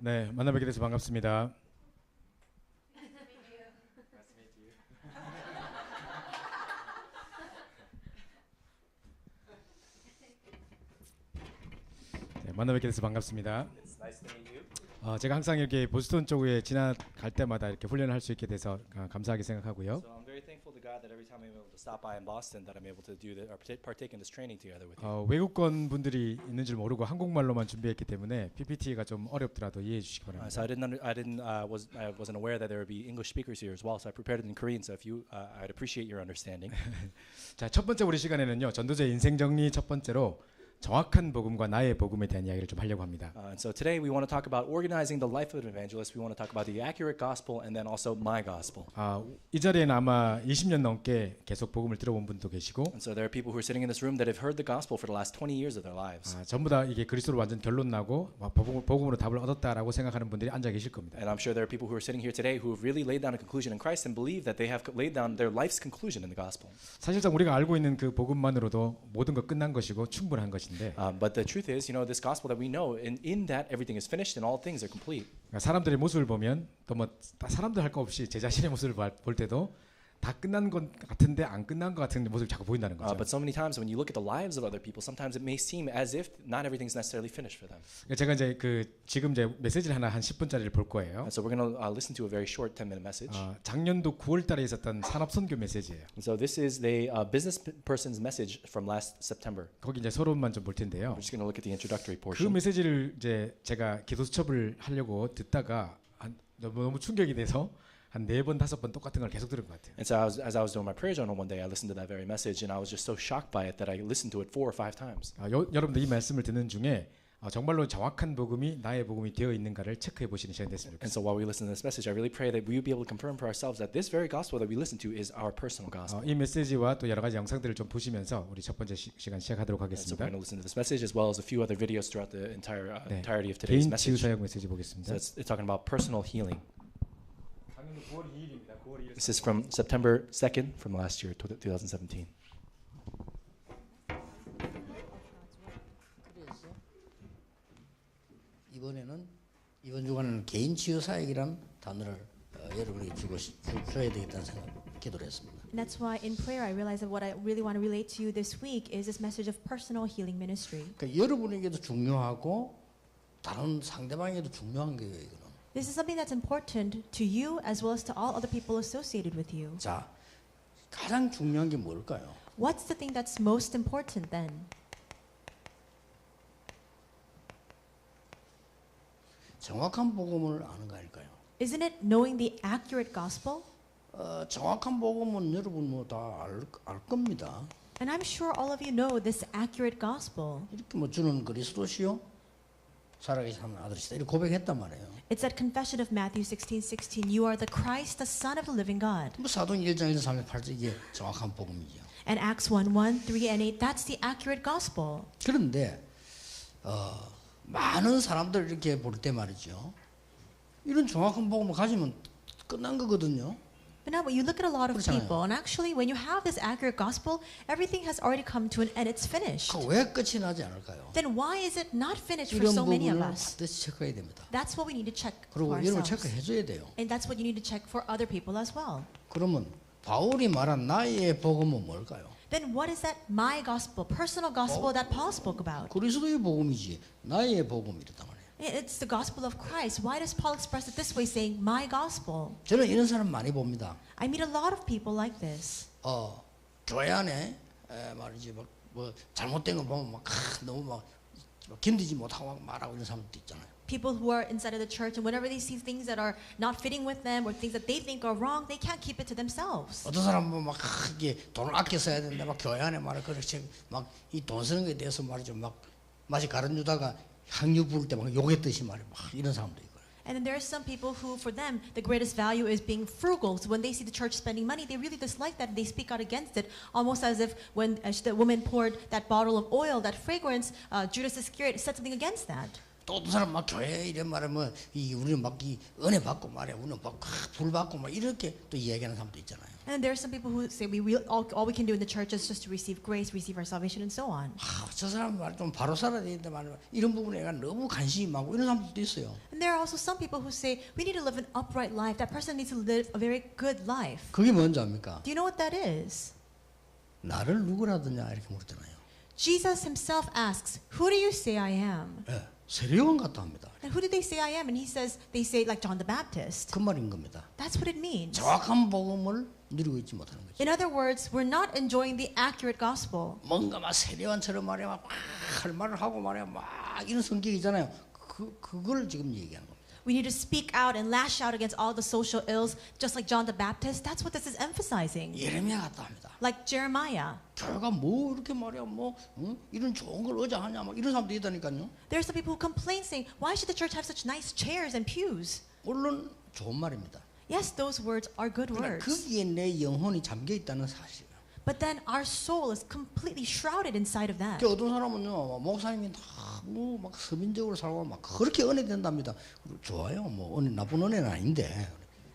네, 만나뵙게 돼서 반갑습니다. 네, 만나뵙게 돼서 반갑습니다. It's nice to meet you. 제가 항상 이렇게 보스턴 쪽에 지나갈 때마다 이렇게 훈련을 할 수 있게 돼서 감사하게 생각하고요. So I'm very thankful to God that every time I'm able to stop by in Boston, that I'm able to do the, or partake in this training together with you. 외국권 분들이 있는 줄 모르고 한국말로만 준비했기 때문에 PPT가 좀 어렵더라도 이해해 주시기 바랍니다. So I wasn't aware that there would be English speakers here as well. So I prepared it in Korean. So if you, I'd appreciate your understanding. 자, 첫 번째 우리 시간에는요. 전도자의 인생 정리 첫 번째로 정확한 복음과 나의 복음에 대한 이야기를 좀 하려고 합니다. And so today we want to talk about organizing the life of an evangelist. We want to talk about the accurate gospel and then also my gospel. 이 자리에는 아마 20년 넘게 계속 복음을 들어본 분도 계시고 And so there are people who are sitting in this room that have heard the gospel for the last 20 years of their lives. 전부 다 이게 그리스도로 완전 결론 나고 복음으로 답을 얻었다라고 생각하는 분들이 앉아 계실 겁니다. And I'm sure there are people who are sitting here today who have really laid down a conclusion in Christ and believe that they have laid down their life's conclusion in the gospel. 사실상 우리가 알고 있는 그 복음만으로도 모든 것 끝난 것이고 충분한 것인데 But the truth is, this gospel that we know, in that everything is finished and all things are complete. 사람들의 모습을 보면 또 뭐 사람들 할 거 없이 제 자신의 모습을 볼 때도 다 끝난 것 같은데 안 끝난 것 같은 모습이 자꾸 보인다는 거죠. But so many times when you look at the lives of other people, sometimes it may seem as if not everything's necessarily finished for them. 제가 이제 지금 이제 메시지를 하나 한 10분짜리를 볼 거예요. And so we're going to listen to a very short 10-minute message. 작년도 9월달에 있었던 산업 선교 메시지예요. And so this is the business person's message from last September. 거기 이제 서론만 좀 볼 텐데요. We're just going to look at the introductory 그 portion. 메시지를 이제 제가 기도 수첩을 하려고 듣다가 너무 충격이 돼서 한 4번 5번 똑같은 걸 계속 들은 것 같아요. And so as I was doing my prayer journal one day, I listened to that very message, and I was just so shocked by it that I listened to it 4 or 5 times. 여러분들 이 말씀을 듣는 중에 정말로 정확한 복음이 나의 복음이 되어 있는가를 체크해 보시는 시간이 됐으면 And 좋겠습니다. so while we listen to this message, I really pray that we will be able to confirm for ourselves that this very gospel that we listen to is our personal gospel. 이 메시지와 또 여러 가지 영상들을 좀 보시면서 우리 첫 번째 시간 시작하도록 And so 하겠습니다. we're going to listen to this message as well as a few other videos throughout the entirety of 개인 today's 치유 message. 사역 메시지 보겠습니다. So it's talking about personal healing. 작년 9월 2일입니다. 9월 2일. This is from September 2nd from last year, 2017. 이번 주간은 개인 치유 사역이란 단어를 여러분에게 줘야 되겠다는 생각 기도를 했습니다. And that's why in prayer I realized that what I really want to relate to you this week is this message of personal healing ministry. 그러니까 여러분에게도 중요하고 다른 상대방에게도 중요한 거예요, 이거는. This is something that's important to you as well as to all other people associated with you. 자, 가장 중요한 게 뭘까요? What's the thing that's most important then? 정확한 복음을 아는 거 아닐까요? Isn't it knowing the accurate gospel? 정확한 복음은 여러분 뭐 다 알 겁니다. And I'm sure all of you know this accurate gospel. 이렇게 뭐 주는 그리스도시요, 살아계신 하나님 아들이시다 이렇게 고백했단 말이에요. It's that confession of Matthew 16:16. You are the Christ, the Son of the living God. 뭐 사도행 1장 1절 3절 8절 이게 정확한 복음이죠. And Acts 1:1, 3, and 8. That's the accurate gospel. 그런데 많은 사람들 이렇게 볼 때 말이죠. 이런 정확한 복음을 가지면 끝난 거거든요. But now when you look at a lot of 그렇잖아요. people, and actually when you have this accurate gospel, everything has already come to an end. It's finished. 왜 끝이 나지 않을까요? Then why is it not finished for 이런 so many of 부분을 us? 반드시 체크해야 됩니다. That's what we need to check 그리고 for 여러분 ourselves. 체크해줘야 돼요. And that's what you need to check for other people as well. 그러면 바울이 말한 나의 복음은 뭘까요? Then what is that my gospel, personal gospel that Paul spoke about? 그리스도의 복음이지 나의 복음이 이랬단 말이에요. It's the gospel of Christ. Why does Paul express it this way, saying my gospel? 저는 이런 사람 많이 봅니다. I meet a lot of people like this. 교회 안에 말이지 뭐 잘못된 거 보면 막 너무 막 견디지 못하고 막 말하고 이런 사람도 있잖아요. People who are inside of the church, and whenever they see things that are not fitting with them or things that they think are wrong, they can't keep it to themselves. 어떤 사람은 막 이게 돈을 아껴 써야 되는데 막 교회 안에 말을 그렇게 막 이 돈 쓰는 거에 대해서 말이죠 막 마치 가르쳐주다가 향유 부를 때 막 욕했듯이 말이야 막 이런 사람도 있고. And then there are some people who, for them, the greatest value is being frugal. So when they see the church spending money, they really dislike that and they speak out against it, almost as if when the woman poured that bottle of oil, that fragrance, Judas Iscariot said something against that. 또 어떤 사람 막 교회 이런 말하면 이 우리는 막 이 은혜 받고 말이야, 우리는 막불 받고 막 이렇게 또 이야기하는 사람도 있잖아요. And there are some people who say all we can do in the church is just to receive grace, receive our salvation, and so on. 저 사람 말 좀 바로 살아야 되는데 말이야, 이런 부분에 내가 너무 관심이 많고 이런 사람들도 있어요. And there are also some people who say we need to live an upright life. That person needs to live a very good life. 그게 뭔지 압니까? Do you know what that is? 나를 누구라 하느냐 이렇게 물었잖아요. Jesus himself asks, "Who do you say I am?" 예, 세례요한 같다 합니다. And who do they say I am? And he says, they say like John the Baptist. 그 말인 겁니다. That's what it means. 정확한 복음을 누리고 있지 못하는 거죠. In other words, we're not enjoying the accurate gospel. 뭔가 막 세례요한처럼 말이야, 막 할 말을 하고 말이야, 막 이런 성격이잖아요. 그걸 지금 얘기하는 겁니다. We need to speak out and lash out against all the social ills, just like John the Baptist. That's what this is emphasizing. 예레미야 같다 합니다. Like Jeremiah. 교회가 뭐 이렇게 말이야, 뭐 이런 좋은 걸 어자하냐, 막 이런 사람도 있다니까요. There are some people who complain saying, why should the church have such nice chairs and pews? 물론 좋은 말입니다. Yes, those words are good 그러나 words. 거기에 내 영혼이 잠겨 있다는 사실. But then our soul is completely shrouded inside of that. 그 어떤 사람은요, 목사님이 다뭐막 서민적으로 살고 막 그렇게 은혜 된답니다. 좋아요, 뭐 은혜 나쁜 은혜는 아닌데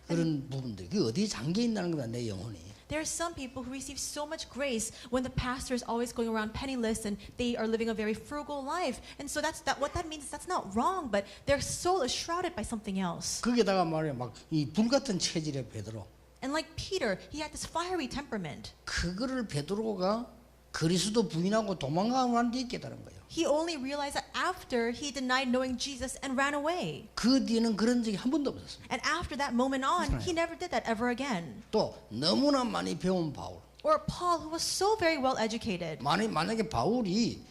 그런 부분들 그 어디에 잠겨 있다는 겁니다, 내 영혼이. There are some people who receive so much grace when the pastor is always going around penniless and they are living a very frugal life. And so what that means is that's not wrong, but their soul is shrouded by something else. 거기에다가 말이야, 막 이 불같은 체질의 베드로. And like Peter, he had this fiery temperament. 그거를 베드로가 그리스도 부인하고 도망가는 데 깨달은 거예요. He only realized that after he denied knowing Jesus and ran away. 그 뒤에는 그런 적이 한 번도 없었습니다. And after that moment on, 그렇잖아요. he never did that ever again. 또 너무나 많이 배운 바울. Or Paul, who was so very well educated. 만약에 바울이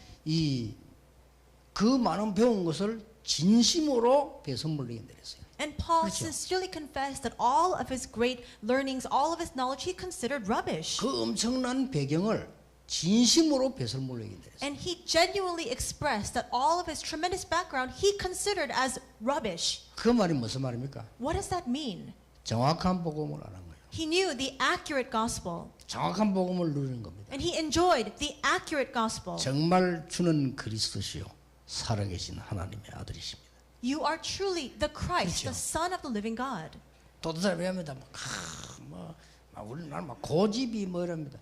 그 많은 배운 것을 진심으로 배선물로 내렸어요. And Paul 그렇죠. sincerely confessed that all of his great learnings, all of his knowledge, he considered rubbish. 그 엄청난 배경을 진심으로 배설물로 내렸어요. And he genuinely expressed that all of his tremendous background he considered as rubbish. 그 말이 무슨 말입니까? What does that mean? 정확한 복음을 아는 거예요. He knew the accurate gospel. 정확한 복음을 누리는 겁니다. And he enjoyed the accurate gospel. 정말 주는 그리스도시요 살아계신 하나님의 아들이십니다. You are truly the Christ, 그렇죠. the Son of the living God. 또 어떤 사람이 합니다. 우리나라 막 고집이 뭐 이랍니다.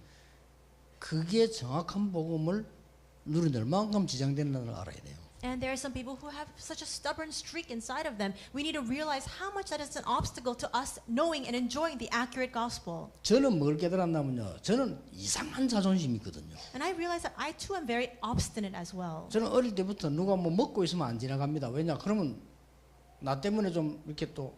그게 정확한 복음을 누리는 얼만큼 지장된다는 걸 알아야 돼요. And there are some people who have such a stubborn streak inside of them. We need to realize how much that is an obstacle to us knowing and enjoying the accurate gospel. 저는 뭘 깨달았냐면요. 저는 이상한 자존심이 있거든요. And I realize that I too am very obstinate as well. 저는 어릴 때부터 누가 뭐 먹고 있으면 안 지나갑니다. 왜냐? 그러면 나 때문에 좀 이렇게 또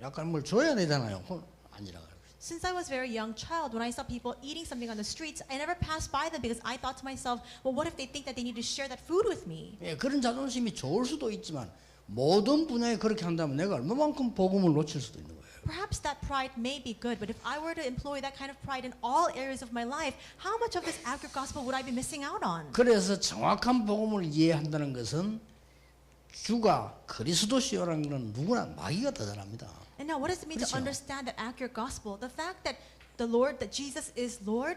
약간 뭘 줘야 되잖아요. 그럼 안 지나가요. Since I was a very young child, when I saw people eating something on the streets, I never passed by them because I thought to myself, well, what if they think that they need to share that food with me? 예, 그런 자존심이 좋을 수도 있지만 모든 분야에 그렇게 한다면 내가 얼마만큼 복음을 놓칠 수도 있는 거예요. Perhaps that pride may be good, but if I were to employ that kind of pride in all areas of my life, how much of this accurate gospel would I be missing out on? 그래서 정확한 복음을 이해한다는 것은 주가 그리스도시요라는 건 누구나 마귀가 더 잘합니다. And now, what does it mean to 그렇죠. understand that accurate gospel? The fact that the Lord, that Jesus is Lord,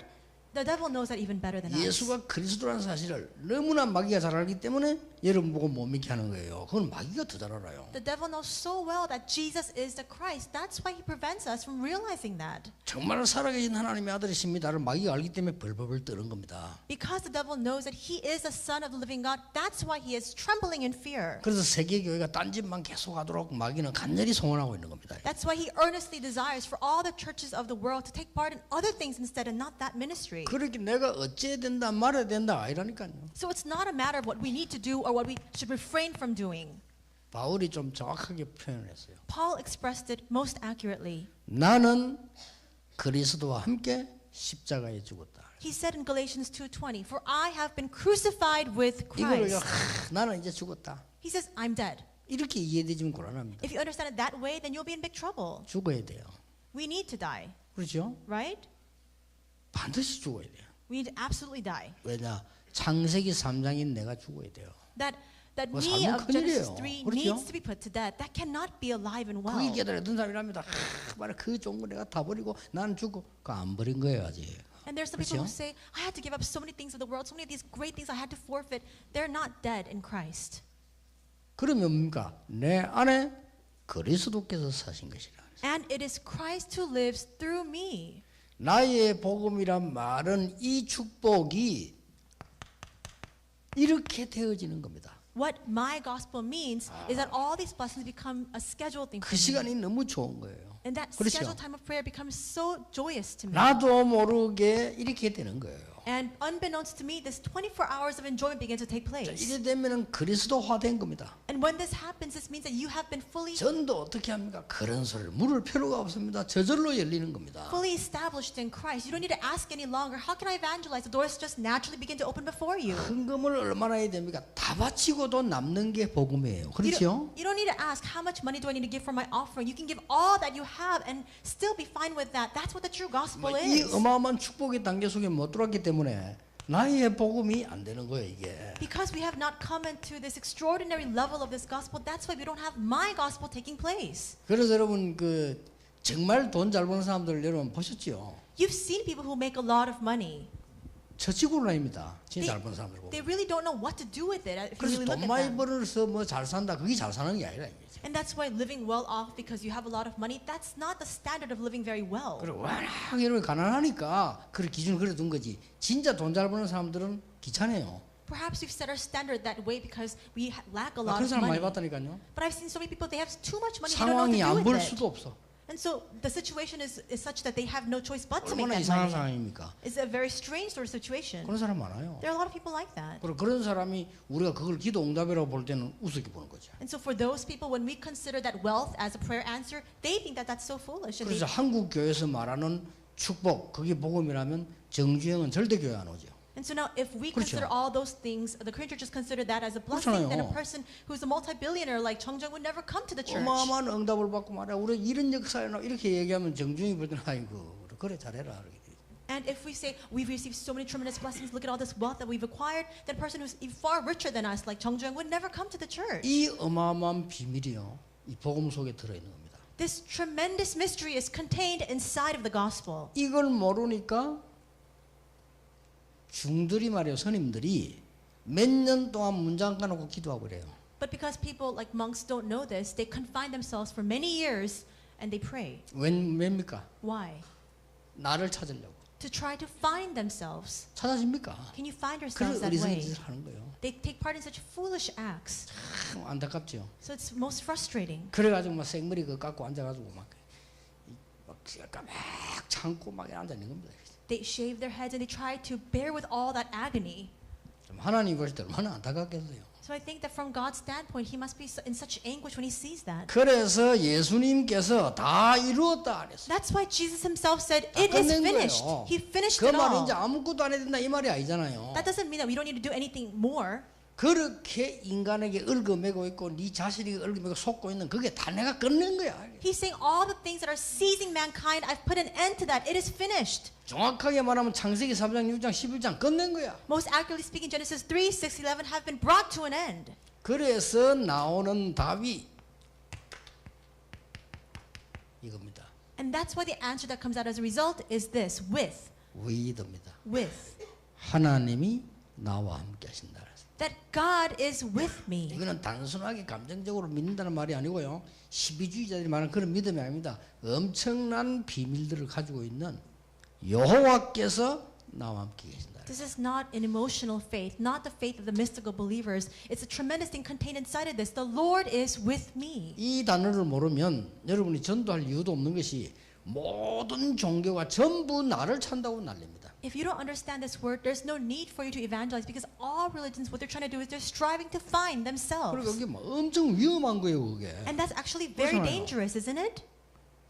the devil knows that even better than us. 예수가 그리스도라는 사실을 너무나 마귀가 잘 알기 때문에 여러분 보고 못 믿게 하는 거예요. 그건 마귀가 더 잘 알아요. The devil knows so well that Jesus is the Christ. That's why he prevents us from realizing that. 정말 살아계신 하나님의 아들이십니다를 마귀가 알기 때문에 벌벌벌 떠는 겁니다. Because the devil knows that he is the Son of the living God, that's why he is trembling in fear. 그래서 세계교회가 딴 짓만 계속하도록 마귀는 간절히 소원하고 있는 겁니다. That's why he earnestly desires for all the churches of the world to take part in other things instead and not that ministry. 그렇게 내가 어째야 된다 말아야 된다 아니라니까요. So it's not a matter of what we need to do or what we should refrain from doing. 바울이 좀 정확하게 표현했어요. Paul expressed it most accurately. 나는 그리스도와 함께 십자가에 죽었다. He said in Galatians 2:20, "For I have been crucified with 이거를 Christ." 나는 이제 죽었다. He says, "I'm dead." 이렇게 이해되지면 곤란합니다. If you understand it that way, then you'll be in big trouble. 죽어야 돼요. We need to die, 그렇죠? right? 반드시 죽어야 돼요. We need to absolutely die. 왜냐? 창세기 3장인 내가 죽어야 돼요. That 뭐 me 삶은 of Genesis 큰일이에요. 3 그렇죠? needs to be put to death. That cannot be alive and well. 그게 깨달았던 사람이랍니다. 말해 그 좋은 거 내가 다 버리고 나는 죽고 그거 안 버린 거예요 아직. And there's some people who 그렇죠? say, I had to give up so many things of the world, so many of these great things I had to forfeit. They're not dead in Christ. 그러면 뭡니까? 내 안에 그리스도께서 사신 것이라. And it is Christ who lives through me. 나의 복음이란 말은 이 축복이 이렇게 되어지는 겁니다. What my gospel means is that all these blessings become a scheduled thing 그 for me. 시간이 너무 좋은 거예요. And that 그렇죠. scheduled time of prayer becomes so joyous to me. 나도 모르게 이렇게 되는 거예요. And unbeknownst to me, this 24 hours of enjoyment begins to take 자, place. 이래 되면은 그리스도화된 겁니다. And when this happens, this means that you have been 전도 어떻게 합니까? 그런 소리를 물을 필요가 없습니다. 저절로 열리는 겁니다. fully established in Christ. You don't need to ask any longer, how can I evangelize? The doors just naturally begin to open before you. 헌금을 얼마나 해야 됩니까? 다 바치고도 남는 게 복음이에요. 그렇죠? You don't need to ask, how much money do I need to give for my offering? You can give all that you have and still be fine with that. That's what the true gospel 이 is. 어마어마한 축복의 단계 속에 못 들어왔기 때문에 나의 복음이 안 되는 거예요, 이게. Because we have not come into this extraordinary level of this gospel, that's why we don't have my gospel taking place. 그래서 여러분 그 정말 돈 잘 버는 사람들 여러분 보셨죠? You've seen people who make a lot of money. 처치곤란입니다. 진짜 잘 버는 사람들 보고. They really don't know what to do with it if you 그래서 really look 돈 at 많이 them. 벌어서 뭐 잘 산다. 그게 잘 사는 게 아니라 이거지. And that's why living well off because you have a lot of money, that's not the standard of living very well. 그리고 워낙 여러분 가난하니까 그 기준을 그래 둔 거지. 진짜 돈 잘 버는 사람들은 귀찮아요. Perhaps we've set our standard that way because we lack a lot 그런 of 사람 많이 money. 봤다니까요. But I've seen so many people, they have too much money, they don't know 상황이 안 what to do 벌 with it. 수도 없어. And so the situation is such that they have no choice but to make 얼마나 that 이상한 money. 상황입니까? It's a very strange sort of situation. 그런 사람 많아요. There are a lot of people like that. 그리고 그런 사람이 우리가 그걸 기도 응답이라고 볼 때는 우습게 보는 거죠. And so for those people, when we consider that wealth as a prayer answer, they think that that's so foolish. And 그래서 한국 교회에서 말하는 축복, 그게 복음이라면 정주행은 절대 교회 안 오죠. And so now, if we 그렇죠. consider all those things, the Korean church just consider that as a blessing, then a 그렇잖아요. person who's a multi-billionaire like Chung Jung would never come to the church. 어마어마한 응답을 받고 말이야. 우리 이런 역사에 나 이렇게 얘기하면 정중히 볼 때는 아이고 그래 잘해라. 이렇게. And if we say we've received so many tremendous blessings, look at all this wealth that we've acquired, then a person who's far richer than us, like Chung Jung, would never come to the church. 이 어마어마한 비밀이요. 이 복음 속에 들어 있는 겁니다. This tremendous mystery is contained inside of the gospel. 이걸 모르니까 중들이 말이에요. 스님들이 몇 년 동안 문장 까놓고 기도하고 그래요. But because people like monks don't know this, they confine themselves for many years and they pray. 왜입니까? Why? 나를 찾으려고. To try to find themselves. 찾아집니까? Can you find 그런 yourselves that 어리석은 way? 짓을 하는 거예요. They take part in such foolish acts. 참 안타깝죠. So it's most frustrating. 그래가지고 막 생머리 그 깎고 앉아가지고 막 참고 막 앉아 있는 겁니다. They shave their heads and they try to bear with all that agony. 좀 하나님 보실 때 얼마나 안타깝겠어요. So I think that from God's standpoint, He must be in such anguish when He sees that. 그래서 예수님께서 다 이루었다 그랬어요. That's why Jesus Himself said, 다 "It is 끝낸 finished." 거예요. He finished 그 it 말은 all. 이제 아무것도 안 해야 된다 이 말이 아니잖아요. That doesn't mean that we don't need to do anything more. 그렇게 인간에게 얽어매고 있고 네 자신이 얽어매고 속고 있는 그게 다 내가 끝낸 거야. He's saying all the things that are seizing mankind, I've put an end to that. It is finished. 정확하게 말하면 창세기 3장, 6장, 11장 끝낸 거야. Most accurately speaking, Genesis 3, 6, 11 have been brought to an end. 그래서 나오는 답이 이겁니다. And that's why the answer that comes out as a result is this, with. with. 하나님이 나와 함께 하신다. That God is with me. 이거는 단순하게 감정적으로 믿는다는 말이 아니고요. 시비주의자들이 말하는 그런 믿음이 아닙니다. 엄청난 비밀들을 가지고 있는 여호와께서 나와 함께 계신다. This is not an emotional faith, not the faith of the mystical believers. It's a tremendous thing contained inside of this. The Lord is with me. 이 단어를 모르면 여러분이 전도할 이유도 없는 것이 모든 종교가 전부 나를 찬다고 난립니다. If you don't understand this word, there's no need for you to evangelize because all religions, what they're trying to do is they're striving to find 그리고 themselves. 이게 뭐 엄청 위험한 거예요, 그게. And that's actually very 그렇잖아요. dangerous, isn't it?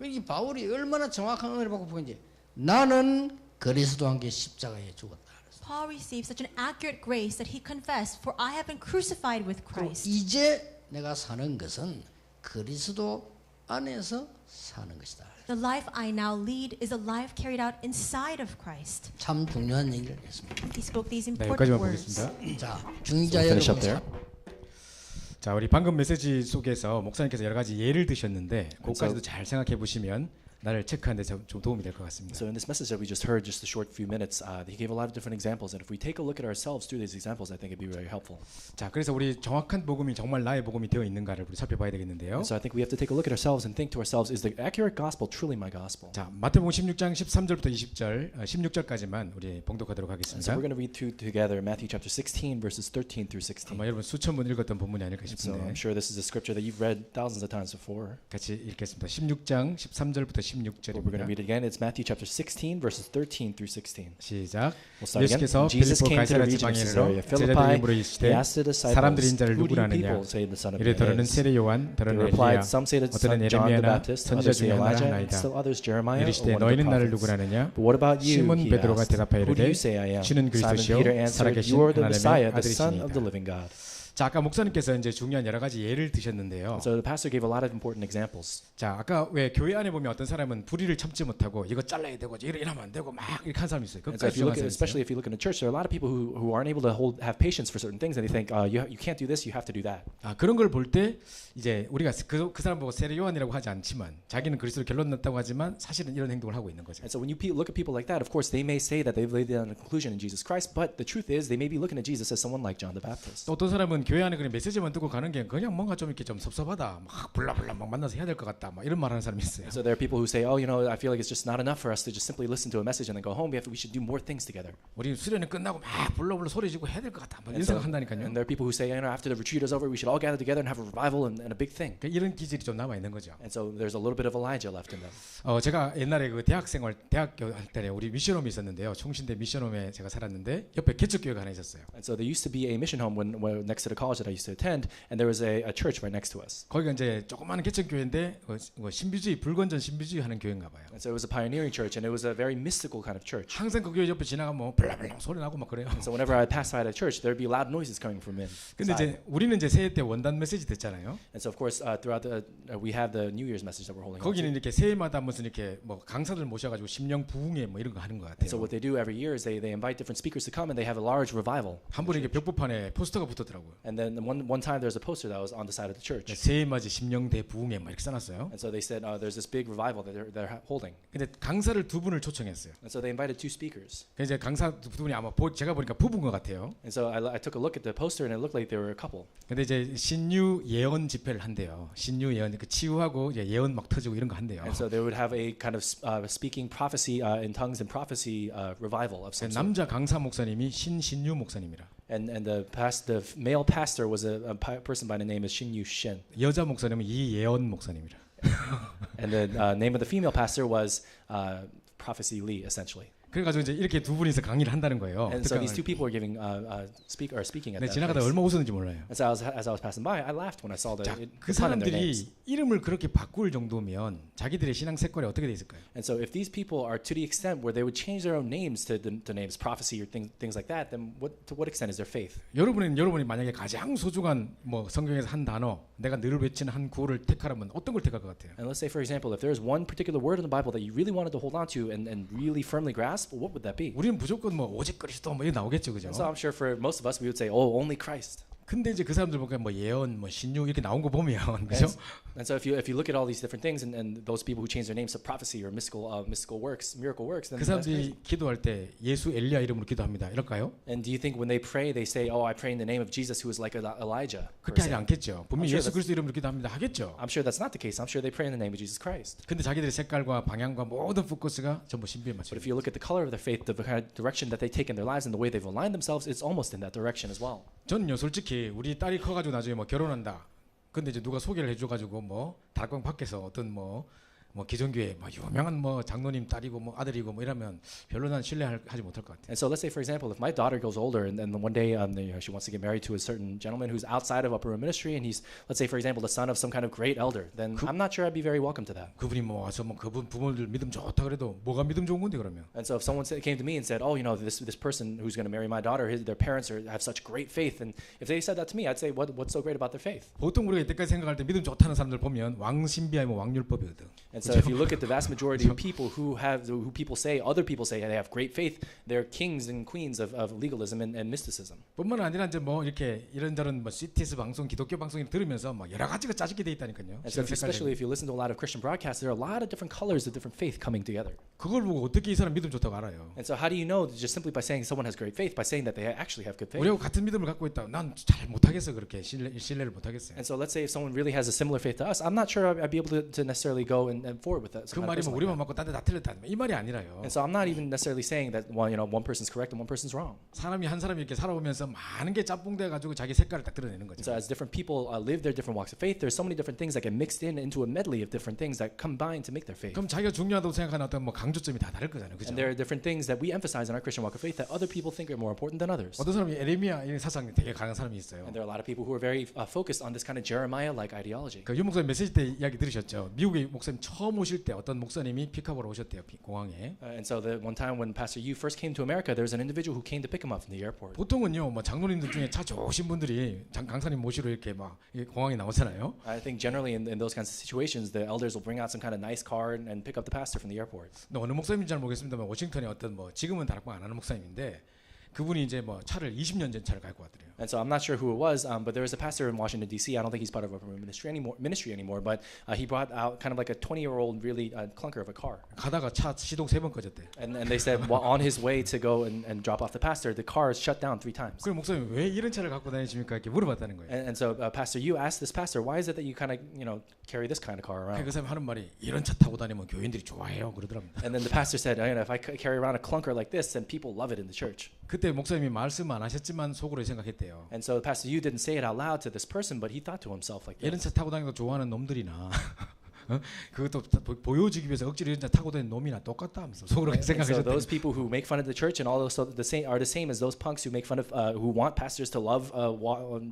이 바울이 얼마나 정확한 은혜를 받고 보는지 나는 그리스도와 함께 십자가에 죽었다. Paul received such an accurate grace that he confessed, "For I have been crucified with 그리고 Christ." 이제 내가 사는 것은 그리스도 안에서 사는 것이다. The life I now lead is a life carried out inside of Christ. 참 중요한 얘기를 했습니다. He spoke these 네, important 여기까지만 words. 보겠습니다. 자, 중자 Finish up 여러분. there. 자, 우리 방금 메시지 속에서 목사님께서 여러 가지 예를 드셨는데 그것까지도 잘 생각해 보시면 나를 체크하는 데 좀 도움이 될 것 같습니다. So in this message that we just heard, just a short few minutes, he gave a lot of different examples, and if we take a look at ourselves through these examples, I think it'd be very helpful. 자, 그래서 우리 정확한 복음이 정말 나의 복음이 되어 있는가를 우리 살펴봐야 되겠는데요. And so I think we have to take a look at ourselves and think to ourselves, is the accurate gospel truly my gospel? 자, 마태복음 16장 13절부터 20절, 16절까지만 우리 봉독하도록 And so 하겠습니다. we're going to read through together Matthew chapter 16, verses 13 through 16. 아마 여러분 수천 번 읽었던 본문이 아닐까 So 싶은데 I'm sure this is a scripture that you've read thousands of times before. 같이 읽겠습니다. 16장 13절부터 But we're going to 16절입니다. read it again. It's Matthew chapter 16, verses 13 through 16. 시작. We'll start again. 예수께서 Jesus 빌립보 came to the 가이사랴 region of 지방에로 Caesarea 제자들에게 Philippi. 물으시되 He asked the disciples, 사람들이 인자를 "Who do 누구라 you 하느냐?" people say the Son of 이래 Man 더러는 is?" 세례 요한, They 더러는 replied, 엘리야, "Some say that 어떤 John the 예레미야나 Baptist, 선지자 others say 중에 하나라 Elijah, and 하나이다. still others Jeremiah or 이르시되 one of the 너희는 나를 prophets." 누구라 하느냐? But what about you? 시몬 He 베드로가 asked. 대답하여 Who do 이르되 you say I am? 주는 Simon 그리스도시요 Peter answered, 살아계신 "You are the 하나님의 Messiah, the Son of the 아들이시니이다. living God." 자, 아까 목사님께서 이제 중요한 여러 가지 예를 드셨는데요. So the pastor gave a lot of important examples. 자, 아까 왜 교회 안에 보면 어떤 사람은 불의를 참지 못하고 이거 잘라야 되고 이러면 안 되고 막 이렇게 한 사람이 있어요. And so if 끝까지 you look 주장하는 사람이 at, 있어요. especially if you look in the church, there are a lot of people who aren't able to have patience for certain things, and they think you can't do this, you have to do that. 아, 그런 걸 볼 때 이제 우리가 그 사람 보고 세례 요한이라고 하지 않지만 자기는 그리스도를 결론 났다고 하지만 사실은 이런 행동을 하고 있는 거죠. And so when you look at people like that, of course they may say that they've laid down a conclusion in Jesus Christ, but the truth is they may be looking at Jesus as someone like John the Baptist. 또 어떤 사람은 교회 안에 그냥 메시지만 듣고 가는 게 그냥 뭔가 좀 이렇게 좀 섭섭하다, 막 불라불라 막 만나서 해야 될 것 같다, 막 이런 말하는 사람이 있어요. And so there are people who say, oh, I feel like it's just not enough for us to just simply listen to a message and then go home. We should do more things together. 우리 수련회 끝나고 막 불러불러 소리 지고 해야 될 것 같다, 막 이런 And, so, 생각한다니까요. and there are people who say, after the retreat is over, we should all gather together and have a revival and a big thing. 그러니까 이런 기질이 좀 남아 있는 거죠. And so there's a little bit of Elijah left in them. 제가 옛날에 그 대학교 할 때 우리 미션홈이 있었는데요. 총신대 미션홈에 제가 살았는데 옆에 개척교회가 하나 있었어요. And so there used to be a mission home when next to the college that I used to attend, and there was a church right next to us. 거기가 이제 조그마한 개척교회인데 신비주의 불건전 신비주의 하는 교회인가 봐요. And so it was a pioneering church, and it was a very mystical kind of church. 항상 그 교회 옆에 지나가면 뭐 블라블라 소리 나고 막 그래요. And so whenever I passed by the church, there'd be loud noises coming from 근데 inside. 이제 우리는 이제 새해 때 원단 메시지 듣잖아요. And so of course throughout we have the New Year's message that we're holding. 거기는 이렇게 새해마다 무슨 이렇게 뭐 강사들 모셔가지고 심령 부흥회 뭐 이런 거 하는 것 And so 같아요. what they do every year is they invite different speakers to come, and they have a large revival. 한 번에 이게 벽보판에 포스터가 붙었더라고요. And then one time there's a poster that was on the side of the church. 새해맞이 심령 대부흥회 막 이렇게 써놨어요. And so they said there's this big revival that they're holding. 근데 강사를 두 분을 초청했어요. And so they invited two speakers. 그래서 이제 강사 두 분이 아마 제가 보니까 부부인 것 같아요. And so I took a look at the poster, and it looked like they were a couple. 근데 이제 신유 예언 집회를 한대요. 신유 예언 그 치유하고 이제 예언 막 터지고 이런 거 한대요. And so they would have a kind of speaking prophecy in tongues and prophecy revival of some sort. 남자 강사 목사님이 신신유 목사님이라. And the male pastor was a person by the name of Shin Yu Shin. 여자 목사님은 이예언 목사님이라. And the name of the female pastor was Prophecy Lee, essentially. 그래가지고 이제 이렇게 두 분이서 강의를 한다는 거예요. And so these two people were giving speaking at 네, that 지나가다 place. 얼마 웃었는지 몰라요. And so as I was passing by, I laughed when I saw the 자, 그 pun in their 사람들이 names. 이름을 그렇게 바꿀 정도면 자기들의 신앙 색깔이 어떻게 돼 있을까요? And so if these people are to the extent where they would change their own names to names prophecy or things like that, then to what extent is their faith? 여러분이 만약에 가장 소중한 뭐 성경에서 한 단어, 내가 늘 외치는 한 구호를 택하라면 어떤 걸 택할 것 같아요? And let's say, for example, if there's one particular word in the Bible that you really wanted to hold on to and really firmly grasp, what would that be? 우리는 무조건 뭐 오직 그리스도 뭐 이거 나오겠죠, 그죠? And so I'm sure for most of us, we would say, oh, only Christ. 근데 이제 그 사람들 보니까 뭐 예언, 뭐 신유 이렇게 나온 거 보면 그죠? And so if you look at all these different things and those people who change their names to prophecy or mystical works, miracle works, then 그 that's 사람들이 crazy. 기도할 때 예수 엘리야 이름으로 기도합니다. 이럴까요? And do you think when they pray, they say, oh, I pray in the name of Jesus who is like Elijah? per 그렇게 하지 se? 않겠죠. 분명히 I'm sure 예수 그리스도 이름으로 기도합니다. 하겠죠. I'm sure that's not the case. I'm sure they pray in the name of Jesus Christ. 근데 자기들의 색깔과 방향과 모든 포커스가 전부 신비에 But 맞춰. if you look at the color of their faith, the kind of direction that they take in their lives and the way they've aligned themselves, it's almost in that direction as well. 저는요 솔직히 우리 딸이 커가지고 나중에 뭐 결혼한다. 근데 이제 누가 소개를 해줘가지고 뭐 다락방 밖에서 어떤 뭐 기존교회 뭐 유명한 뭐 장로님 딸이고 뭐 아들이고 뭐 이러면 별로 난 신뢰하지 못할 것 같아요. And so let's say, for example, if my daughter goes older and then one day she wants to get married to a certain gentleman who's outside of upper room ministry, and he's, let's say, for example, the son of some kind of great elder, then I'm not sure I'd be very welcome to that. 그분이 뭐 와서 뭐 그분 부모들 믿음 좋다 그래도 뭐가 믿음 좋은 건데 그러면? And so if someone came to me and said, oh, this person who's going to marry my daughter, their parents have such great faith, and if they said that to me, I'd say, what's so great about their faith? 보통 우리가 이때까지 생각할 때 믿음 좋다는 사람들 보면 왕신비하고 왕율법이거든. And And so if you look at the vast majority of people who people say, other people say they have great faith, they're kings and queens of legalism and mysticism. 뿐만 아니라 이제 뭐 이렇게 이런저런 뭐 CTS 방송, 기독교 방송을 들으면서 막 여러 가지가 짜집게 돼 있다니까요. And so especially if you listen to a lot of Christian broadcasts, there are a lot of different colors of different faith coming together. 그걸 보고 어떻게 이 사람 믿음 좋다고 알아요? And so how do you know just simply by saying someone has great faith, by saying that they actually have good faith? 우리하고 같은 믿음을 갖고 있다. 난 잘 못하겠어 그렇게 신뢰를 못하겠어요. And so let's say if someone really has a similar faith to us, I'm not sure I'd be able to necessarily go and forward with that. 그 말이 뭐 우리만 맞고 딴데 다 틀렸다 이 말이 아니라요. And so I'm not even necessarily saying that one person's correct and one person's wrong. 사람이 한 사람이 이렇게 살아오면서 많은 게 짬뽕돼 가지고 자기 색깔을 딱 드러내는 거죠. So as different people live their different walks of faith, there's so many different things that get mixed into a medley of different things that combine to make their faith. 그럼 자기가 중요하다고 생각하는 어떤 뭐 강조점이 다 다를 거잖아요, 그죠? And there are different things that we emphasize in our Christian walk of faith that other people think are more important than others. 어떤 사람이 에레미야 이 사상이 되게 강한 사람이 있어요. And there are a lot of people who are very focused on this kind of Jeremiah-like ideology. 그 유 목사님 메시지 때 이야기 들으셨죠? 미국에 목사님 처음 오실 때 어떤 목사님이 픽업으로 오셨대요, 공항에. And so the one time when Pastor Yu first came to America, there was an individual who came to pick him up from the airport. 보통은요, 뭐 장로님들 중에 차 좋으신 분들이 강사님 모시러 이렇게 막 공항에 나오잖아요. I think generally in those kinds of situations, the elders will bring out some kind of nice car and pick up the pastor from the airport. 근데 어느 목사님인지 잘 모르겠습니다만 워싱턴에 어떤 뭐 지금은 다락방 안 하는 목사님인데 그분이 이제 뭐 차를 20년 전 차를 갖고 왔더래요. And so I'm not sure who it was, but there was a pastor in Washington D.C. I don't think he's part of our ministry anymore, but he brought out kind of like a 20-year-old really clunker of a car. 가다가 차 시동 3번 꺼졌대. And they said while on his way to go and drop off the pastor, the car is shut down 3 times. 그럼 목사님 왜 이런 차를 갖고 다니십니까? 이렇게 물어봤다는 거예요. And so Pastor Yu asked this pastor, why is it that you kind of carry this kind of car around? 그 사람이 하는 말이 이런 차 타고 다니면 교인들이 좋아해요 그러더랍니다. And then the pastor said, if I carry around a clunker like this, then people love it in the church. 그때 목사님이 말씀 안 하셨지만 속으로 생각했대요. And so Pastor Yu didn't say it out loud to this person, but he thought to himself like 이런 this. 차 타고 다니는 거 좋아하는 놈들이나 그것도 보여주기 위해서 억지로 이런 차 타고 다니는 놈이나 똑같다 하면서 속으로 And so 생각하셨대요. those people who make fun of the church and all those are the same as those punks who make fun of who want pastors to love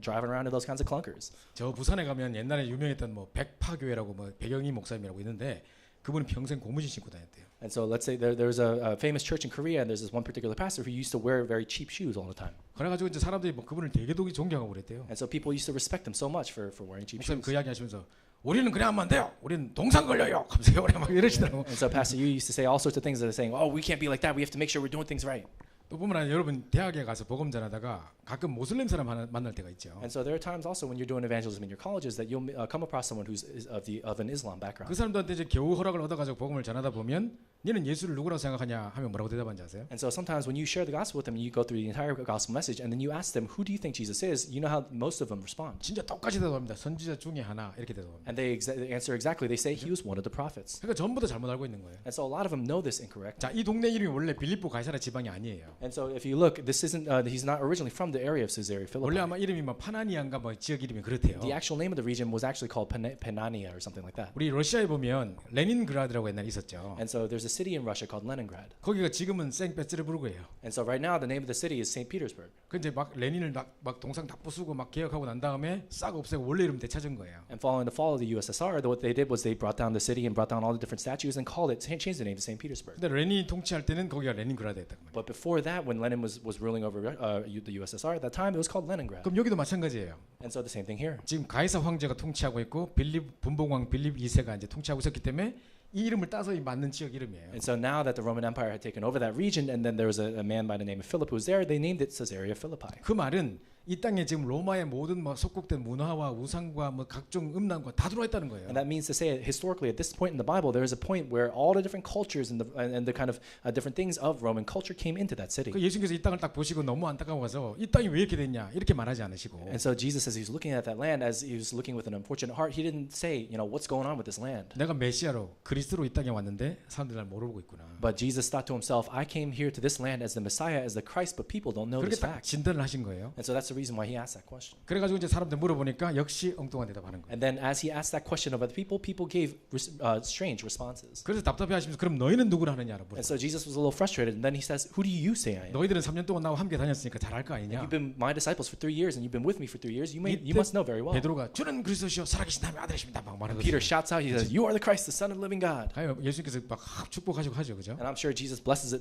driving around in those kinds of clunkers. 저 부산에 가면 옛날에 유명했던 뭐 백파교회라고 뭐 백영희 목사님이라고 있는데 그분은 평생 고무신 신고 다녔대요. And so let's say there's a famous church in Korea, and there's this one particular pastor who used to wear very cheap shoes all the time. 그래가지고 이제 사람들이 뭐 그분을 되게 존경하고 그랬대요. And so people used to respect him so much for wearing cheap 목사님 shoes. 그 이야기 하시면서 우리는 그래 하면 안 돼요. 우리는 동상 걸려요. 하면서 막 이러시더라고. And so Pastor Yu used to say all sorts of things that are saying, oh, we can't be like that. We have to make sure we're doing things right. 또 보면 아니라 여러분 대학에 가서 복음 전하다가 가끔 모슬림 사람 만날 때가 있죠. And so there are times also when you're doing evangelism in your colleges that you'll come across someone who's of an Islam background. 그 사람들한테 이제 겨우 허락을 얻어가지고 복음을 전하다 보면 너는 예수를 누구라고 생각하냐 하면 뭐라고 대답하는지 아세요? And so sometimes when you share the gospel with them, you go through the entire gospel message, and then you ask them, who do you think Jesus is? You know how most of them respond. 진짜 똑같이 대답합니다. 선지자 중에 하나 이렇게 대답합니다. And they answer exactly. They say he was one of the prophets. 그러니까 전부 다 잘못 알고 있는 거예요. And so a lot of them know this incorrect. 자, 이 동네 이름이 원래 빌립보 가이사랴 지방이 아니에요. And so if you look, this isn't. He's not originally from the area of Caesarea 원래 Philippi. 아마 이름이 뭐 파나니안가 뭐 지역 이름이 그렇대요. The actual name of the region was actually called Panania or something like that. 우리 러시아에 보면 레닌그라드라고 옛날에 있었죠. And so there's a city in Russia called Leningrad. 거기가 지금은 생페테르부르크예요. And so right now the name of the city is St. Petersburg. 그 이제 막 레닌을 막 동상 다 부수고 막 개혁하고 난 다음에 싹 없애고 원래 이름 되찾은 거예요. And following the fall of the USSR, what they did was they brought down the city and brought down all the different statues and changed the name to St. Petersburg. 근데 레닌이 통치할 때는 거기가 레닌그라드였단 말이에요. But before that, when Lenin was ruling over the USSR at that time, it was called Leningrad. 그럼 여기도 마찬가지예요. And so the same thing here. 지금 가이사 황제가 통치하고 있고 분봉왕 빌립 2세가 이제 통치하고 있었기 때문에 이 이름을 따서 맞는 지역 이름이에요. And so now that the Roman Empire had taken over that region, and then there was a man by the name of Philip who was there, they named it Caesarea Philippi. 그 말은 이 땅에 지금 로마의 모든 뭐 속국된 문화와 우상과 뭐 각종 음란과 다 들어와 있다는 거예요. And that means to say, historically, at this point in the Bible, there is a point where all the different cultures and the kind of different things of Roman culture came into that city. 그 예수님께서 이 땅을 딱 보시고 너무 안타까워서 이 땅이 왜 이렇게 됐냐 이렇게 말하지 않으시고 And so Jesus, as he was looking at that land, as he was looking with an unfortunate heart, he didn't say, what's going on with this land. 내가 메시아로 그리스도로 이 땅에 왔는데 사람들이 날 모르고 있구나. But Jesus thought to himself, I came here to this land as the Messiah, as the Christ, but people don't know 그렇게 this 딱 fact. 진단을 하신 거예요. And so that's the reason why he asked that question. 그래가지고 이제 사람들 물어보니까 역시 엉뚱한 대답하는 거예요. And then as he asked that question of other people gave strange responses. 그래서 답답해하시면서 그럼 너희는 누구를 하느냐고 물어요. And so Jesus was a little frustrated, and then he says, who do you say I am? 너희들은 3년 동안 나와 함께 다녔으니까 잘 알 거 아니냐. You've been my disciples for 3 years, and you've been with me for 3 years. You 이때 must know very well. 베드로가 주는 그리스도시요 살아계신 하나님의 아들이십니다. 막 말하거든요. Peter shouts out, he says, you are the Christ, the Son of the living God. 예수님께서 막 축복하시고 하죠, 그죠? And I'm sure Jesus blesses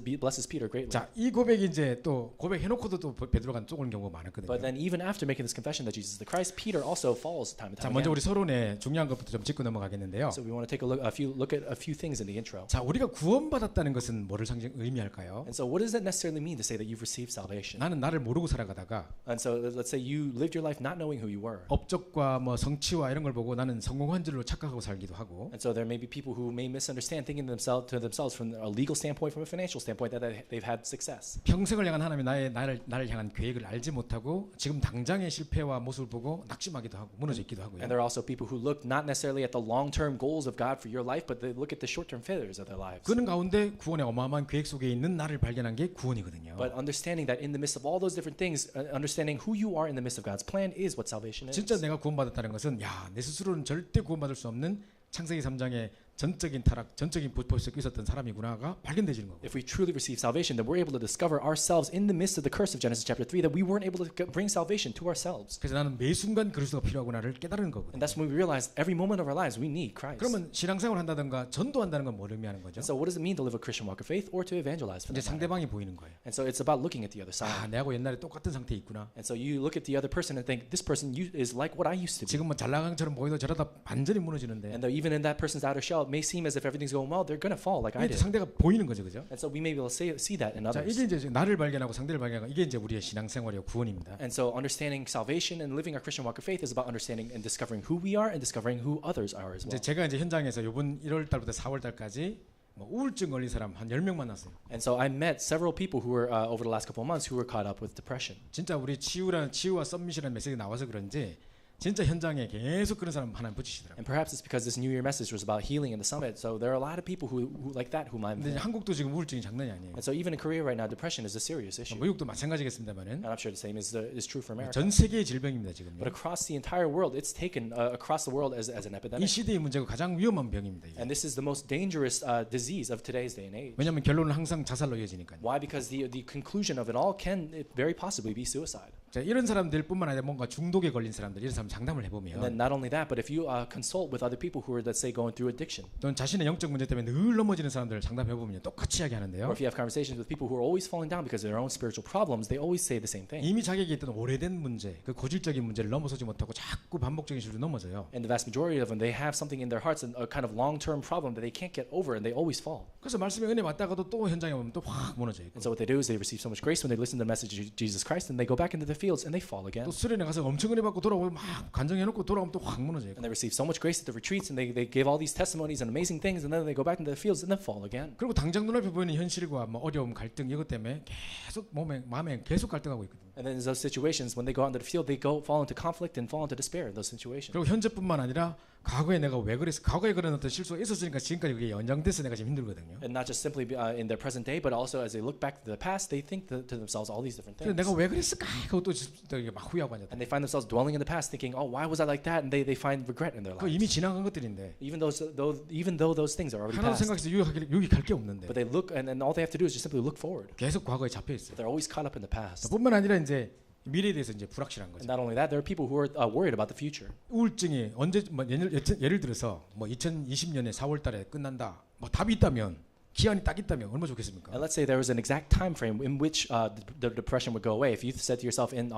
Peter greatly. 자, 이 고백이 이제 또 고백해놓고도 또 베드로가 쪼그는 경우가 많았거든요. But then even after making this confession that Jesus is the Christ, Peter also falls time and 자, time 먼저 again. 우리 서론의 중요한 것부터 좀 짚고 넘어가겠는데요. So we want to take look at a few things in the intro. 자, 우리가 구원받았다는 것은 뭐를 의미할까요? And so what does that necessarily mean to say that you've received salvation? 나는 나를 모르고 살아가다가 And so let's say you lived your life not knowing who you were. 업적과 뭐 성취와 이런 걸 보고 나는 성공한 줄로 착각하고 살기도 하고 And so there may be people who may misunderstand, thinking to themselves from a legal standpoint, from a financial standpoint, that they've had success. 평생을 향한 하나님이 나를 향한 계획을 알지 못하고 지금 당장의 실패와 모습을 보고 낙심하기도 하고 무너져 있기도 하고요. And there are also people who look not necessarily at the long-term goals of God for your life, but they look at the short-term failures of their lives. 그런 가운데 구원의 어마어마한 계획 속에 있는 나를 발견한 게 구원이거든요. But understanding that in the midst of all those different things, understanding who you are in the midst of God's plan is what salvation is. 진짜 내가 구원받았다는 것은 야, 내 스스로는 절대 구원받을 수 없는 창세기 3장의 전적인 타락, 전적인 부패 속에 있었던 사람이구나가 발견되지는 거고. If we truly receive salvation, then we're able to discover ourselves in the midst of the curse of Genesis chapter 3 that we weren't able to bring salvation to ourselves. 그래서 나는 매 순간 그리스도가 필요하구나를 깨달은 And 거거든요. that's when we realize every moment of our lives we need Christ. 그러면 신앙생활 한다든가 전도한다는 건 뭘 의미하는 거죠? And so what does it mean to live a Christian walk of faith or to evangelize for 이제 that matter? 상대방이 보이는 거예요. And so it's about looking at the other 아, side. 내하고 옛날에 똑같은 상태에 있구나. And so you look at the other person and think, this person is like what I used to be. 지금 뭐 잘나간처럼 보이도 저러다 완전히 무너지는데 And though even in that person's outer shell, it may seem as if everything's going well, they're going to fall like I 이게 did. 상대가 보이는 거죠, 그죠? And so we may be able to see that in 자, others. 이게 이제 나를 발견하고 상대를 발견하고 이게 이제 우리의 신앙생활이고 구원입니다. And so understanding salvation and living our Christian walk of faith is about understanding and discovering who we are and discovering who others are as 이제 well. 제가 이제 현장에서 이번 1월 달부터 4월 달까지 뭐 우울증 걸린 사람 한 10명 만났어요. And so I met several people who were over the last couple of months who were caught up with depression. 진짜 우리 치유와 썸밋이라는 메시지 나와서 그런지 진짜 현장에 계속 그런 사람 하나님 붙이시더라고요. And perhaps it's because this New Year message was about healing in the summit. So there are a lot of people who like that whom I'm 근데 이제 met. 한국도 지금 우울증이 장난이 아니에요. And so even in Korea right now, depression is a serious issue. 미국도 마찬가지겠습니다만은 And I'm sure the same is true for America. 전 세계의 질병입니다 지금요. But across the entire world, it's taken across the world as an 이 epidemic. 시대의 문제가 가장 위험한 병입니다. 이게. And this is the most dangerous disease of today's day and age. 왜냐하면 결론은 항상 자살로 이어지니까요. Why? Because the conclusion of it all can very possibly be suicide. 자, 이런 사람들뿐만 아니라 뭔가 중독에 걸린 사람들 이런 사람 상담을 And 해보면 then not only that, but if you consult with other people who are, let's say, going through addiction, 또는 자신의 영적 문제 때문에 늘 넘어지는 사람들을 상담해보면 똑같이 or 이야기하는데요. if you have conversations with people who are always falling down because of their own spiritual problems, they always say the same thing. 이미 자기에게 있던 오래된 문제, 그 고질적인 문제를 넘어서지 못하고 자꾸 반복적인 실수로 넘어져요. And the vast majority of them, they have something in their hearts, a kind of long-term problem that they can't get over, and they always fall. 그래서 말씀에 은혜 받다가도 또 현장에 오면 또 확 무너져 있고 And so what they do is they receive so much grace when they listen to the message of Jesus Christ, and they go back into the fields and they fall again. 또 수련회 가서 엄청 은혜 받고 돌아오면 막 간증해놓고 돌아오면 또 확 무너져 있고 And they receive so much grace at the retreats, and they give all these testimonies and amazing things, and then they go back into the fields and then fall again. 그리고 당장 눈앞에 보이는 현실과 뭐 어려움, 갈등 이것 때문에 계속 마음에 계속 갈등하고 있거든요. And then in those situations, when they go out into the field, they fall into conflict and fall into despair in those situations. 그리고 현재뿐만 아니라 과거에 내가 왜 그랬어? 과거에 그런 어떤 실수가 있었으니까 지금까지 그게 연장돼서 내가 지금 힘들거든요. And not just simply in their present day, but also as they look back to the past, they think to themselves all these different 그래서 things. 내가 왜 그랬을까? 하고 또 이게 막 후회하고 앉았다. And they find themselves dwelling in the past, thinking, "Oh, why was I like that?" And they find regret in their 그 lives. 이미 지나간 것들인데 Even though those things are already 하나도 past, 생각해서 유익할 게 없는데 but they look and all they have to do is just simply look forward. 계속 과거에 잡혀 있어요. But they're always caught up in the past. 뿐만 아니라 이제 미래에 대해서 이제 불확실한 And 거죠. not only that, there are people who are worried about the future. 우울증이 언제 뭐 예를 들어서 뭐 2020년에 4월달에 끝난다. 뭐 답이 있다면 기한이 딱 있다면 얼마나 좋겠습니까? And let's say there was an exact time frame in which the depression would go away. If you said to yourself in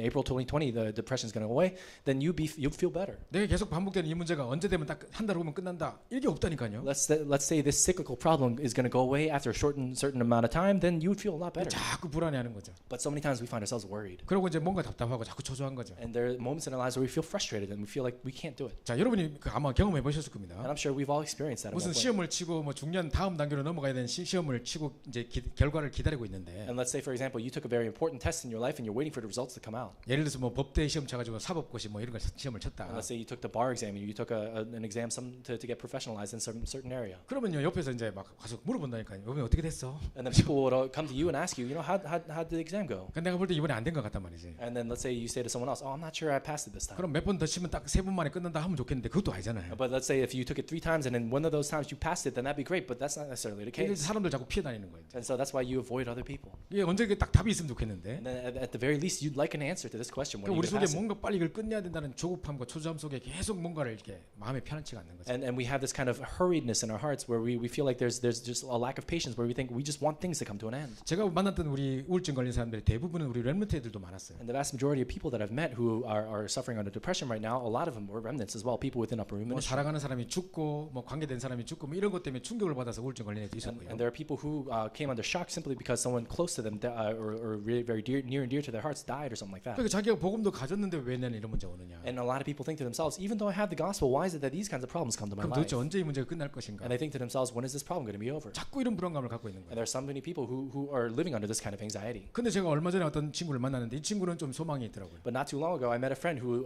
April 2020 the depression is going to go away, then you'd feel better. 내가 계속 반복되는 이 문제가 언제 되면 딱 한 달 후면 끝난다. 이게 없다니까요. Let's say this cyclical problem is going to go away after a certain amount of time, then you would feel a lot better. 자꾸 불안해하는 거죠. But so many times we find ourselves worried. 그리고 이제 뭔가 답답하고 자꾸 초조한 거죠. And there are moments in our lives where we feel frustrated and we feel like we can't do it. 자, 여러분이 아마 경험해 보셨을 겁니다. And I'm sure we've all experienced that at one 무슨 point. 시험을 치고 뭐 중요한 다음 단계로 넘어가야 되는 시험을 치고 이제 결과를 기다리고 있는데 And let's say, for example, you took a very important test in your life and you're waiting for the results to come out. 예를 들어서 뭐 법대 시험 쳐가지고 사법고시 뭐 이런 거 시험을 쳤다. And let's say you took the bar exam and you took an exam to get professionalized in some certain area. 그러면요 옆에서 이제 막 가서 물어본다니까요. 이번에 어떻게 됐어? And then people would come to you and ask you, how did the exam go? 근데 내가 볼 때 이번에 안 된 것 같단 말이지. And then let's say you say to someone else, oh, I'm not sure I passed it this time. 그럼 몇 번 더 치면 딱 3번 만에 끝난다 하면 좋겠는데 그것도 아니잖아요. But let's say if you took it 3 times and in one of those times you passed it, then that'd be great. But that's not necessarily the 근데 case. 사람들 자꾸 피해 다니는 거예요. And so that's why you avoid other people. 이게 언제 딱 답이 있으면 좋겠는데. And then at the very least, you'd like an answer to this question. When 우리 you 속에 pass it. 뭔가 빨리 이걸 끝내야 된다는 조급함과 초조함 속에 계속 뭔가를 이렇게 마음에 편안치가 않는 거죠. And we have this kind of hurriedness in our hearts where we feel like there's just a lack of patience where we think we just want things to come to an end. 제가 만났던 우리 우울증 걸린 사람들의 대부분은 우리 렘넌트 애들도 많았어요. And the vast majority of people that I've met who are suffering under depression right now, a lot of them were remnants as well, people within upper room 뭐 ministry. 사랑하는 사람이 죽고 뭐 관계된 사람이 죽고 뭐 이런 것 때문에 충격을 받아서 우울증 걸린 애도 있었고요. And there are people who came under shock simply because someone close to them or really very near and dear to their hearts died or something like that. 그러니까 자기가 복음도 가졌는데 왜 나는 이런 문제가 오느냐. And a lot of people think to themselves, even though I have the gospel, why is it that these kinds of problems come to my 그럼 life? 도대체 언제 이 문제가 끝날 것인가. And they think to themselves, when is this problem going to be over? 자꾸 이런 불안감을 갖고 있는 And 거예요. there are so many people who are living under this kind of anxiety. 근데 제가 얼마 전에 어떤 친구를 만났는데 이 친구는 좀 소망이 있더라고요. But not too long ago, I met a friend who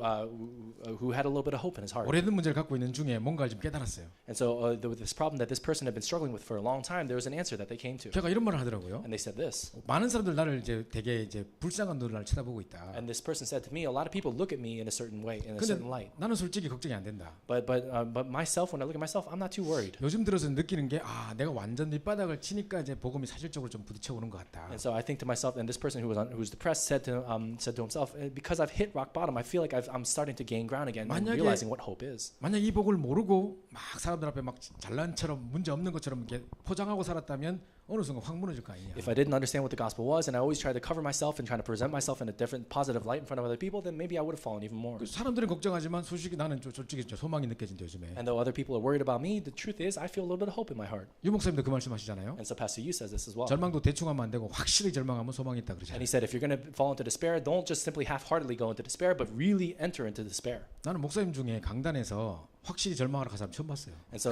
had a little bit of hope in his heart. 오래된 문제를 갖고 있는 중에 뭔가를 좀 깨달았어요. And so with this problem that this person had been struggling with for a long time, there was an answer that they came to. 제가 이런 말을 하더라고요. And they said this. 많은 사람들 나를 이제 되게 이제 불쌍한 눈으로 나를 쳐다보고 있다. And this person said to me, a lot of people look at me in a certain way, in a 근데 certain light. 나는 솔직히 걱정이 안 된다. But myself, when I look at myself, I'm not too worried. 요즘 들어서 느끼는 게 내가 완전 밑바닥을 치니까 이제 복음이 사실적으로 좀 부딪혀 오는 것 같다. And so I think to myself, and this person who's depressed said to himself, because I've hit rock bottom, I feel like I'm starting to gain ground again, and 만약에- realizing what hope is. 만약 이 복을 모르고 막 사람들 앞에 막 잘난처럼 문제 없는 것처럼 이렇게 포장하고 살았다면 어느 순간 확 무너질 거 아니냐. If I didn't understand what the gospel was, and I always tried to cover myself and trying to present myself in a different positive light in front of other people, then maybe I would have fallen even more. 사람들은 걱정하지만 솔직히 나는 솔직히 소망이 느껴진다 요즘에. And though other people are worried about me, the truth is I feel a little bit of hope in my heart. 유 목사님도 그 말씀하시잖아요. And so Pastor Yu says this as well. 절망도 대충 하면 안 되고 확실히 절망하면 소망이 있다 And 그러잖아요. he said, if you're going to fall into despair, don't just simply half-heartedly go into despair, but really enter into despair. 나는 목사님 중에 강단에서 확실히 절망하러 간 사람 처음 봤어요. And so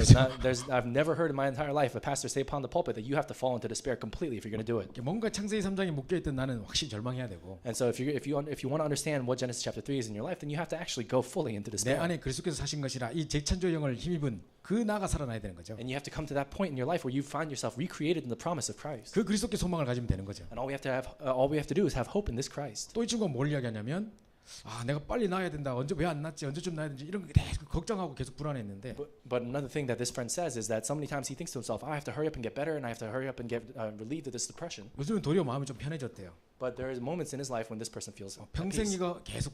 I've never heard in my entire life a pastor say upon the pulpit that you have to fall into despair completely if you're going to do it. 뭔가 창세기 3장에 묶여 있던 나는 확실히 절망해야 되고 And so if you want to understand what Genesis chapter 3 is in your life, then you have to actually go fully into 내 despair. 안에 그리스도께서 사신 것이라 이 재창조의 영을 힘입은 그 나가 살아나야 되는 거죠. And you have to come to that point in your life where you find yourself recreated in the promise of Christ. 그 그리스도께 소망을 가지면 되는 거죠. And all we have to do is have hope in this Christ. 또 이 친구가 뭘 이야기하냐면 내가 빨리 나아야 된다. 언제 왜 안 났지? 언제쯤 나야 되지? 이런 거 계속 걱정하고 계속 불안했는데 But another thing that this friend says is that so many times he thinks to himself, I have to hurry up and get better, and I have to hurry up and get relieved of this depression. 요즘은 도리어 마음이 좀 편해졌대요. But there is moments in his life when this person feels at 평생 peace. 이거 계속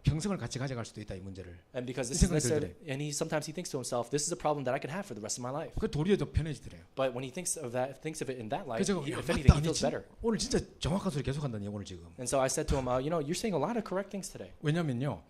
평생을 같이 가져갈 수도 있다 이 문제를. And because 이 this is 생각이 necessary, 들더래. and sometimes he thinks to himself, this is a problem that I can have for the rest of my life. 그 도리어 더 편해지더래요. But when he thinks of it in that light, 그래서 제가 if anything, he feels better. 오늘 진짜 정확한 소리 계속 한다니 오늘 지금. And so I said to him, you're saying a lot of correct things today. 왜냐면요,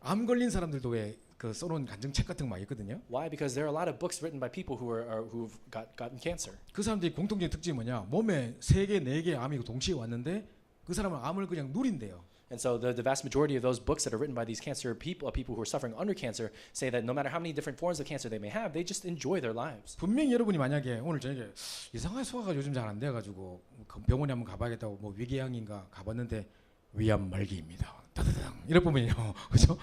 암 걸린 사람들도 왜 그 써놓은 간증책 같은 거 많이 있거든요. Why? Because there are a lot of books written by people who've gotten cancer. 그 사람들이 공통적인 특징이 뭐냐? 몸에 3개, 4개 암이 동시에 왔는데 그 사람은 암을 그냥 누린대요. And so the vast majority of those books that are written by these cancer people who are suffering under cancer say that no matter how many different forms of cancer they may have, they just enjoy their lives. 분명히 여러분이 만약에 오늘 저녁에 이상하게 소화가 요즘 잘 안 돼가지고 병원에 한번 가봐야겠다고 뭐 위궤양인가 가봤는데 위암 말기입니다. 따다당 이럴 뿐이요, 그렇죠?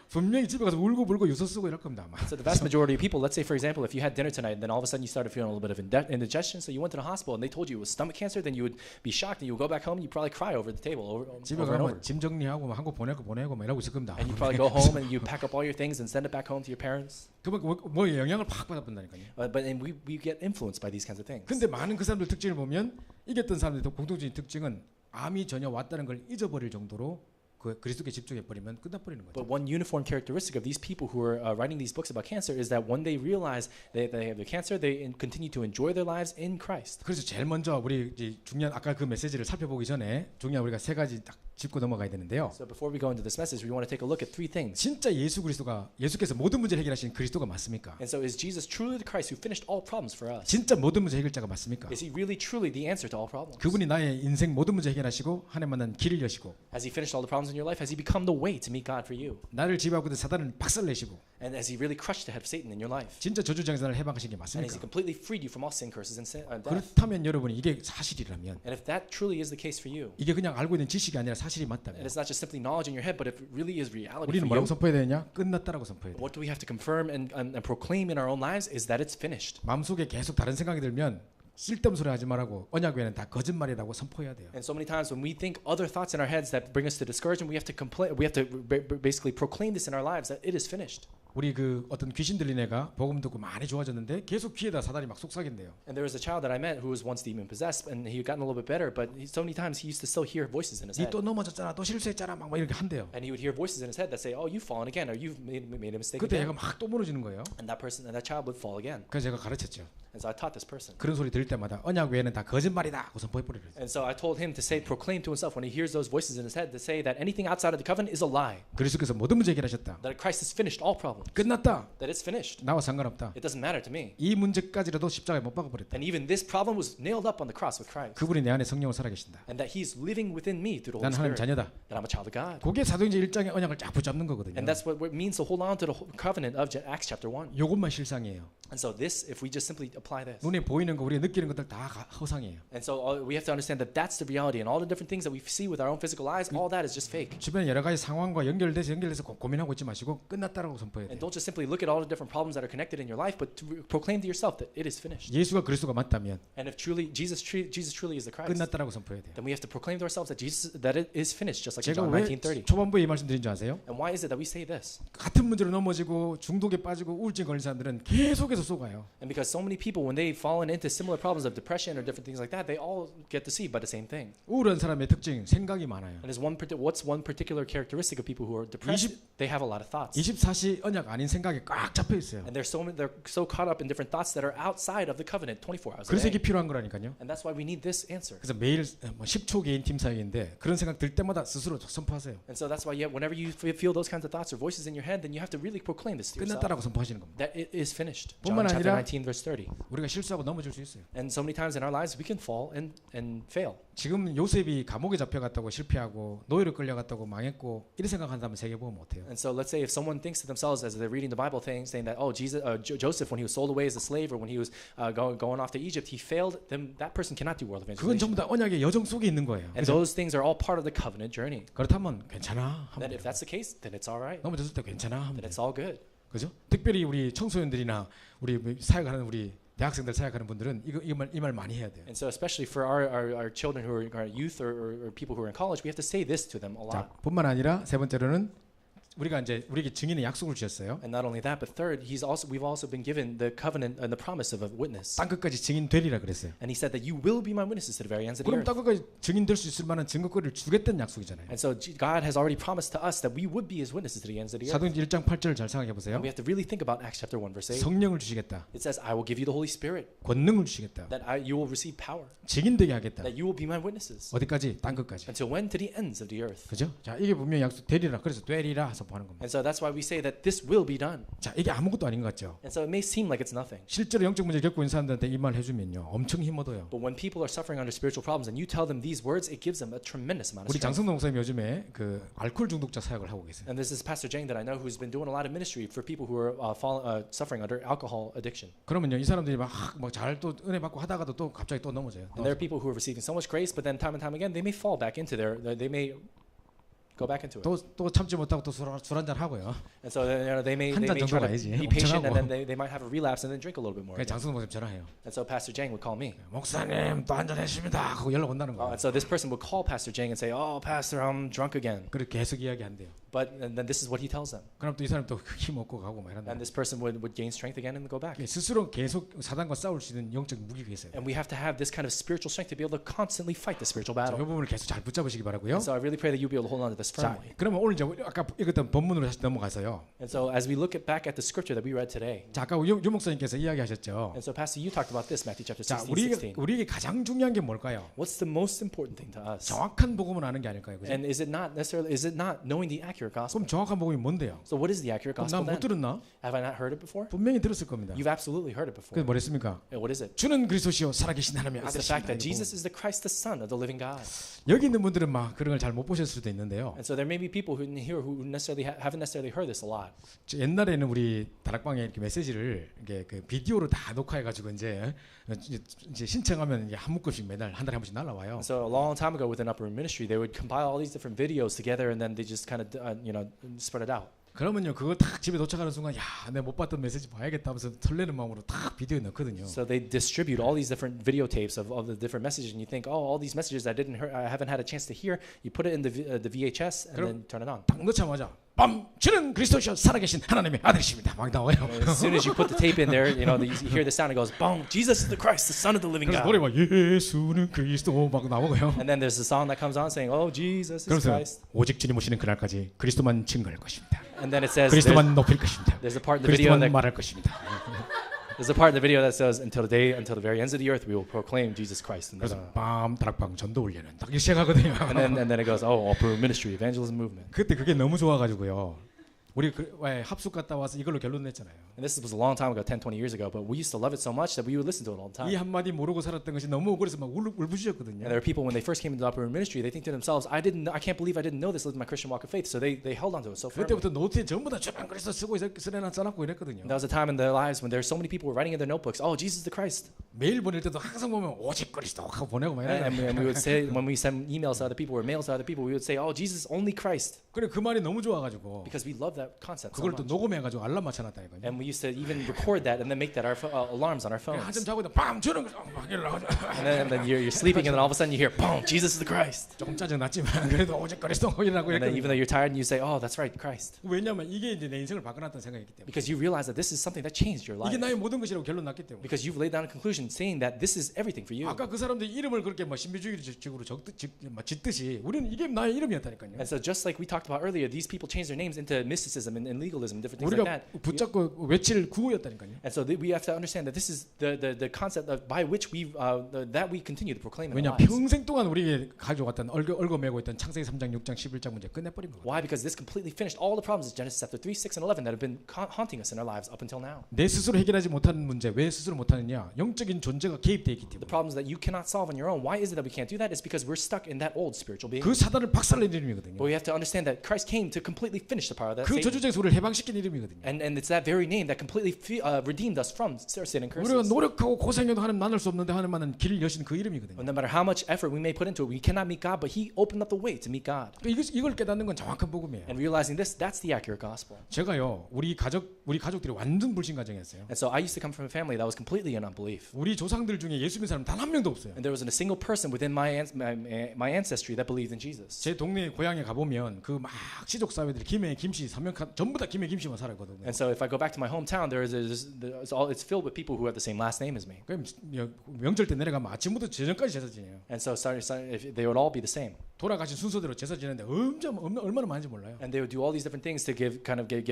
분명히 집에 가서 울고 불고 유서 쓰고 이럴 겁니다. 아마. So the vast majority of people, let's say for example, if you had dinner tonight and then all of a sudden you started feeling a little bit of indigestion, so you went to the hospital and they told you it was stomach cancer, then you would be shocked and you would go back home and you'd probably cry over the table 집에 over and over. 가면 짐 정리하고 막 한국 보내고 막 이러고 있을 겁니다. And you probably go home and you pack up all your things and send it back home to your parents. 그뭐 영향을 팍 받아본다니까요. And we get influenced by these kinds of things. 근데 많은 그 사람들 특징을 보면 이겼던 사람들도 공통적인 특징은 암이 전혀 왔다는 걸 잊어버릴 정도로 그 그리스도께 집중해 버리면 끝나버리는 거죠. But one uniform characteristic of these people who are writing these books about cancer is that when they realize they have their cancer, they continue to enjoy their lives in Christ. 그래서 제일 먼저 우리 이제 중요한 아까 그 메시지를 살펴보기 전에 중요한 우리가 3가지 딱 짚고 넘어가야 되는데요. So before we go into this message, we want to take a look at 3 things. 진짜 예수께서 모든 문제를 해결하신 그리스도가 맞습니까? And so is Jesus truly the Christ who finished all problems for us? 진짜 모든 문제 해결자가 맞습니까? Is he really truly the answer to all problems? 그분이 나의 인생 모든 문제 해결하시고 하나님 만난 길을 여시고 Has he finished all the problems in your life? Has he become the way to meet God for you? 나를 지배하고 있는 사단을 박살내시고 And has he really crushed the head of Satan in your life? 진짜 저주장사를 해방하신 게 And has he 맞습니까? completely freed you from all sin curses and death? 그렇다면 여러분이 이게 사실이라면 And if that truly is the case for you, 이게 그냥 알고 있는 지식이 아니라 사실이 and 맞다면 it's not just simply knowledge in your head, but if it really is reality 우리는 for 뭐라고 you, 선포해야 되냐? 끝났다라고 선포해야 돼. what do we have to confirm and proclaim in our own lives is that it's finished. 마음속에 계속 다른 생각이 들면 쓸데없는 소리 하지 말라고 언약 외에는 다 거짓말이라고 선포해야 돼요. And so many times when we think other thoughts in our heads that bring us to discouragement, we have to basically proclaim this in our lives that it is finished. 우리 그 어떤 귀신 들린 애가 복음 듣고 많이 좋아졌는데 계속 귀에다 사단이 막 속삭인대요. And there was a child that I met who was once demon possessed, and he had gotten a little bit better, but so many times he used to still hear voices in his 니 head. 또 넘어졌잖아, 또 실수했잖아, 막 이렇게 한대요. And he would hear voices in his head that say, "Oh, you've fallen again, or you've made a mistake 그때 again." 얘가 막 또 무너지는 거예요. And that child would fall again. 그래서 제가 가르쳤죠. And so I taught this person. 그런 소리 들을 때마다 언약 외에는 다 거짓말이다 하고 선포해버리래요. And so I told him to proclaim to himself when he hears those voices in his head to say that anything outside of the covenant is a lie. 그리스도께서 모든 문제 해결하셨다. That Christ has finished all problems. 끝났다. That it's finished. 나와 상관없다. It doesn't matter to me. 이 문제까지라도 십자가에 못 박아버렸다. And even this problem was nailed up on the cross with Christ. 그분이 내 안에 성령을 살아계신다. And that He's living within me through the 난 Holy 하나님 Spirit. 자녀다. That I'm a child of God. 그게 사도행전 1장의 언약을 쫙 붙잡는 거거든요. And that's what it means to hold on to the covenant of Acts chapter 1. 이것만 실상이에요. And so this, if we just simply apply this. 눈에 보이는 거, 우리가 느끼는 것들 다 허상이에요. And so we have to understand that that's the reality, and all the different things that we see with our own physical eyes, all that is just fake. 주변에 여러 가지 상황과 연결돼서 고민하고 있지 마시고 끝났다라고 선포해야 And 돼요. don't just simply look at all the different problems that are connected in your life, but to proclaim to yourself that it is finished. 예수가 그리스도가 맞다면 And if truly Jesus truly is the Christ, 끝났다라고 선포해야 돼요. then we have to proclaim to ourselves that it is finished, just like in 제가 John 왜 19:30. 초반부에 이 말씀 드린 줄 아세요? And why is it that we say this? 같은 문제로 넘어지고 중독에 빠지고 우울증 걸린 사람들은 계속해서 속아요. And because so many people, when they've fallen into similar problems of depression or different things like that, they all get deceived by the same thing. 우울한 사람의 특징, 생각이 많아요. And what's one particular characteristic of people who are depressed? They have a lot of thoughts. 24시 언약 아닌 생각에 꽉 잡혀 있어요. And they're so caught up in different thoughts that are outside of the covenant 24 hours a 그래서 이게 day. 필요한 거라니까요. And that's why we need this answer. 그래서 매일 10초 개인 팀 사역인데 그런 생각 들 때마다 스스로 선포하세요. And so that's why whenever you feel those kinds of thoughts or voices in your head, then you have to really proclaim this to yourself. 끝났다라고 선포하시는 겁니다. That it is finished. 뿐만 John chapter 아니라 19 verse 30. 우리가 실수하고 넘어질 수 있어요. And so many times in our lives we can fall and fail. 지금 요셉이 감옥에 잡혀갔다고 실패하고 노예로 끌려갔다고 망했고 이런 생각한다면 세계보험 못해요. And so let's say if someone thinks to themselves as they're reading the Bible saying that Joseph when he was sold away as a slave or when he was going off to Egypt he failed, then that person cannot do world 그건 전부 evangelization. 다 언약의 여정 속에 있는 거예요. And those things are all part of the covenant journey. 그렇다면 괜찮아. That if that's the case, then it's all right. 넘어졌을 때 괜찮아. Then it's all good. 그죠? 특별히 우리 청소년들이나 우리 사역하는 우리 대학생들 사역하는 분들은 이 말 많이 해야 돼요. And so especially for our children who are youth or people who are in college, we have to say this to them a 자, lot. 뿐만 아니라 세 번째로는 우리가 이제 우리에게 증인의 약속을 주셨어요. And not only that, but third, we've also been given the covenant and the promise of a witness. 땅 끝까지 증인 되리라 그랬어요. And he said that you will be my witnesses to the very ends of the 그럼 earth. 땅 끝까지 증인 될 수 있을 만한 증거거리를 주겠다는 약속이잖아요. And so God has already promised to us that we would be his witnesses to the ends of the earth. 사도행전 1장 8절을 잘 생각해 보세요. And we have to really think about Acts chapter 1 verse 8. 성령을 주시겠다. It says, I will give you the Holy Spirit, 권능을 주시겠다. that you will receive power, 증인되게 하겠다. that you will be my witnesses. 어디까지? 땅 끝까지. Until when? To the ends of the earth. 그죠? 자, 이게 분명히 약속 되리라. 그래서 되리라 선포하는 겁니다. And so that's why we say that this will be done. 자, 이게 아무것도 아닌 것 같죠? And so it may seem like it's nothing. 실제로 영적 문제를 겪고 있는 사람들한테 이 말 해주면요, 엄청 힘 얻어요. But when people are suffering under spiritual problems and you tell them these words, it gives them a tremendous amount of 우리 strength. 장성동 목사님 요즘에 그 알코올 중독자 사역을 하고 계세요. And this is Pastor Jang that I know who's been doing a lot of ministry for people who are suffering under alcohol addiction. 그러면요, 이 사람들이 막 잘 또 은혜 받고 하다가도 또 갑자기 또 넘어져요. And there are people who are receiving so much grace, but then time and time again, they may fall back into they may go back into it. 또 참지 못하고 또 술 한잔 하고요. And so they may 한 잔 try 정도는 to 아니지. be patient, 엄청 and then 하고. they might have a relapse and then drink a little bit more. 그래서 again. 장성동 목사님 전화해요. And so Pastor Jang would call me. 목사님 또 한잔 했습니다. 하고 연락 온다는 거예요. And so this person would call Pastor Jang and say, "Oh, Pastor, I'm drunk again." 그렇게 계속 이야기한대요. And then this is what he tells them. 그럼 또 이 사람 또 힘 얻고 가고 막 이런다. And this person would gain strength again and go back. 스스로 계속 사단과 싸울 수 있는 영적 무기가 있어요. And we have to have this kind of spiritual strength to be able to constantly fight the spiritual 이 battle. 부분을 계속 잘 붙잡으시기 바라고요. And so I really pray that you'll be able to hold on to this 자, firmly. 그러면 오늘 이제 아까 읽었던 본문으로 다시 넘어가서요. And so as we look back at the scripture that we read today, 자, 아까 유 목사님께서 이야기하셨죠. and so Pastor, you talked about this, Matthew chapter 자, 16. 우리에게 가장 중요한 게 뭘까요? What's the most important thing to us? 정확한 복음을 아는 게 아닐까요? 그죠? And is it not knowing the accurate gospel? 그럼 정확한 복음이 뭔데요? So what is the accurate 그럼 gospel 난 못 then? 들었나? Have I not heard it before? 분명히 들었을 겁니다. You've absolutely heard it before. 그게 뭐랬습니까? And what is it? 주는 그리스도시요 살아계신 하나님의 It's the fact 아들이십니다. that Jesus is the Christ, the Son of the living God. 여기 있는 분들은 막 그런 걸 잘 못 보셨을 수도 있는데요. And so there may be people who here who haven't necessarily heard this a lot. 옛날에는 우리 다락방에 이렇게 메시지를 이게 그 비디오로 다 녹화해가지고 이제 신청하면 이게 한 묶음씩 매달 한 달에 한 번씩 날라와요. So a long time ago within Upper Room Ministry, they would compile all these different videos together, and then they just kind of spread it out. 그러면요 그거 딱 집에 도착하는 순간 야 내가 못 봤던 메시지 봐야겠다 하면서 설레는 마음으로 딱 비디오에 넣거든요. So they distribute all these different videotapes of the different messages, and you think, oh, all these messages I haven't had a chance to hear. You put it in the VHS and then turn it on. 딱 넣자마자 빰 주는 그리스도시여 살아계신 하나님의 아들이십니다. 막 나와요. As soon as you put the tape in there, you hear the sound. It goes, boom, Jesus is the Christ, the Son of the living 그래서 God. 노래 막 예수는 그리스도 막 나오고요. And then there's the song that comes on saying, oh, Jesus is 그래서 Christ. 오직 주님 오시는 그날까지 그리스도만 증거할 것입니다. And then it says, 그리스도만 높일 것입니다. there's a part in the video 그리스도만 that 말할 것입니다. there's a part in the video that says, until the very ends of the earth, we will proclaim Jesus Christ. And 그래서 then, 빰 다락방 전도 훈련은 딱 시작하거든요. and then it goes, oh, Upper Ministry Evangelism Movement. 그때 그게 너무 좋아가지고요. 우리 왜 합숙 갔다 와서 이걸로 결론 냈잖아요. And this was a long time ago, 10, 20 years ago, but we used to love it so much that we would listen to it all the 이 time. 한마디 모르고 살았던 것이 너무 억울해서 막 울부짖었거든요. And there are people when they first came into the Upper Room Ministry, they think to themselves, I can't believe I didn't know this lived my Christian walk of faith. So they held onto it so firmly. 그때부터 노트에 전부 다 주변 그리스도 쓰고 쓰레나 써놨고 이랬거든요. And that was a time in their lives when there's so many people were writing in their notebooks, oh, Jesus the Christ. 메일 보낼 때도 항상 보면 오직 그리스도 하고 보내고 막 이래요. And we would say, when we send emails to other people or mails to other people, we would say, oh, Jesus, only Christ. 그래 그 말이 너무 좋아가지고 Because we love that concept so 그걸 또 much. 녹음해가지고 알람 맞춰놨다니까요. And we used to even record that and then make that our alarms on our 한참 phones. 자고 있다 빰 주는 막 이러고 And then you're sleeping and then all of a sudden you hear, boom, Jesus is the Christ. 조금 짜증 났지만 그래도 오직 그리스도 이라고 And then 했거든요. even though you're tired and you say, oh, that's right, Christ. 왜냐하면 이게 이제 내 인생을 바꿔놨다는 생각이기 때문에 Because you realize that this is something that changed your life. 이게 나의 모든 것이라고 결론 났기 때문에. Because you've laid down a conclusion saying that this is everything for you. 아까 그 사람들이 이름을 그렇게 뭐 신비주의적으로 짓듯이 우리는 이게 나의 이름이었다니까요. And so just like we talked about earlier, these people changed their names into mysticism and legalism, different things like 우리가 that. 붙잡고 외칠 구호였다니까요. And so we have to understand that this is the concept of by which that we continue to proclaim in our 왜냐 lives. 평생 동안 우리에게 가져왔던 얽어매고 있던 창세기 3장, 6장, 11장 문제 끝내버린 거거든요. Why? Because this completely finished all the problems of Genesis chapter 3, 6, and 11 that have been haunting us in our lives up until now. 내 스스로 해결하지 못하는 문제 왜 스스로 못하느냐? 영적인 존재가 개입돼 있기 The 때문에. problems that you cannot solve on your own. Why is it that we can't do that? It's because we're stuck in that old spiritual being. 그 사단을 박살낸 이름이거든요. But we have to understand that Christ came to completely finish the power of that 그 Satan. 저주적인 소리를 해방시킨 이름이거든요. And it's that very name that completely redeemed us from sin and 우리가 curses. 노력하고 고생해도 하나님 만날 수 없는데 하나님만은 길을 여신 그 이름이거든요. No matter how much effort we may put into it, we cannot meet God, but He opened up the way to meet God. 이걸 깨닫는 건 정확한 복음이에요. And realizing this, that's the accurate gospel. 제가요 우리 가족들이 완전 불신 가정이었어요. And so I used to come from a family that was completely in unbelief. 우리 조상들 중에 예수 믿는 사람 단 한 명도 없어요. And there wasn't a single person within my ancestry that believed in Jesus. 제 동네 고향에 가보면 그 막 시족 사회들 김해 김씨 삼명칸 전부 다 김해 김씨만 살았거든요. And so if I go back to my hometown, it's filled with people who have the same last name as me. 그럼 명절 때 내려가면 아침부터 저녁까지 제사 지내요. And so they would all be the same. 돌아가신 순서대로 제사 지내는데 얼마나 많은지 몰라요. And they would do all these different things to give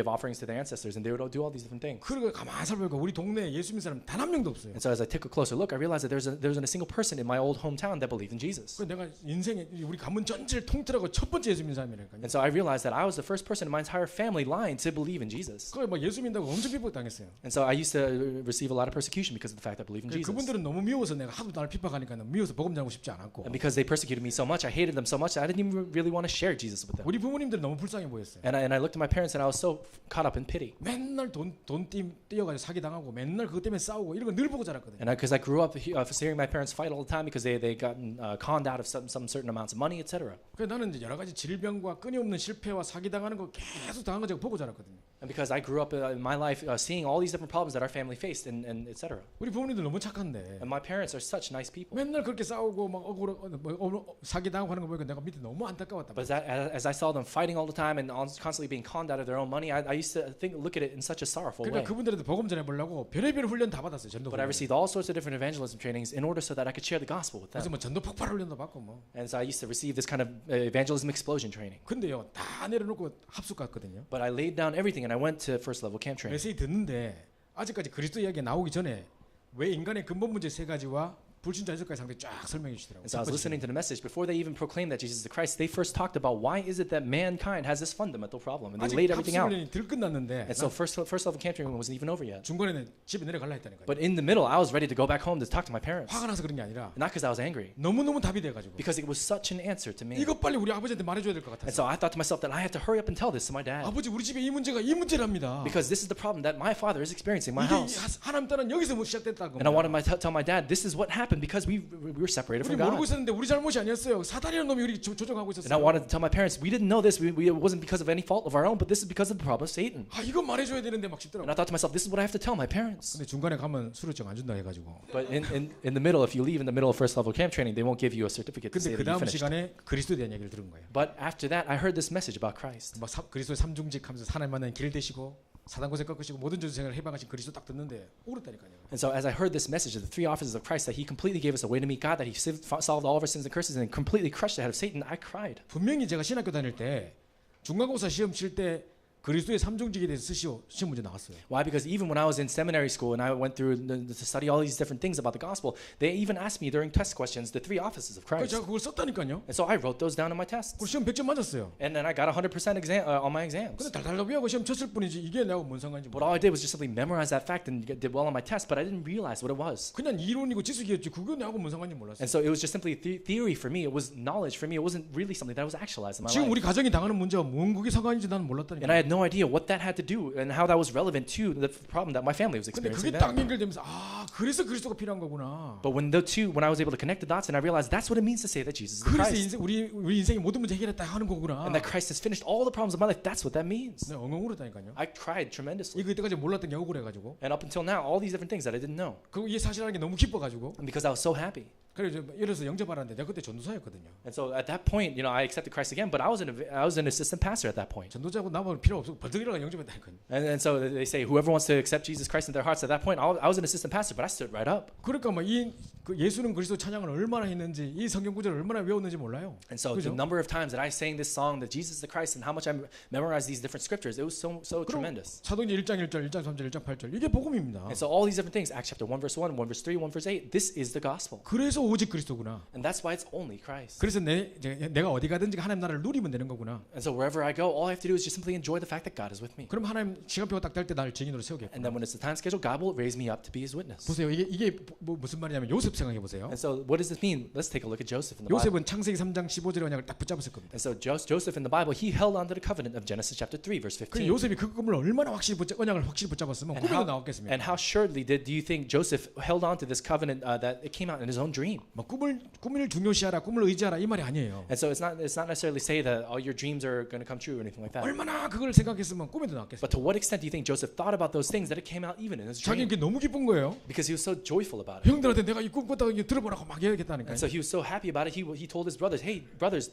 offerings to their ancestors, and they would all do all these different things. 그리고 가만히 살펴보니까 우리 동네에 예수 믿는 사람 단 한 명도 없어요. And so as I took a closer look, I realized that there wasn't a single person in my old hometown that believed in Jesus. 그래서 내가 인생에 우리 가문 전체를 통틀하고 첫 번째 예수 믿는 사람이라니까요. And so I realized that I was the first person in my entire family line to believe in Jesus. 그래 막 예수 믿는다고 엄청 핍박당했어요. And so I used to receive a lot of persecution because of the fact that I believed in Jesus. 그분들은 너무 미워서 내가 하도 나를 핍박하니까 미워서 복음 전하고 싶지 않았고. And because they persecuted me so much, I hated them so much that I didn't even really want to share Jesus with them. 우리 부모님들 너무 불쌍해 보였어요. And I looked at my parents and I was so caught up in pity. 맨날 돈 띄어가지고 사기 당하고 맨날 그것 때문에 싸우고 이런 거 늘 보고 자랐거든요. And because I grew up hearing my parents fight all the time because they gotten conned out of some certain amounts of money, etc. 그래서 나는 이제 여러 가지 질병과 끊임없는 실패와 사기 당하는 거 계속 당한 거 제가 보고 자랐거든요. And because I grew up in my life seeing all these different problems that our family faced and etc. 우리 부모님들 너무 착한데 And my parents are such nice people. 맨날 그렇게 싸우고 막 사기 당하고 하는 거 보니까 내가 밑에 너무 안타까웠다. But as I saw them fighting all the time and constantly being conned out of their own money, I used to look at it in such a sorrowful 그러니까 way. 그분들한테 복음 전해 보려고 별의별 훈련 다 받았어요. 전도 But I 훈련. received all sorts of different evangelism trainings in order so that I could share the gospel with 그래서 them. 뭐 전도 폭발 훈련도 받고 뭐. And so I used to receive this kind of evangelism explosion training. 근데요 다 내려놓고 합숙 갔거든요. But I laid down everything and I went to first level camp training. 메시지 듣는데 아직까지 그리스도 이야기가 나오기 전에 왜 인간의 근본 문제 세 가지와 불신자 해석까지 상대 쫙 설명해 주시더라고요. And so I was listening to the message before they even proclaimed that Jesus is the Christ. They first talked about why is it that mankind has this fundamental problem, and they 아직 laid everything out. 합숙훈련이 들 끝났는데 And so first level camp training wasn't even over yet. 중간에는 집에 내려갈라 했다니까요. But in the middle, I was ready to go back home to talk to my parents. 화가 나서 그런 게 아니라 Not because I was angry, 너무너무 답이 돼가지고 because it was such an answer to me. 이거 빨리 우리 아버지한테 말해줘야 될 것 And 같아서 so I thought to myself that I had to hurry up and tell this to my dad. 아버지 우리 집에 이 문제가 이 문제랍니다. Because this is the problem that my father is experiencing in my 이게 house. 하나님 따라 여기서 뭐 시작됐다고. And I wanted to tell my dad, this is what happened happened because we were separated 우리 from 모르고 God. 있었는데 우리 잘못이 아니었어요. 사단이라는 놈이 우리 조종하고 And I 있었어요. wanted to tell my parents, we didn't know this. It wasn't because of any fault of our own, but this is because of the problem of Satan. 아 이건 말해줘야 되는데 막 And 싶더라고. I thought to myself, this is what I have to tell my parents. 근데 중간에 가면 수료증 안 준다 해가지고. But in the middle, if you leave in the middle of first level camp training, they won't give you a certificate to 근데 say 그 that you 다음 finished. 시간에 그리스도에 대한 얘기를 들은 거예요. But after that, I heard this message about Christ. 막 그리스도의 삼중직 하면서 하나님 만나는 길 되시고 사단 고생 꺾으시고 모든 전생을 해방하신 그리스도 딱 듣는데 울었다니까요. And so as I heard this message of the three offices of Christ, that he completely gave us a way to meet God, that he solved all of our sins and curses and completely crushed the head of Satan, I cried. 분명히 제가 신학교 다닐 때 중간고사 시험 칠 때 그리스도의 삼중직에 대해서 시험 문제 나왔어요. Why? Because even when I was in seminary school and I went through to study all these different things about the gospel, they even asked me during test questions the three offices of 그래서 Christ. 제가 그걸 썼다니까요. And so I wrote those down in my tests. 그 시험 100점 맞았어요. And then I got 100% on my exams. 근데 달달달 외우고 시험 쳤을 뿐이지 이게 내가 뭔 상관인지 But 몰라. all I did was just simply memorize that fact and did well on my test, but I didn't realize what it was. 그냥 이론이고 지식이었지 그거 내하고 뭔 상관인지 몰랐어요. And so it was just simply theory for me. It was knowledge for me. It wasn't really something that was actualized in my 지금 우리 life. 가정이 당하는 문제가 뭔 그게 상관인지 나는 And 몰랐다니까. I had no idea what that had to do and how that was relevant to the problem that my family was 근데 그게 experiencing 딱 then. 연결되면서 아 그래서 그리스도가 필요한 거구나. But when I was able to connect the dots and I realized that's what it means to say that Jesus is the 그래서 Christ. 우리 인생의 모든 문제 해결했다 하는 거구나. And that Christ has finished all the problems of my life. That's what that means. 내가 엉엉 울었다니까요. I cried tremendously. 이거 이때까지 몰랐던 게 억울해가지고. And up until now, all these different things that I didn't know. 그 이 사실하는 게 너무 기뻐가지고. And because I was so happy. 그래서 이래서 영접하는데 내가 그때 전도사였거든요. And so at that point, I accepted Christ again, but I was an assistant pastor at that point. 전도자고 나면 필요 없고 버득이라고 영접했다니까요. And so they say whoever wants to accept Jesus Christ in their hearts at that point, I was an assistant pastor, but I stood right up. 그러니까 그 예수는 그리스도 찬양을 얼마나 했는지 이 성경 구절을 얼마나 외웠는지 몰라요. And so the 그죠? number of times that I sang this song, that Jesus is the Christ, and how much I memorized these different scriptures, it was so 그럼 tremendous. 사도행전 1장 1절, 1장 3절, 1장 8절 이게 복음입니다. And so all these different things, Acts chapter 1 verse 1, 1 verse 3, 1 verse 8, this is the gospel. 그래서 오직 그리스도구나. And that's why it's only Christ. 그래서 내가 어디 가든지 하나님 나라를 누리면 되는 거구나. And so wherever I go, all I have to do is just simply enjoy the fact that God is with me. 그럼 하나님 시간표가 딱 될 때 나를 증인으로 세우겠구나. And then when it's the time schedule, God will raise me up to be His witness. 보세요. 이게 무슨 말이냐면 요셉 생각해 보세요. And so what does this mean? Let's take a look at Joseph in the Bible. 요셉은 창세기 3장 15절의 언약을 딱 붙잡았을 겁니다. And so Joseph in the Bible, he held on to the covenant of Genesis chapter 3 verse 그 15. 요셉이 그 꿈을 얼마나 언약을 확실히 붙잡았으면 And 꿈에도 나왔겠습니까? how surely do you think Joseph held on to this covenant that it came out in his own dream? 뭐 꿈을 중요시하라, 꿈을 의지하라 이 말이 아니에요. And so it's not necessarily say that all your dreams are going to come true or anything like that. 얼마나 그걸 생각했으면 꿈에도 나왔겠어요. But to what extent do you think Joseph thought about those things that it came out even in his 자기는 dream? 그게 너무 기쁜 거예요. Because he was so joyful about it. 형들한테 내가 이 꿈 꿨다고 들어보라고 막 얘기했다니까요. And so he was so happy about it. He told his brothers, "Hey, brothers,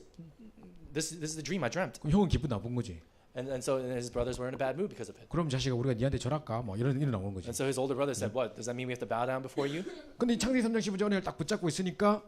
this is the dream I dreamt." 그럼 형은 기분 나쁜 거지. And so his brothers were in a bad mood because of it. 그럼 자식아 우리가 니한테 절할까? 뭐 이런 나오는 거지. And so his older brother said, "What? Does that mean we have to bow down before you?" 근데 이 창세기 3장 15절 언약을 딱 붙잡고 있으니까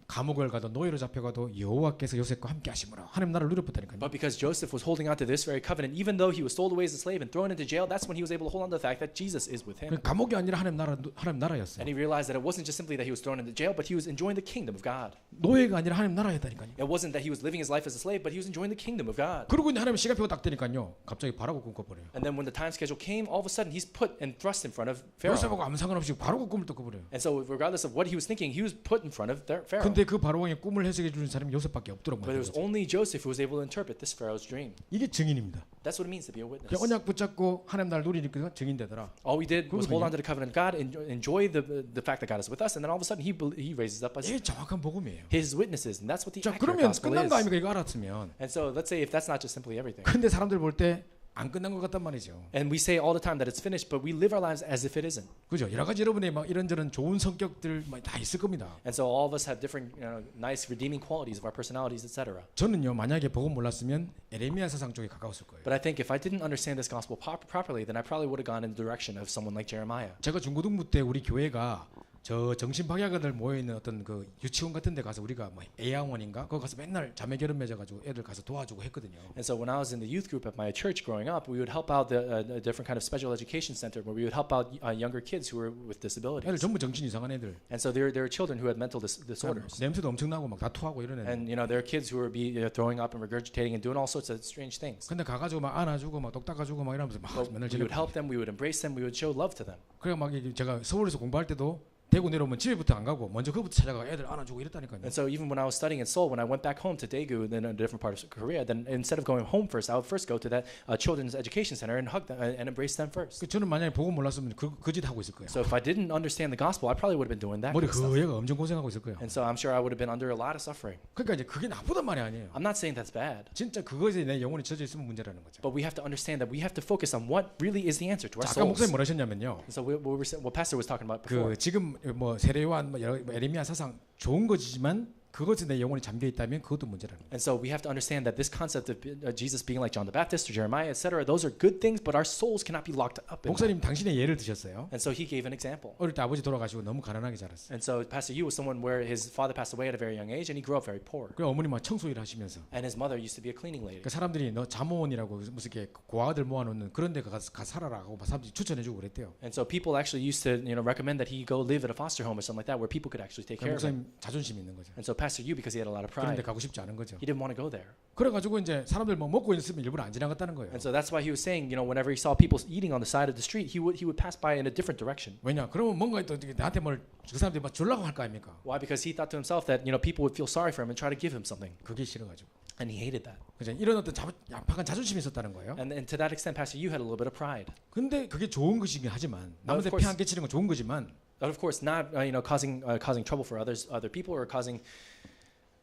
감옥을 가도 노예로 잡혀가도 여호와께서 요셉과 함께 하심으로 하나님 나라를 누렸다니까요. But because Joseph was holding on to this very covenant, even though he was sold away as a slave and thrown into jail, that's when he was able to hold on to the fact that Jesus is with him. 감옥이 아니라 하나님 나라였어요. And he realized that it wasn't just simply that he was thrown into jail, but he was enjoying the kingdom of God. 노예가 아니라 하나님 나라였다니까요. It wasn't that he was living his life as a slave, but he was enjoying the kingdom of God. 그러고 이제 하나님 시간표가 딱 되니까요. 갑자기 바라고 꿈꿔버려요. And then when the time schedule came, all of a sudden he's put and thrust in front of Pharaoh. 요셉하고 아무 상관없이 바라고 꿈을 또 꿔버려요. And so regardless of what he was thinking, he was put in front of Pharaoh. 근데 그 바로왕의 꿈을 해석해 주는 사람이 요셉밖에 없도록 But it was 만들었어요. only Joseph who was able to interpret this Pharaoh's dream. 이게 증인입니다. That's what it means to be a witness. 그냥 언약 붙잡고 하나님 나라를 누리니까 증인되더라. All we did was hold 그거군요. on to the covenant of God, enjoy the fact that God is with us, and then all of a sudden he raises up as 이게 정확한 복음이에요. his witnesses, and that's what the 자, accurate 그러면 gospel 끝난 is. 거 아닙니까? 이거 알았으면. And so let's say if that's not just simply everything. 근데 사람들 볼 때 안 끝난 것 같단 말이죠. And we say all the time that it's finished, but we live our lives as if it isn't. 그죠? 여러 가지 여러분의 막 이런저런 좋은 성격들 막 다 있을 겁니다. And so all of us have different, nice redeeming qualities of our personalities, etc. 저는요 만약에 복음 몰랐으면 에레미야 사상 쪽에 가까웠을 거예요. But I think if I didn't understand this gospel properly, then I probably would have gone in the direction of someone like Jeremiah. 제가 중고등부 때 우리 교회가 저 정신박약아들 모여 있는 어떤 그 유치원 같은 데 가서 우리가 뭐 애양원인가 거기 가서 맨날 자매 결혼 맺어가지고 애들 가서 도와주고 했거든요. And so when I was in the youth group at my church growing up, we would help out a different kind of special education center where we would help out younger kids who were with 애들 disabilities. 전부 정신 이상한 애들. And so there were children who had mental disorders. 냄새도 엄청나고 막 다투하고 이런 애들. And there are kids who were throwing up and regurgitating and doing all sorts of strange things. 근데 가가지고 막 안아주고 막 똑 닦아주고 막 이러면서 막 But 맨날 we would 지내고. help them, we would embrace them, we would show love to them. 그래 막 제가 서울에서 공부할 때도 대구 내려오면 집에부터 안 가고 먼저 그부터 찾아가 애들 안아주고 이랬다니까요. And so even when I was studying in Seoul, when I went back home to Daegu, then a different part of Korea, then instead of going home first, I would first go to that children's education center and hug them and embrace them first. 저는 만약에 복음 몰랐으면 그 짓 하고 있을 거예요. So if I didn't understand the gospel, I probably would have been doing that 머리 kind of stuff. 허예가 엄청 고생하고 있을 거예요. And so I'm sure I would have been under a lot of suffering. 그러니까 이제 그게 나쁘단 말이 아니에요. I'm not saying that's bad, 진짜 그것에 내 영혼이 젖어 있으면 문제라는 거죠. but we have to understand that we have to focus on what really is the answer to our 아까 souls. 목사님 뭐라 하셨냐면요. And so what Pastor was talking about before. 그 지금 뭐 세례요한 뭐 에레미야 사상 좋은 거지만 그것에 내 영혼이 잠겨 있다면 그것도 문제라는 거예요. And so we have to understand that this concept of Jesus being like John the Baptist or Jeremiah, etc., those are good things, but our souls cannot be locked up in them. 목사님 당신의 예를 드셨어요. And so he gave an example. 어릴 때 아버지 돌아가시고 너무 가난하게 자랐어요. And so Pastor Yu was someone where his father passed away at a very young age, and he grew up very poor. 그 어머니 막 청소 일 하시면서 And his mother used to be a cleaning lady. 그 사람들이 너 잠원이라고 무슨 이렇게 고아들 모아놓는 그런 데 가 살아라 하고 막 사람들이 추천해주고 그랬대요. And so people actually used to recommend that he go live at a foster home or something like that, where people could actually take care of him. 목사님 자존심이 있는 거죠. And so Pastor Yu, because he had a lot of 그런데 pride, 가고 싶지 않은 거죠. he didn't want to go there. 그래가지고 이제 사람들 뭐 먹고 있으면 일부러 안 지나갔다는 거예요. And so that's why he was saying, whenever he saw people eating on the side of the street, he would pass by in a different direction. 왜냐? 그러면 뭔가 또 나한테 뭘 그 사람들이 막 주려고 할 거 아닙니까? Why? Because he thought to himself that people would feel sorry for him and try to give him something, 그게 싫어가지고. and he hated that. 그죠? 이런 어떤 약간 자존심이 있었다는 거예요. And to that extent, Pastor Yu had a little bit of pride. 근데 그게 좋은 것이긴 하지만 남한테 course. 피 안 끼치는 건 좋은 거지만 But of course, not causing trouble for other people or causing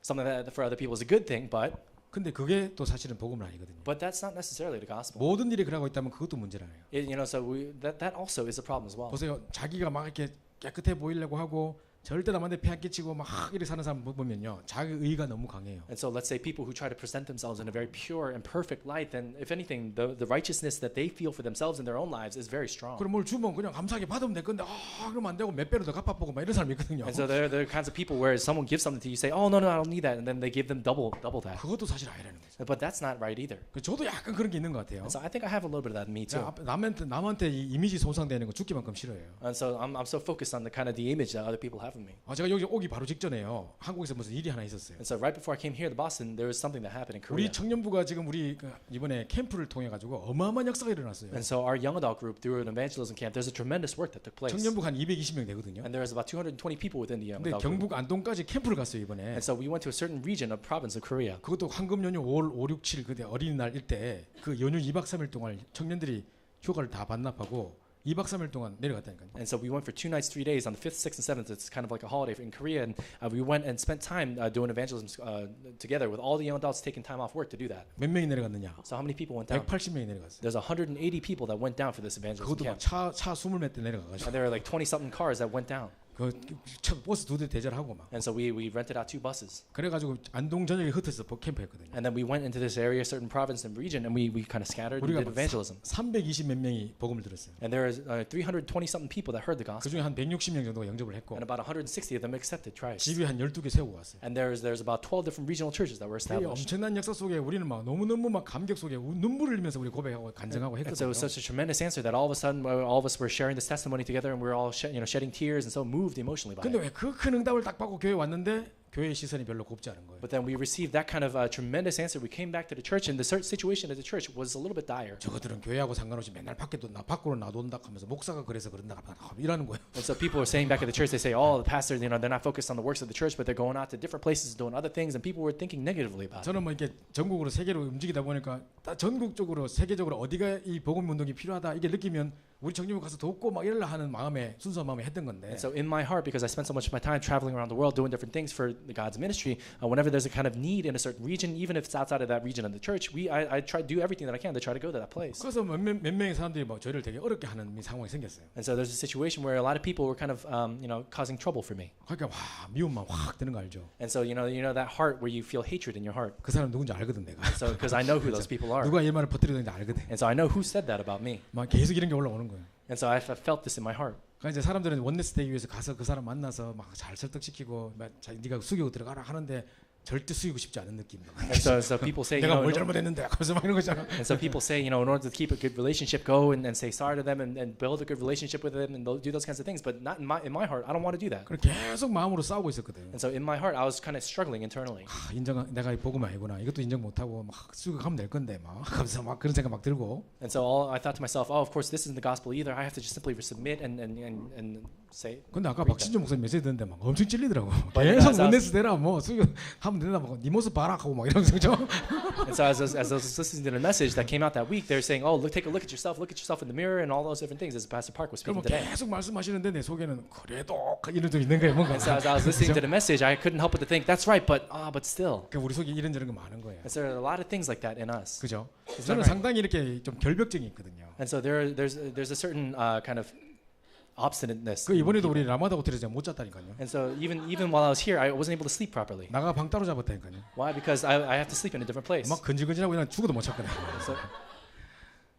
something that for other people is a good thing. 근데 그게 또 사실은 복음은 아니거든요. But that's not necessarily the gospel. 모든 일이 그러고 있다면 그것도 문제라요. So that also is a problem as well. 보세요. 자기가 막 이렇게 깨끗해 보이려고 하고 절대 남한테 피 안 끼치고 막 이렇게 사는 사람 보면요, 자기 의가 너무 강해요. And so let's say people who try to present themselves in a very pure and perfect light, then if anything, the righteousness that they feel for themselves in their own lives is very strong. 그럼 뭘 주면 그냥 감사하게 받으면 될 건데 그러면 안 되고 몇 배로 더 갚아보고 막 이런 사람이 있거든요. And so there are kinds of people where someone gives something to you, say, oh no, I don't need that, and then they give them double that. 그것도 사실 아니라는 거죠. But that's not right either. 저도 약간 그런 게 있는 것 같아요. And so I think I have a little bit of that in me too. 남한테 이 이미지 손상되는 거 죽기만큼 싫어해요. And so I'm so focused on the kind of the image that other people have of me. 제가 여기 오기 바로 직전에요. 한국에서 무슨 일이 하나 있었어요. And so right before I came here to Boston, there was something that happened in 우리 Korea. 청년부가 지금 우리 이번에 캠프를 통해 가지고 어마어마한 역사가 일어났어요. And so our young adult group, through an evangelism camp, there's a tremendous work that took place. 청년부 한 220명 되거든요. And there was about 220 people within the young 근데 adult group. 경북 안동까지 캠프를 갔어요 이번에. And so we went to a certain region of province of Korea. 그것도 황금 연휴 5월 5, 6, 7 그때 어린이날 일때 그 연휴 2박 3일 동안 청년들이 휴가를 다 반납하고 2박 3일 동안 내려갔다니까요. And so we went for 2 nights, 3 days on the 5th, 6th, and 7th. It's kind of like a holiday in Korea, and we went and spent time doing evangelism together with all the young adults taking time off work to do that. 몇 명이 내려갔느냐? So how many people went down? 180명이 내려갔어요. There's 180 people that went down for this evangelism 그것도 camp. 막차 20몇 대 내려가가지고 And there were like 20-something cars that went down. 그 버스 2대 대절하고 막 And so we rented out 2 buses. 그래가지고 안동 전역에 흩어서 캠프했거든요. And then we went into this area, certain province and region, and we kind of scattered and 우리가 did evangelism. 320 몇 명이 복음을 들었어요. And there is 320-something people that heard the 그 gospel. 중에 한 160명 정도가 영접을 했고 And about 160 of them accepted Christ. 집이 한 12개 세우고 왔어요. And there's about 12 different regional churches that were 이 established. 엄청난 역사 속에 우리는 막 너무너무 막 감격 속에 눈물을 흘리면서 우리 고백하고 간증하고 And so it 했거든요. was such a tremendous answer that all of a sudden all of us were sharing this testimony together, and we were all shedding tears and so moved emotionally by 근데 it. 왜 그 큰 응답을 딱 받고 교회 왔는데 교회의 시선이 별로 곱지 않은 거예요. But then we received that kind of tremendous answer. We came back to the church, and the situation at the church was a little bit dire. 저것들은 교회하고 상관없이 맨날 밖으로 나돈다 하면서 목사가 그래서 그런다 이러는 거예요. And so people were saying back at the church, they say, oh, the pastors, they're not focused on the works of the church, but they're going out to different places doing other things, and people were thinking negatively about it. 저는 뭐 이렇게 전국으로 세계로 움직이다 보니까 전국적으로 세계적으로 어디가 이 복음 운동이 필요하다 이게 느끼면 우리 청년부 가서 돕고 막 이러려 하는 마음에 순수한 마음에 했던 건데. And so in my heart, because I spent so much of my time traveling around the world doing different things for God's ministry, whenever there's a kind of need in a certain region, even if it's outside of that region of the church, I try to do everything that I can to try to go to that place. 그래서 몇 명의 사람들이 뭐 저를 되게 어렵게 하는 상황이 생겼어요. And so there's a situation where a lot of people were kind of causing trouble for me. 그러니까 와 미움만 확 드는 거 알죠? And so you know that heart where you feel hatred in your heart. 그 사람 누군지 알거든 내가. So because I know who those people are. 누가 이 말을 퍼뜨리는지 알거든. And so I know who said that about me. 막 계속 이런 게 올라오는 거예요. And so I felt this in my heart. 그러니까 이제 사람들은 원네스 되기 위해서 가서 그 사람 만나서 막 잘 설득시키고 막 네가 숙이고 들어가라 하는데 절대 숙이고 싶지 않은 느낌. And so people say, 내가 뭘 잘못했는데 하면서 막 이런 거잖아. and so people say, in order to keep a good relationship, go and say sorry to them and build a good relationship with them and do those kinds of things. But not in my heart, I don't want to do that. 그래 계속 마음으로 싸우고 있었거든. And so in my heart, I was kind of struggling internally. 내가 복음 아니구나. 이것도 인정 못하고 막 숙이고 가면 될 건데 막 하면서 막 그런 생각 막 들고. And so I thought to myself, oh, of course, this isn't the gospel either. I have to just simply submit and say. 근데 아까 read that. 박신종 목사님 메시지 듣는데 막 엄청 찔리더라고. But 계속 as I was- 원내스 대라 뭐 수요 하면 된다 막네 모습 봐라 하고 막 이러면서 그죠? And so as I was listening to the message that came out that week, they're saying, "Oh, take a look at yourself in the mirror, and all those different things." As Pastor Park was 그럼 speaking today. 계속 말씀하시는데 내 속에는 그래도 이런 좀 있는 거예요 뭔가. And so as I was listening to the message, I couldn't help but to think, "That's right, but still." 그러니까 우리 속에 이런저런 거 많은 거예요. And so there are a lot of things like that in us. 그죠? Is that 저는 right? 상당히 이렇게 좀 결벽증이 있거든요. And so there's a certain kind of obstinateness. 그 이번에도 우리 라마다 호텔에서 못 잤다니까요. And so even while I was here, I wasn't able to sleep properly. 나가 방 따로 잡았다니까요. Why? Because I have to sleep in a different place. 막 근질근질하고 그냥 죽어도 못 참거든요. So,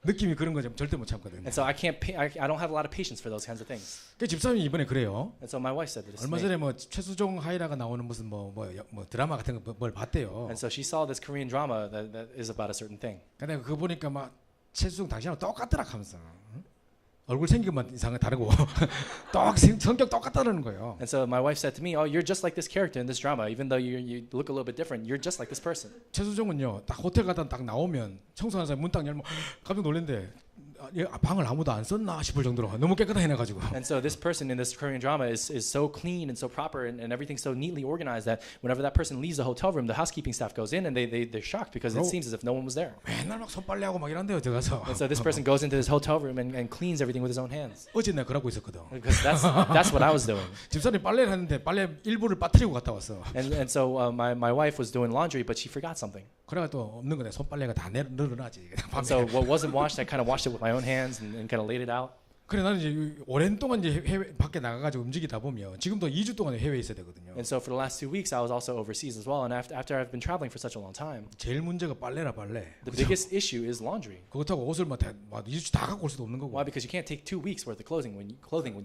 느낌이 그런 거죠. 절대 못 참거든요. and so I don't have a lot of patience for those kinds of things. 그 집사님이 이번에 그래요. And so my wife said this. to 얼마 me. 전에 뭐 최수종 하이라가 나오는 무슨 뭐 드라마 같은 거 뭘 봤대요. And so she saw this Korean drama that is about a certain thing. 근데 그거 보니까 막 최수종 당신하고 똑같더라 하면서 응? 얼굴 생긴 것만 이상하게 다르고 성격 똑같다는 거예요. And so my wife said to me, "Oh, you're just like this character in this drama. Even though you look a little bit different, you're just like this person." 최수종은요 딱 호텔 갔다 딱 나오면 청소하는 사람 문 딱 열면 깜짝 놀랐는데 방을 아무도 안 썼나 싶을 정도로 너무 깨끗하게 해놔가지고. And so this person in this Korean drama is so clean and so proper and everything's so neatly organized that whenever that person leaves the hotel room, the housekeeping staff goes in and they're shocked because it Oh. seems as if no one was there. 맨날 막 손빨래하고 막 이런데요 들어가서. And so this person goes into this hotel room and cleans everything with his own hands. 어제 내가 그러고 있었거든. Because that's what I was doing. 집사람이 빨래를 하는데 빨래 일부를 빠뜨리고 갔다 왔어. And so my wife was doing laundry, but she forgot something. 그래가 또 없는 거네. 손빨래가 다 늘어나지. And so what wasn't washed, I kind of washed it with my own hands and kind of laid it out. 그래 나는 이제 오랜 동안 이제 해외 밖에 나가가지고 움직이다 보면 지금도 2주 동안 해외에 있어야 되거든요. And so for the last 2 weeks, I was also overseas as well. And after I've been traveling for such a long time, 제일 문제가 빨래라 빨래. the biggest issue is laundry. 그렇다고 옷을 막 2주 다 갖고 올 수도 없는 거고. Why? Because you can't take 2 weeks worth of clothing when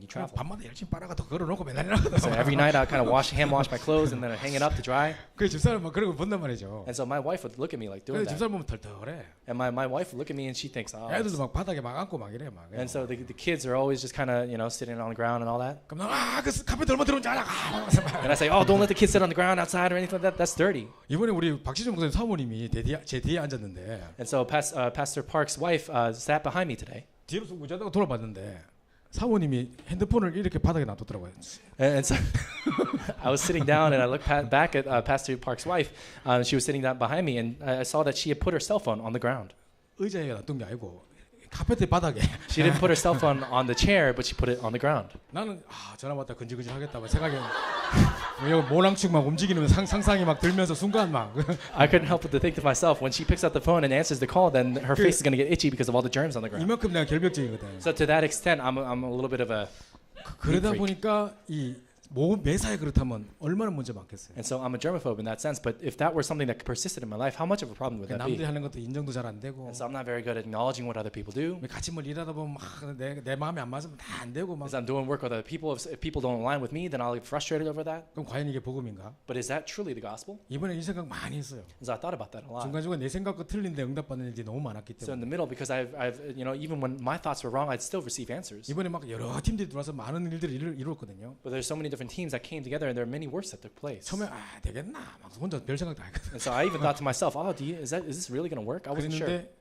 you travel. 밤마다 열심히 빨아가 더 걸어놓고 맨날 이러거든. So every night I kind of hand wash my clothes and then I hang it up to dry. 그 집사람 막 그러고 본단 말이죠. And so my wife would look at me like doing 근데 that. 집사람 보면 덜덜해. And my wife would look at me and she thinks, oh. 애들도 막 바닥에 막 앉고 막 이래 막. And so the kids are always just kind of sitting on the ground and all that. 그럼 나그 카페트 얼마 들어온지 알아. And I say, oh, don't let the kids sit on the ground outside or anything like that. That's dirty. 이번에 우리 박시중 목사님 사모님이 제 뒤에 앉았는데 And so Pastor Park's wife sat behind me today. 뒤로 속 의자다가 돌아봤는데 사모님이 핸드폰을 이렇게 바닥에 놔뒀더라고요. And so I was sitting down and I looked back at Pastor Park's wife. She was sitting down behind me and I saw that she had put her cell phone on the ground. 의자에 놔둔 게 아니고 카페트 바닥에. She didn't put her cell phone on the chair, but she put it on the ground. 나는 전화 받다 근질근질 하겠다 막 생각에 모낭축 막 움직이는 상상이 막 들면서 순간 막 I couldn't help but to think to myself, when she picks up the phone and answers the call, then her face is going to get itchy because of all the germs on the ground. 이만큼 내가 결벽증이거든. So to that extent, I'm a little bit of a 그러다 freak. 보니까 이 매사에 그렇다면 얼마나 문제 많겠어요. And so I'm a germaphobe in that sense. But if that were something that persisted in my life, how much of a problem would that 남들이 be? 하는 것도 인정도 잘 안 되고 And so I'm not very good at acknowledging what other people do. 같이 뭘 일하다 보면 막 내 마음에 안 맞으면 다 안 되고 막 As I'm doing work with other people, if people don't align with me, then I'll get frustrated over that. 그럼 과연 이게 복음인가? But is that truly the gospel? 이번에 이 생각 많이 했어요. As I thought about that a lot. 중간중간 내 생각과 틀린데 응답받는 일이 너무 많았기 So in 때문에 the middle, because I've even when my thoughts were wrong, I'd still receive answers. 이번에 막 여러 팀들이 들어와서 많은 일들을 이루었거든요. But there's so many different teams that came together, and there are many works that took place. 처음에 되겠나 막 혼자 별 생각도 안 했거든. And so I even thought to myself, oh, is this really going to work? I wasn't sure. 그랬는데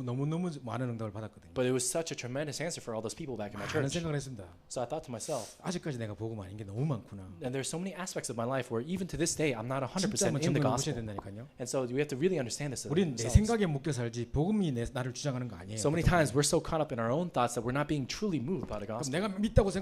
너무 많은 응답을 받았거든요. But it was such a tremendous answer for all those people back in my 많은 church. 생각을 했습니다. So I thought to myself, 아직까지 내가 복음 아닌 게 너무 많구나. and there's so many aspects of my life where even to this day, I'm not 100% 진짜 한번 in the 점검해 보셔야 gospel. 된다니까요. And so we have to really understand this. 우린 내 ourselves. 생각에 묶여 살지 복음이 나를 주장하는 거 아니에요. So many times we're so caught up in our own thoughts that we're not being truly moved by the 그럼 gospel. 내가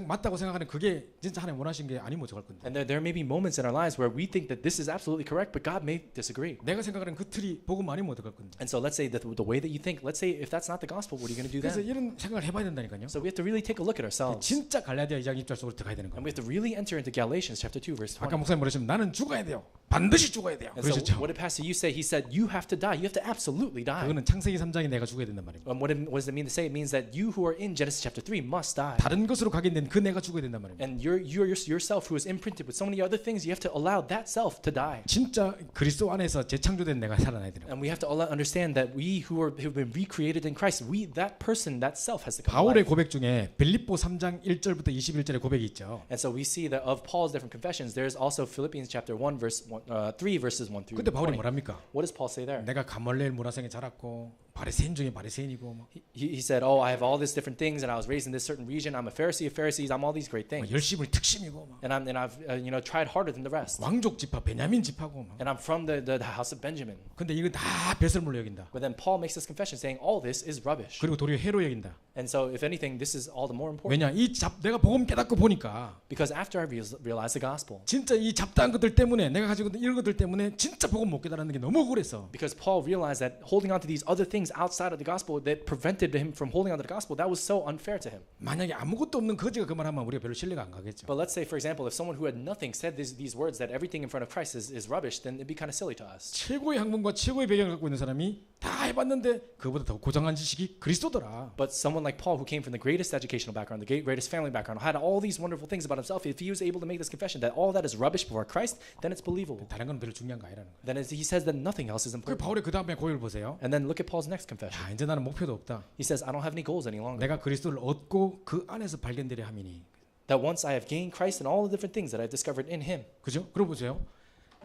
맞다고 생각하는 그게 진짜 하나님 원하신 게 아니면 어떡할 건데. And there may be moments in our lives where we think that this is absolutely correct, but God may disagree. 내가 생각하는 그 틀이 복음 아니면 어떡할 건데. And so let's say that the way that you think, let's say if that's not the gospel, what are you going to do 그래서 then? 이런 생각을 해봐야 된다니까요. So we have to really take a look at ourselves. 진짜 갈라디아 2장 1절 속으로 들어가야 되는 And 거예요. we have to really enter into Galatians chapter 2 verse 20. 아까 목사님 뭐라시면 나는 죽어야 돼요. 반드시 죽어야 돼요. And so 그러셨죠. what did Pastor you say? He said you have to die. You have to absolutely die. 그거는 창세기 3장에 내가 죽어야 된단 말입니다. And what does it mean to say? It means that you who are in Genesis chapter 3 must die. 다른 것으로 각인된 그 내가 죽어야 된단 말입니다. And yourself who is imprinted with so many other things, you have to allow that self to die. 진짜 그리스도 안에서 재창조된 내가 살아나야 되는 거예요. And we have to understand that we who've been recreated in Christ, that person, that self has to come 바울의 alive. 고백 중에 빌립보 3장 1절부터 21절의 고백이 있죠. And so we see that of Paul's different confessions, there's also Philippians chapter 3 verses 1 through 근데 바울이 20. 뭐랍니까? What does Paul say there? 내가 가멀레일 문화생에 자랐고 바리새인 중에 바리새인이고 뭐, He said, "Oh, I have all these different things, and I was raised in this certain region. I'm a Pharisee of Pharisees. I'm all these great 뭐 things, 열심히 특심이고 뭐, and I've tried harder than the rest. 왕족 지파 베냐민 지파고 뭐. And I'm from the house of Benjamin." 근데 이건 다 배설물로 여긴다. But then Paul makes this confession saying all this is rubbish. 그리고 도리어 해로 여긴다. And so, if anything, this is all the more important 왜냐 내가 복음 깨닫고 보니까 because after I realized the gospel, 진짜 이 잡다한 것들 때문에 내가 가지고 있는 이런 것들 때문에 진짜 복음 못 깨달는 게 너무 억울했어. because Paul realized that holding on to these other things outside of the gospel that prevented him from holding on to the gospel, that was so unfair to him. 만약에 아무것도 없는 거지가 그 말하면 우리가 별로 신뢰가 안 가겠죠. But let's say, for example, if someone who had nothing said these words that everything in front of Christ is rubbish, then it'd be kind of silly to us. 최고의 학문과 최고의 배경을 갖고 있는 사람이 다 해봤는데 그보다 더 고상한 지식이 그리스도더라. But someone like Paul, who came from the greatest educational background, the greatest family background, had all these wonderful things about himself, if he was able to make this confession that all that is rubbish before Christ, then it's believable. 다른 건 별로 중요한 거 아니라는 거야. Then he says that nothing else is 그 important. 바울의 그 다음에 고백을 보세요. And then look at Paul's next confession. 야, 이제 나는 목표도 없다. He says, I don't have any goals any longer. 내가 그리스도를 얻고 그 안에서 발견되려 함이니. That once I have gained Christ and all the different things that I've discovered in Him. 그죠? 그럼 보세요.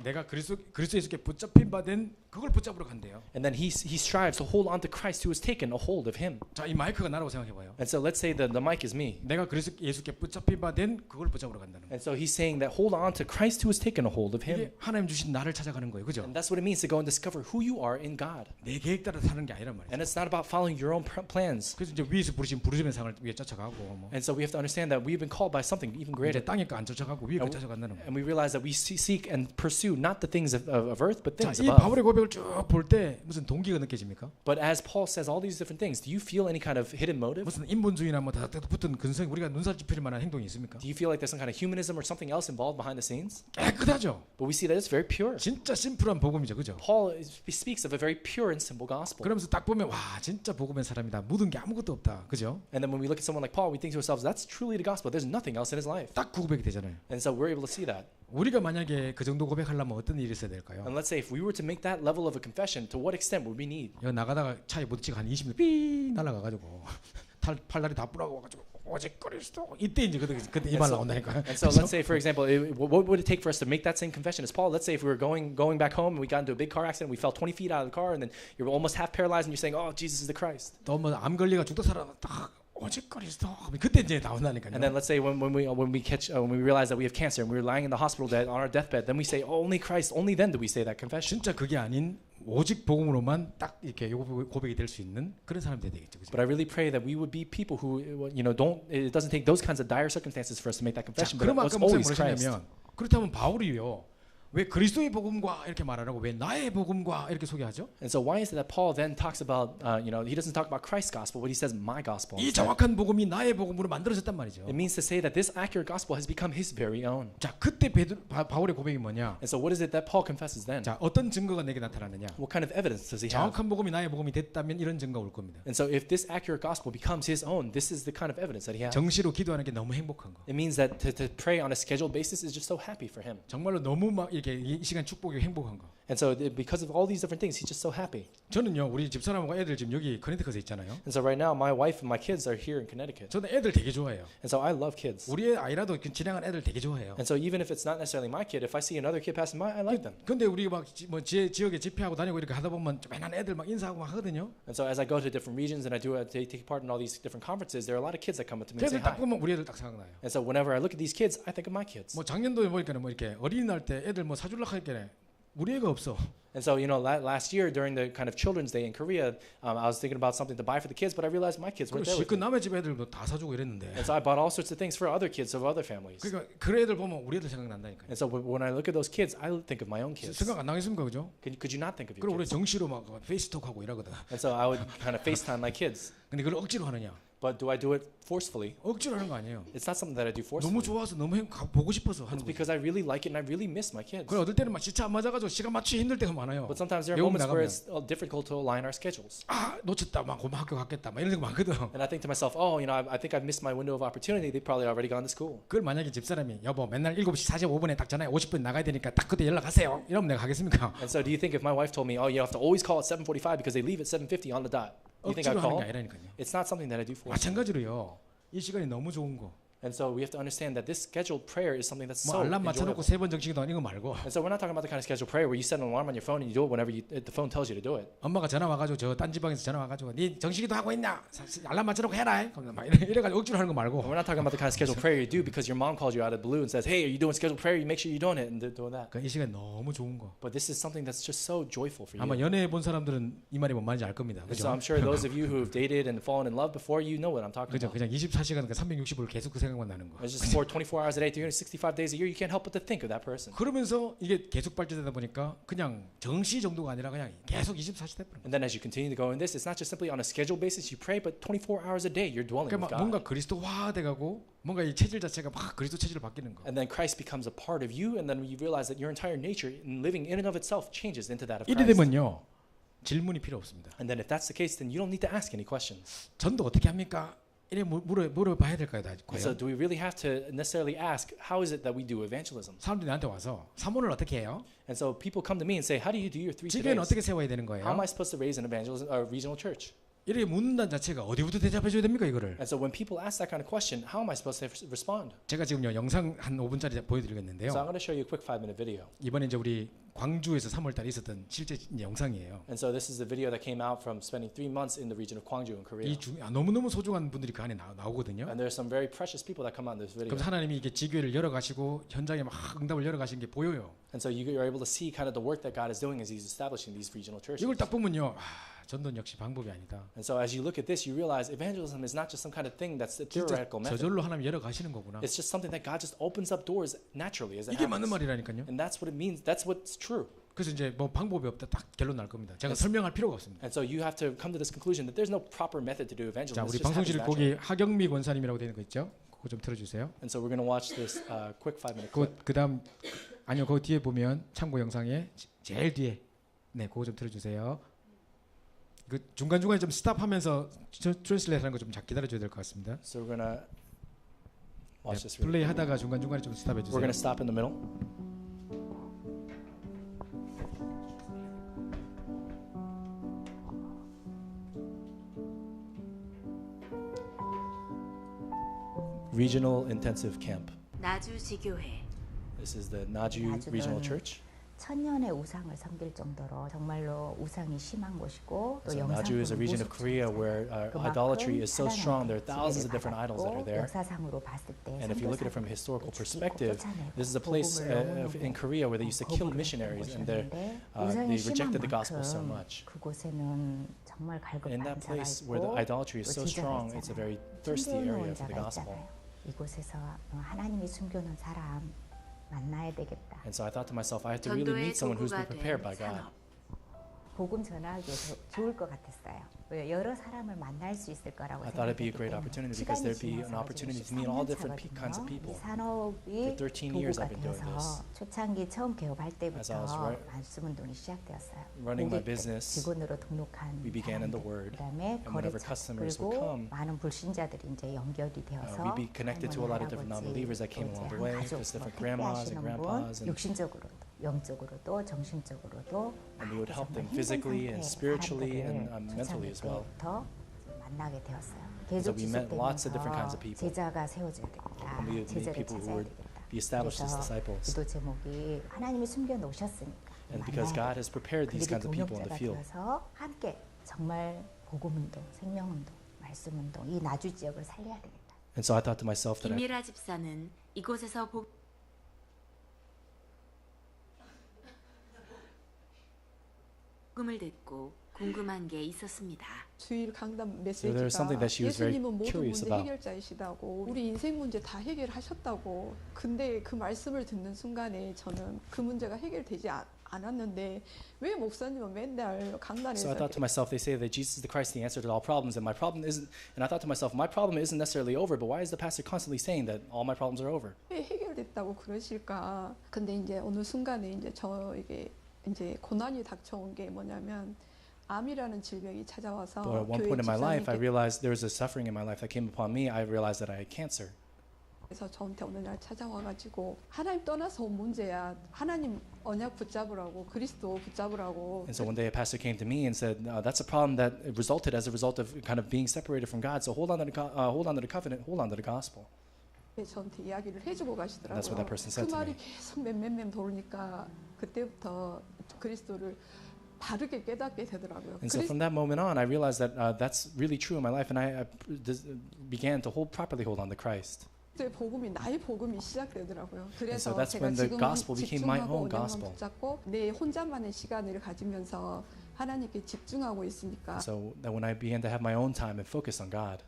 내가 그리스도 예수께 붙잡힌 바 된 그걸 붙잡으러 간대요. And then he strives to hold on to Christ who has taken a hold of him. 자, 이 마이크가 나라고 생각해 봐요. And so let's say the mic is me. 내가 예수께 붙잡힌 바 된 그걸 붙잡으러 간다는 거예요. And so he's saying that hold on to Christ who has taken a hold of him. 이게 하나님 주신 나를 찾아가는 거예요. 그죠? And that's what it means to go and discover who you are in God. 내 계획 따라 사는 게 아니란 말이에요. And it's not about following your own plans. 그래서 이제 위에서 부르신 부르심의 상을 위에 쫓아가고 뭐 And so we have to understand that we've been called by something even greater. 이제 땅에 거 안 쫓아가고 위에 거 찾아간다는 거예요. And we realize that we seek and pursue not the things of earth, but 자, things 이 above. 바울의 고백을 쭉 볼 때 무슨 동기가 느껴집니까? But as Paul says all these different things, do you feel any kind of hidden motive? 무슨 인본주의나 뭐 다닥다닥 붙은 근성 우리가 눈살 찌푸릴 만한 행동이 있습니까? Do you feel like there's some kind of humanism or something else involved behind the scenes? 깨끗하죠. But we see that it's very pure. 진짜 심플한 복음이죠, 그죠? Paul speaks of a very pure and simple gospel. 그러면서 딱 보면 와 진짜 복음의 사람이다. 묻은 게 아무것도 없다, 그죠? And then when we look at someone like Paul, we think to ourselves, that's truly the gospel. There's nothing else in his life. 딱 그 고백이 되잖아요. And so we're able to see that. 우리가 만약에 그 정도 고백하려면 어떤 일이 있어야 될까요? And let's say if we were to make that level of a confession, to what extent would we need? 여기 나가다가 차에 부딪히고 한 20분 삐 날아가가지고 팔다리 다 부러고 가지고 오직 그리스도 이때 이제 그때 이 말 나온다니까. And so let's say, for example, what would it take for us to make that same confession as Paul? Let's say if we were going back home and we got into a big car accident, we fell 20 feet out of the car, and then you're almost half paralyzed, and you're saying, "Oh, Jesus is the Christ." 또뭐암 걸리가 죽도 살아 딱 오직 그리스도 그때 이제 나온다니까요. And then let's say when we realize that we have cancer and we're lying in the hospital bed on our deathbed, then we say, oh, "Only Christ." Only then do we say that confession. 진짜 그게 아닌 오직 복음으로만 딱 이렇게 고백이 될 수 있는 그런 사람들이 되겠죠. 그죠? But I really pray that we would be people who, don't. It doesn't take those kinds of dire circumstances for us to make that 자, confession. But 그럼 it's 아까 목사님 always Christ. 뭐라시냐면 그렇다면 바울이요. 왜 그리스도의 복음과 이렇게 말하라고 왜 나의 복음과 이렇게 소개하죠? And so why is it that Paul then talks about, he doesn't talk about Christ's gospel, but he says my gospel. 이 instead. 정확한 복음이 나의 복음으로 만들어졌단 말이죠. It means to say that this accurate gospel has become his very own. 자, 그때 바울의 고백이 뭐냐? And so what is it that Paul confesses then? 자, 어떤 증거가 내게 나타나느냐? What kind of evidence does he have? 정확한 복음이 나의 복음이 됐다면 이런 증거가 올 겁니다. And so if this accurate gospel becomes his own, this is the kind of evidence that he has. 정시로 기도하는 게 너무 행복한 거. It means that to pray on a scheduled basis is just so happy for him. 정말로 너무 막 이렇게 이 시간 축복이 행복한 거. And so because of all these different things, he's just so happy. 저는요, 우리 집사람하고 애들 지금 여기 커네티컷에 있잖아요. And so right now, my wife and my kids are here in Connecticut. 저는 애들 되게 좋아해요. And so I love kids. 우리의 아이라도 지나간 애들 되게 좋아해요. And so even if it's not necessarily my kid, if I see another kid passing by, I like them. 근데 우리 막뭐 지역에 집회하고 다니고 이렇게 하다 보면 조그만 애들 막 인사하고 막 하거든요. And so as I go to different regions and I take part in all these different conferences, there are a lot of kids that come up to me and say 걔들 딱 hi. 보면 우리 애들 딱 생각나요. And so whenever I look at these kids, I think of my kids. 뭐 작년도에 보니까 뭐 이렇게 어린이날 때 애들 뭐 사줄라 하니까 우리 애가 없어. And so, last year during the kind of Children's Day in Korea, I was thinking about something to buy for the kids, but I realized my kids weren't there with 그 me. 남의 집 애들도 다 사주고 이랬는데. And so I bought all sorts of things for other kids of other families. 그러니까 그 애들 보면 우리 애들 생각난다니까요. And so when I look at those kids, I think of my own kids. 생각 안 나겠습니까, 그죠? Could you not think of your 그리고 우리 kids? 정시로 막 페이스톡하고 이러거든. And so I would kind of FaceTime my kids. 근데 그걸 억지로 하느냐? But do I do it forcefully? 억지로 하는 거 아니에요. It's not something that I do 너무 forcefully. 좋아서 너무 보고 싶어서 하는 It's 거예요. because I really like it and I really miss my kids. 그래 어떨 때는 막 진짜 안 맞아가지고 시간 맞추기 힘들 때가 많아요. But sometimes there are 외국 moments where 나가면 it's difficult to align our schedules. 아 놓쳤다, 막 고마 학교 갔겠다, 막 이런 거 많거든. And I think to myself, oh, I think I've missed my window of opportunity. They've probably already gone to school. 그걸 만약에 집사람이 여보 맨날 7시 45분에 딱 전화해 50분 나가야 되니까 딱 그때 연락하세요. 이러면 내가 하겠습니까? And so do you think if my wife told me, oh, you have to always call at 7:45 because they leave at 7:50 on the dot, you think I'd 억지로 하는 call? 게 아니라니까요. It's not something that I do forcefully. 마찬가지로요. 이 시간이 너무 좋은 거. And so we have to understand that this scheduled prayer is something that's 뭐 so 알람 맞춰놓고 enjoyable. 3번 정식기도 이거 말고 And so we're not talking about the kind of scheduled prayer where you set an alarm on your phone and you do it whenever the phone tells you to do it. 엄마가 전화 와가지고 저 딴 지방에서 전화 와가지고 네 정식기도 하고 있냐? 알람 맞춰놓고 해라. 그러면 막 이래가지고 억지로 하는 거 말고 We're not talking about the kind of scheduled prayer you do because your mom calls you out of the blue and says, "Hey, are you doing scheduled prayer?" You make sure you're doing it and they're doing that. 이 시간 너무 좋은 거. But this is something that's just so joyful for 아마 you. 연애 본 사람들은 이 말이 뭔 말인지 알 겁니다. And so 그죠? I'm sure those of you who have dated and fallen in love before, you know what I'm talking 그죠? about. 그냥 24시간 360을 계속 그 생각만 나는 거. It's just for 24 hours a day, 365 days a year, you can't help but to think of that person. 그러면서 이게 계속 발전되다 보니까 그냥 정시 정도가 아니라 그냥 계속 24시 돼버린 거예요. And then as you continue to go in this, it's not just simply on a scheduled basis you pray, but 24 hours a day you're dwelling with 그러니까 뭔가 God. 그리스도화 돼가고 뭔가 이 체질 자체가 막 그리스도 체질로 바뀌는 거. And then Christ becomes a part of you, and then you realize that your entire nature, and living in and of itself, changes into that of 이래 Christ. 되면요 질문이 필요 없습니다. And then if that's the case, then you don't need to ask any questions. 전도 어떻게 합니까? 이래 물어봐야 될까요? 다 And so do we really have to necessarily ask, how is it that we do evangelism? 사람들이 나한테 와서 사모를 어떻게 해요? And so people come to me and say, how do you do your 3 지교회는 todays? 어떻게 세워야 되는 How 거예요? am I supposed to raise an evangelism, regional church? 이렇게 묻는다는 자체가 어디부터 대답해줘야 됩니까 이거를? And so when people ask that kind of question, how am I supposed to respond? 제가 지금요 영상 한 5분짜리 So I'm 보여드리겠는데요. going to show you a quick 5-minute video. 이번에 이제 우리 광주에서 3월달에 있었던 실제 이제 영상이에요. And so this is a video that came out from spending 3 months in the region of Gwangju in Korea. 너무너무 소중한 분들이 그 안에 나오거든요. And there's some very precious people that come out in this video. 그럼 하나님이 이게 지교회를 열어가시고 현장에 막 응답을 열어가시는 게 보여요. And so you're able to see kind of the work that God is doing as He's establishing these regional churches. 이걸 딱 보면요, 전도는 역시 방법이 아니다. And so as you look at this, you realize evangelism is not just some kind of thing that's a 진짜 theoretical method. 저절로 하나님 열어가시는 거구나. It's just something that God just opens up doors naturally as it 이게 맞는 happens. 말이라니까요. And that's what it means. That's what's true. 그래서 이제 뭐 방법이 없다 딱 결론 날 겁니다. 제가 설명할 필요가 없습니다. And so you have to come to this conclusion that there's no proper method to do evangelism. 자, It's 우리 just happens 방송실 naturally. 거기 하경미 권사님이라고 되는 거 있죠? 그거 좀 틀어주세요. And so we're going to watch this quick 5-minute clip. 그다음 아니요, 그 뒤에 보면 참고 영상에 제일 뒤에 네, 그거 좀 틀어주세요. 그 중간 중간에 좀 스탑하면서 트랜슬레이트하는 거 좀 기다려줘야 될 것 같습니다. So we're going to watch this. 네, 플레이 하다가 중간 중간에 좀 스탑해 We're 주세요. going to stop in the middle. Regional Intensive Camp. 나주 지교회 This is the Naju Regional 나주는 Church. 천년의 우상을 섬길 정도로 정말로 우상이 심한 곳이고 또 So Naju is a region of Korea where idolatry is so strong. There are thousands of different idols that are there. 역사상으로 봤을 때 And if you look at it from a historical perspective, this is a place in Korea where they used to kill missionaries, and they rejected the gospel so much. 그곳에는 정말 In that 갈급한 자가 place where the 있고 idolatry is so 또 지자가 strong, it's a very thirsty area 숨겨놓은 for the 자가 gospel. 있잖아요. 이곳에서 하나님이 숨겨놓은 사람 만나야 되겠다. And so I thought to myself, I have to really 전도의 meet someone who's been 도구가 prepared 된 by God. 산업. 복음 전하기 좋을 것 같았어요. 왜 여러 사람을 만날 수 있을 거라고 I thought it'd be a 생각했기 great 때문에 opportunity because 시간이 there'd be an 지나서 opportunity to 지금 meet all 13년 different kinds of 차거든요. people. 이 산업이 For 13 years 도구가 I've been doing 되어서 this. 초창기 처음 개업할 As I 때부터 was 말씀 운동이 시작되었어요. running my 고객들, business, 직원으로 등록한 we began in the 사람들, Word. 그다음에 And whenever 거래처 customers would 그리고 come, 많은 불신자들이 이제 연결이 되어서 we'd be connected to a lot of different non-believers that came along the way, just different grandmas and grandpas, and 육신적으로도 영적으로도 정신적으로도 we would help them physically and spiritually and mentally as well. 부터 만나게 되었어요. So 계속 we met lots of different kinds of 지속되면서 people. 제자가 세워져야 되겠다. And we would meet 제자를 people who 찾아야 would 되겠다. be established as 그래서 disciples. 기도 제목이 하나님이 숨겨 놓으셨으니까 And because God has prepared these kinds of people in the field. 되어서 함께 정말 복음 운동, 생명 운동, 말씀 운동 이 나주 지역을 살려야 되겠다. And so I thought to myself that 김미라 집사는 이곳에서 복음을 듣고 궁금한 게 있었습니다. 주일 강단 So there was something 메시지가 that she was very 예수님은 모든 curious 문제 about. 해결자이시다고 우리 인생 문제 다 해결하셨다고 근데 그 말씀을 듣는 순간에 저는 그 문제가 해결되지 않았는데 왜 목사님은 맨날 강단에서 So I thought to myself, they say that Jesus is the Christ, the answer to all problems, and my problem isn't. And I thought to myself, my problem isn't necessarily over, but why is the pastor constantly saying that all my problems are over? 왜 해결됐다고 그러실까? 근데 이제 어느 순간에 이제 저에게 이제 고난이 닥쳐온 게 뭐냐면 암이라는 질병이 찾아와서 But at one 교회 point in my life, I 집사님께서 realized there was a suffering in my life that came upon me. I realized that I had cancer. 저한테 어느 날 찾아와가지고 하나님 떠나서 온 문제야. 하나님 언약 붙잡으라고 그리스도 붙잡으라고. And so one day a pastor came to me and said, "That's a problem that resulted as a result of kind of being separated from God. So hold on to the covenant, hold on to the gospel." 저한테 이야기를 해주고 가시더라고요. That's what that person said 그 to 말이 me. 계속 맴맴맴 도니까 그때부터 그리스도를 바르게 깨닫게 되더라고요. And so from that moment on, I realized that that's really true in my life, and I began to properly hold on to Christ. 그리스도의 복음이 나의 복음이 시작되더라고요. so 그래서 that's 제가 when the 지금 gospel became my 집중하고 own 은혜만 gospel. 붙잡고 내 혼자만의 시간을 가지면서 하나님께 집중하고 있으니까 So that when I began to have my own time and focus on God,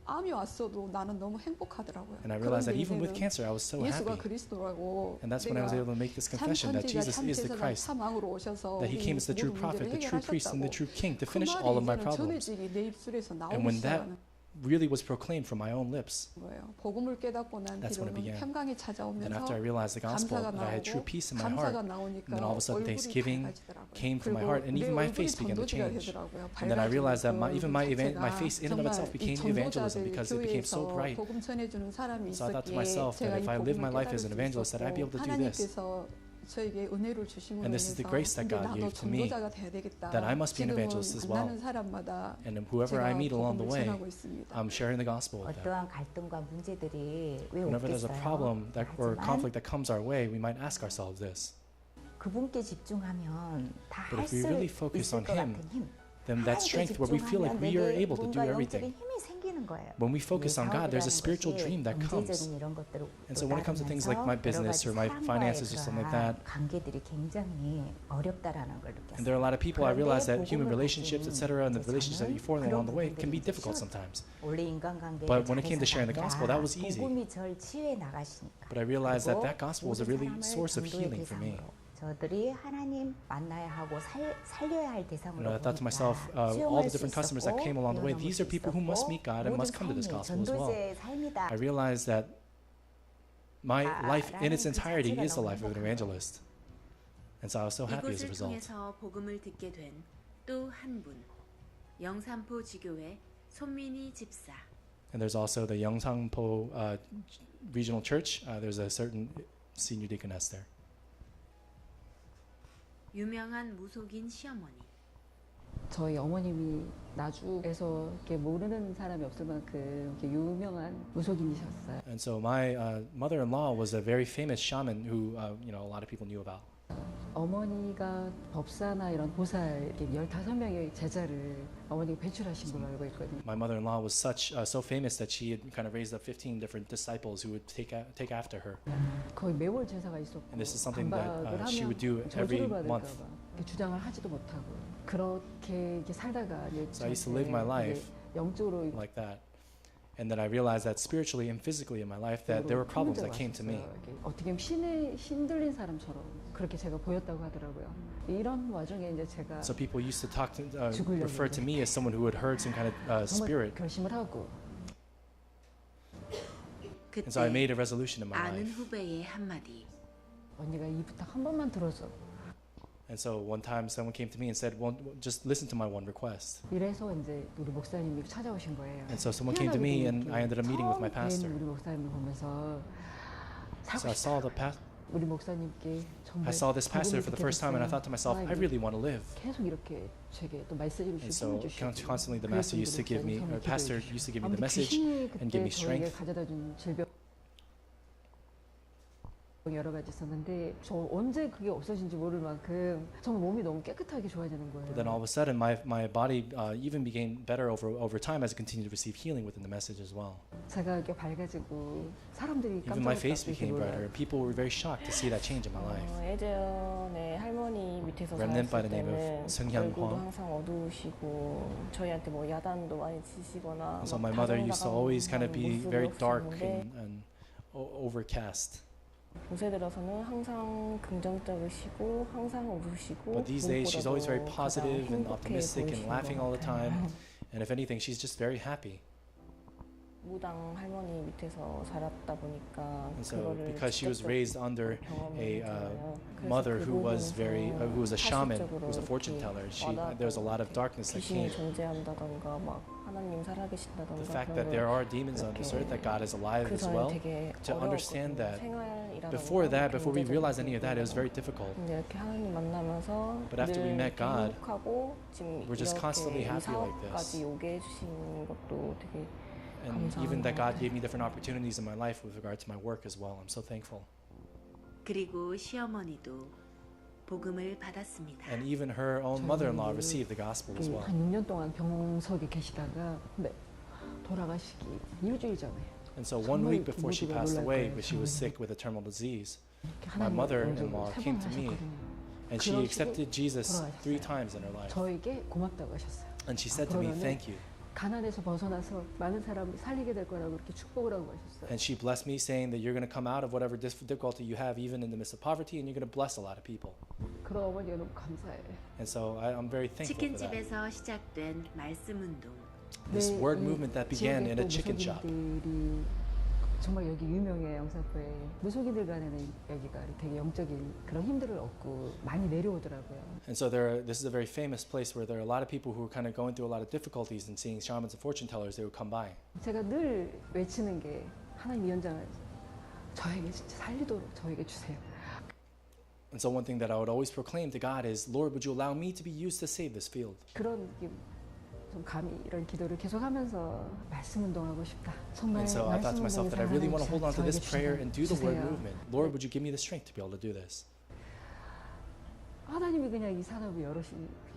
암이 왔어도 나는 너무 행복하더라고요. and I realized that 그런데 even with 이제는 cancer, I was so 예수가 happy. 그리스도라고 And that's when I was able to make this confession that Jesus is the Christ, 사망으로 오셔서 that He came as the true prophet, the true priest, and the true king to finish all of my problems. 전해지기 내 입술에서 And when 나오기 that 시작하는 really was proclaimed from my own lips, 거예요. 복음을 깨닫고 난 That's when it 뒤로는 began. 평강이 and 찾아오면서 after I realized the gospel, 감사가 that I had true 나오고 peace in my 감사가 heart, 나오니까 and then all of a sudden 얼굴이 thanksgiving 밝아지더라고요. came from my 그리고 heart, and even 내 my 얼굴이 face began to 전도지가 change. 되더라고요. And then I realized that even my 밝아지니까 face in and of itself became evangelism because it became so 교회에서 bright. 복음 전해주는 사람이 So I thought to 있었기에 myself that 제가 이 if I live my 복음을 life as an 깨달을 수 evangelist, that I'd be able to 있었고 do this. 하나님께서 저에게 은혜를 주심으로 And this is the 인해서 grace that 이제 God 나도 gave to me, 전도자가 돼야 되겠다. that I must be an 지금은 evangelist as well. 만나는 사람마다 And whoever I 제가 meet along the 복음을 way, 전하고 있습니다. I'm sharing the gospel with them. 어떠한 갈등과 문제들이 왜 Whenever there's a 없겠어요? problem or 하지만 conflict that comes our way, we might ask ourselves this. 그분께 집중하면 다 But 할 if we 수 really focus 있을 on 것 Him, 같은 힘. then that 하나님께 strength where we feel like we are 집중하면 able to do 내게 뭔가 everything. 영적인 힘이 생기는 거예요. When we focus on God, there's a 사업이라는 spiritual 것이 dream that comes. 경제적인 이런 것들을 And so when it comes to things like my business or my finances or something like that, 관계들이 굉장히 어렵다라는 걸 느꼈어요. and there are a lot of people, I realize that 그런데 human 복음을 relationships, 가진 etc., and the relationships that you form 저는 along the way 그런 can be 부분들이 difficult 쉬웠어요. sometimes. 원래 인간관계를 But when it came to 잘해서가 sharing the gospel, that was 아니라 easy. 복음이 절 치유해 나가시니까. But I realized that 그리고 that gospel was a 모든 really 사람을 source of 전도의 healing for me. 대상으로, 저들이 하나님 만나야 하고 살려야 할 대상으로 I thought to 보니까 myself, all 수용할 the 수 different customers that 있었고 came along the way, 뛰어넘을 these 수 are people who must 있었고 meet God and 모든 must come to this 삶이 gospel as well. 전도자의 삶이다. I realized that my life in its 라는 그 entirety 자체가 is the 너무 life of an 행복한 evangelist. And so I was so happy as a 이곳을 result. 통해서 복음을 듣게 된 또 한 분, 영산포 지교회 손민희 집사. And there's also the Yeongsampo Regional Church. There's a certain senior deaconess there. 유명한 무속인 시어머니. 저희 어머님이 나주에서 이렇게 모르는 사람이 없을 만큼 이렇게 유명한 무속인이셨어요. And so my mother-in-law was a very famous shaman who a lot of people knew about. 어머니가 법사나 이런 보살 이렇게 15명의 제자를 어머니가 배출하신 걸로 알고 있거든요. My mother-in-law was so famous that she had kind of raised up 15 different disciples who would take after her. 거의 매월 제사가 있었고 And this is something that 반박을 she would do 하면 every 저주를 받을까 month. 봐 이렇게 주장을 하지도 못하고 그렇게 이렇게 살다가 이제 So I used to live my life 영적으로 like that. And then I realized that spiritually and physically in my life that there were problems that came to me. 어떻게 보면 신에 신들린 사람처럼 그렇게 제가 보였다고 하더라고요. 이런 와중에 이제 제가 So people used to 죽으려고 refer to me as someone who had heard some kind of 정말 spirit. 결심을 하고 And so I 그때 made a resolution in my 아는 life. 후배의 한마디. 언니가 이 부탁 한 번만 들어줘. And so one time someone came to me and said, well, just listen to my one request. 이래서 이제 우리 목사님이 찾아오신 거예요. And so someone came to me and I ended up meeting with my 처음 pastor. 뵌 우리 목사님을 보면서 So I saw 우리 목사님께 정말 I saw this pastor 복음을 for the 듣게 first time and I 됐어요. thought to myself, I really want to live. 계속 이렇게 제게 또 메시지를 And so 주시고 constantly the master used to give me, or pastor used to give me the message 귀신이 and give me 그때 저에게 strength. 가져다 준 질병 여러 가지 있었는데 저 언제 그게 없어진지 모를 만큼 정말 몸이 너무 깨끗하게 좋아지는 거예요. But then all of a sudden my body even became better over time as I continued to receive healing within the message as well. 제가 이렇게 밝아지고 사람들이 Even my 깜짝 face 놀랐다 became brighter. People were very shocked to see that change in my life. 예전에 할머니 밑에서 Remnant by 살았을 the name of 때는 Seung-hyun 얼굴도 Hwang. 항상 어두우시고 저희한테 뭐 야단도 많이 치시거나 So 막 my mother used to 다정다감한 always kind of be 모습이 very dark 없었는데 and overcast. 요새 들어서는 항상 긍정적이시고 항상 웃으시고 But these days she's always very 무엇보다도 가장 positive and 행복해 optimistic and 보이시는 laughing all the 것 time. 같아요. And if anything, she's just very happy. 무당 할머니 밑에서 자랐다 보니까 And so 그거를 because she was 직접적으로 raised under 경험을 a 했잖아요. 그래서 mother 그 who was who was a shaman, who 사실적으로 was a fortune 이렇게 teller, 와닿았던 there was a lot of 것 같아요. darkness that 귀신이 came. 존재한다던가 막 하나님 The 살아계신다던가 fact 그런 that 걸 there are demons on this earth, that God is alive 그 as 전에 well. 되게 To understand 어려웠거든요. that 생활이라던가 before that, before we 경제적인 realized any of that, it was very 부분이라던가. difficult. 근데 이렇게 하나님 만나면서 But after we 늘 met 이렇게 God, 행복하고 지금 we're just constantly 이렇게 이 happy like this. 사업까지 오게 해주신 것도 되게 And even that God gave me different opportunities in my life with regard to my work as well. I'm so thankful. 그리고 시어머니도 복음을 받았습니다. And even her own mother-in-law received the gospel as well. 한 6년 동안 병석에 계시다가 근데 돌아가시기 일주일 전에 And so 1 week before she passed away, but she was sick with a terminal disease, my mother-in-law came to me and she accepted Jesus 3 times in her life. 저에게 고맙다고 하셨어요. And she said to me, thank you. 가난에서 벗어나서 많은 사람을 살리게 될 거라고 그렇게 축복을 하고 하셨어요. And she blessed me saying that you're going to come out of whatever difficulty you have even in the midst of poverty and you're going to bless a lot of people. 그런 어머니가 너무 감사해요. And so I'm very thankful for that. 치킨집에서 시작된 말씀 운동. This word movement that began in a chicken shop. 정말 여기 유명해요. 영산포에 무속인들 간에는 여기가 되게 영적인 그런 힘들을 얻고 많이 내려오더라고요. And so this is a very famous place where there are a lot of people who are kind of going through a lot of difficulties and seeing shamans and fortune tellers. They would come by. 제가 늘 외치는 게 하나님 위원장을 저에게 진짜 살리도록 저에게 주세요. And so one thing that I would always proclaim to God is, Lord, would you allow me to be used to save this field? 그런 좀 감히 이런 기도를 계속하면서 말씀 운동하고 싶다. 정말 And so I thought to myself that I really want to hold on to this prayer and do the word 주세요. movement. Lord, would you give me the strength to be able to do this? 하나님이 그냥 이 산업을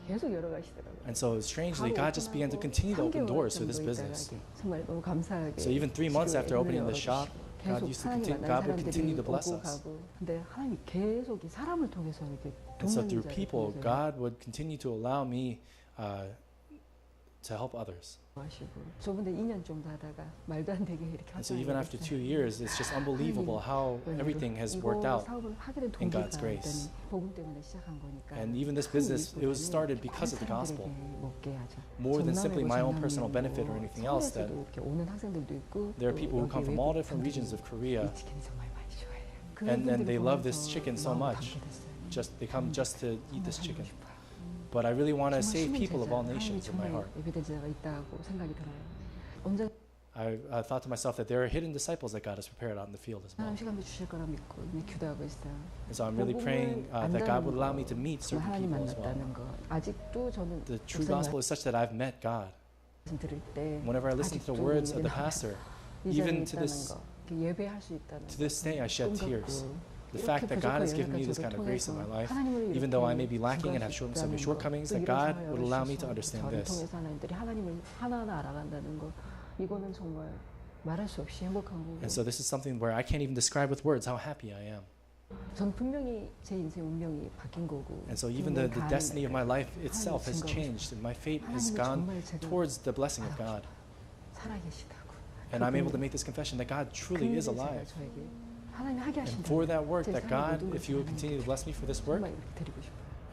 계속 열어가시더라고요. And so strangely, God just began to continue to open doors for this business. 정말 너무 감사하게. So even 3 months after opening the shop, God would continue to bless us. 근데 하나님이 계속 이 사람을 통해서 이렇게 And so through people, God would continue to allow me to help others. 저분들 2년 정도 하다가 말도 안 되게 이렇게 And so even after 2 years, it's just unbelievable how everything has worked out in God's grace. 복음 때문에 시작한 거니까. And even this business, it was started because of the gospel. More than simply my own personal benefit or anything else, that there are people who come from all different regions of Korea, and they love this chicken so much. They come just to eat this chicken. But I really want to save people of all nations in my heart. I thought to myself that there are hidden disciples that God has prepared out in the field as well. And so I'm really praying that God would allow me to meet certain people as well. The true gospel is such that I've met God. Whenever I listen to the words of the pastor, even to this day I shed tears. The fact that God has given me this kind of grace in my life, even though I may be lacking and have some shortcomings, that God would allow me to understand this. And so this is something where I can't even describe with words how happy I am. And so even the destiny of my life itself has changed, and my fate has gone towards the blessing of God. And I'm able to make this confession that God truly is alive. And for that work, that God, if you will continue to bless me for this work,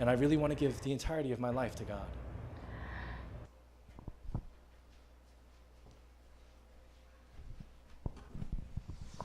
and I really want to give the entirety of my life to God.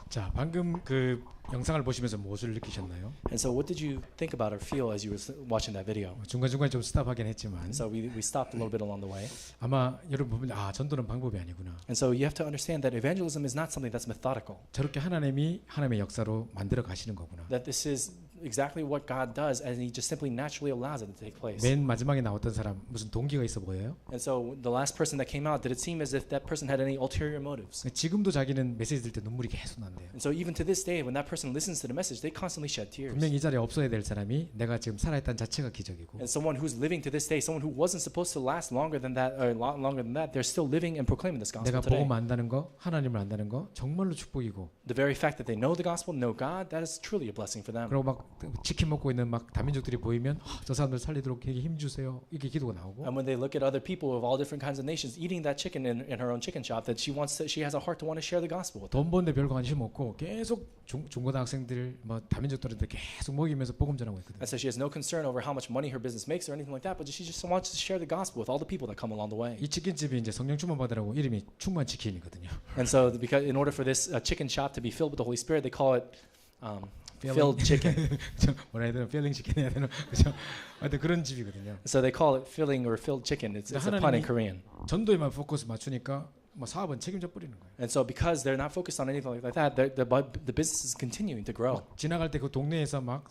자, 방금 그 영상을 보시면서 무엇을 느끼셨나요? And so what did you think about or feel as you were watching that video? 중간중간에 좀 스탑하긴 했지만 And so we stopped a little bit along the way. 아마 여러분 보면 전도는 방법이 아니구나. And so you have to understand that evangelism is not something that's methodical. 저렇게 하나님이 하나님의 역사로 만들어 가시는 거구나. That this is exactly what God does, and He just simply naturally allows it to take place. 맨 마지막에 나왔던 사람 무슨 동기가 있어 보여요? And so the last person that came out, did it seem as if that person had any ulterior motives? 지금도 자기는 메시지 들 때 눈물이 계속 난대요. And so even to this day, when that person listens to the message, they constantly shed tears. 분명히 이 자리에 없어야 될 사람이 내가 지금 살아있다는 자체가 기적이고. And someone who's living to this day, someone who wasn't supposed to last longer than that, or longer than that, they're still living and proclaiming this gospel 내가 today. 복음 안다는 거, 하나님을 안다는 거 정말로 축복이고. The very fact that they know the gospel, know God, that is truly a blessing for them. 그리고 막 치킨 먹고 있는 막 다민족들이 보이면 저 사람들 살리도록 힘 주세요. 이게 기도가 나오고. And when they look at other people of all different kinds of nations eating that chicken in her own chicken shop, that she has a heart to want to share the gospel with them. 돈 버는데 별 관심 없고 계속 중고등학생들 뭐 다민족들한테 계속 먹이면서 복음 전하고 있거든요. And so she has no concern over how much money her business makes or anything like that, but she just wants to share the gospel with all the people that come along the way. 이 치킨집이 이제 성령 충만 받으라고 이름이 충만 치킨이거든요. And so because in order for this chicken shop to be filled with the Holy Spirit, they call it filled chicken. 뭐라 해야 되나? 필링 치킨 해야 되나? 그죠? 하여튼 그런 집이거든요. So they call it filling or filled chicken. It's a pun in Korean. 전도에만 포커스 맞추니까 뭐 사업은 책임져 버리는 거예요. And so because they're not focused on anything like that, the business is continuing to grow. 지나갈 때 그 동네에서 막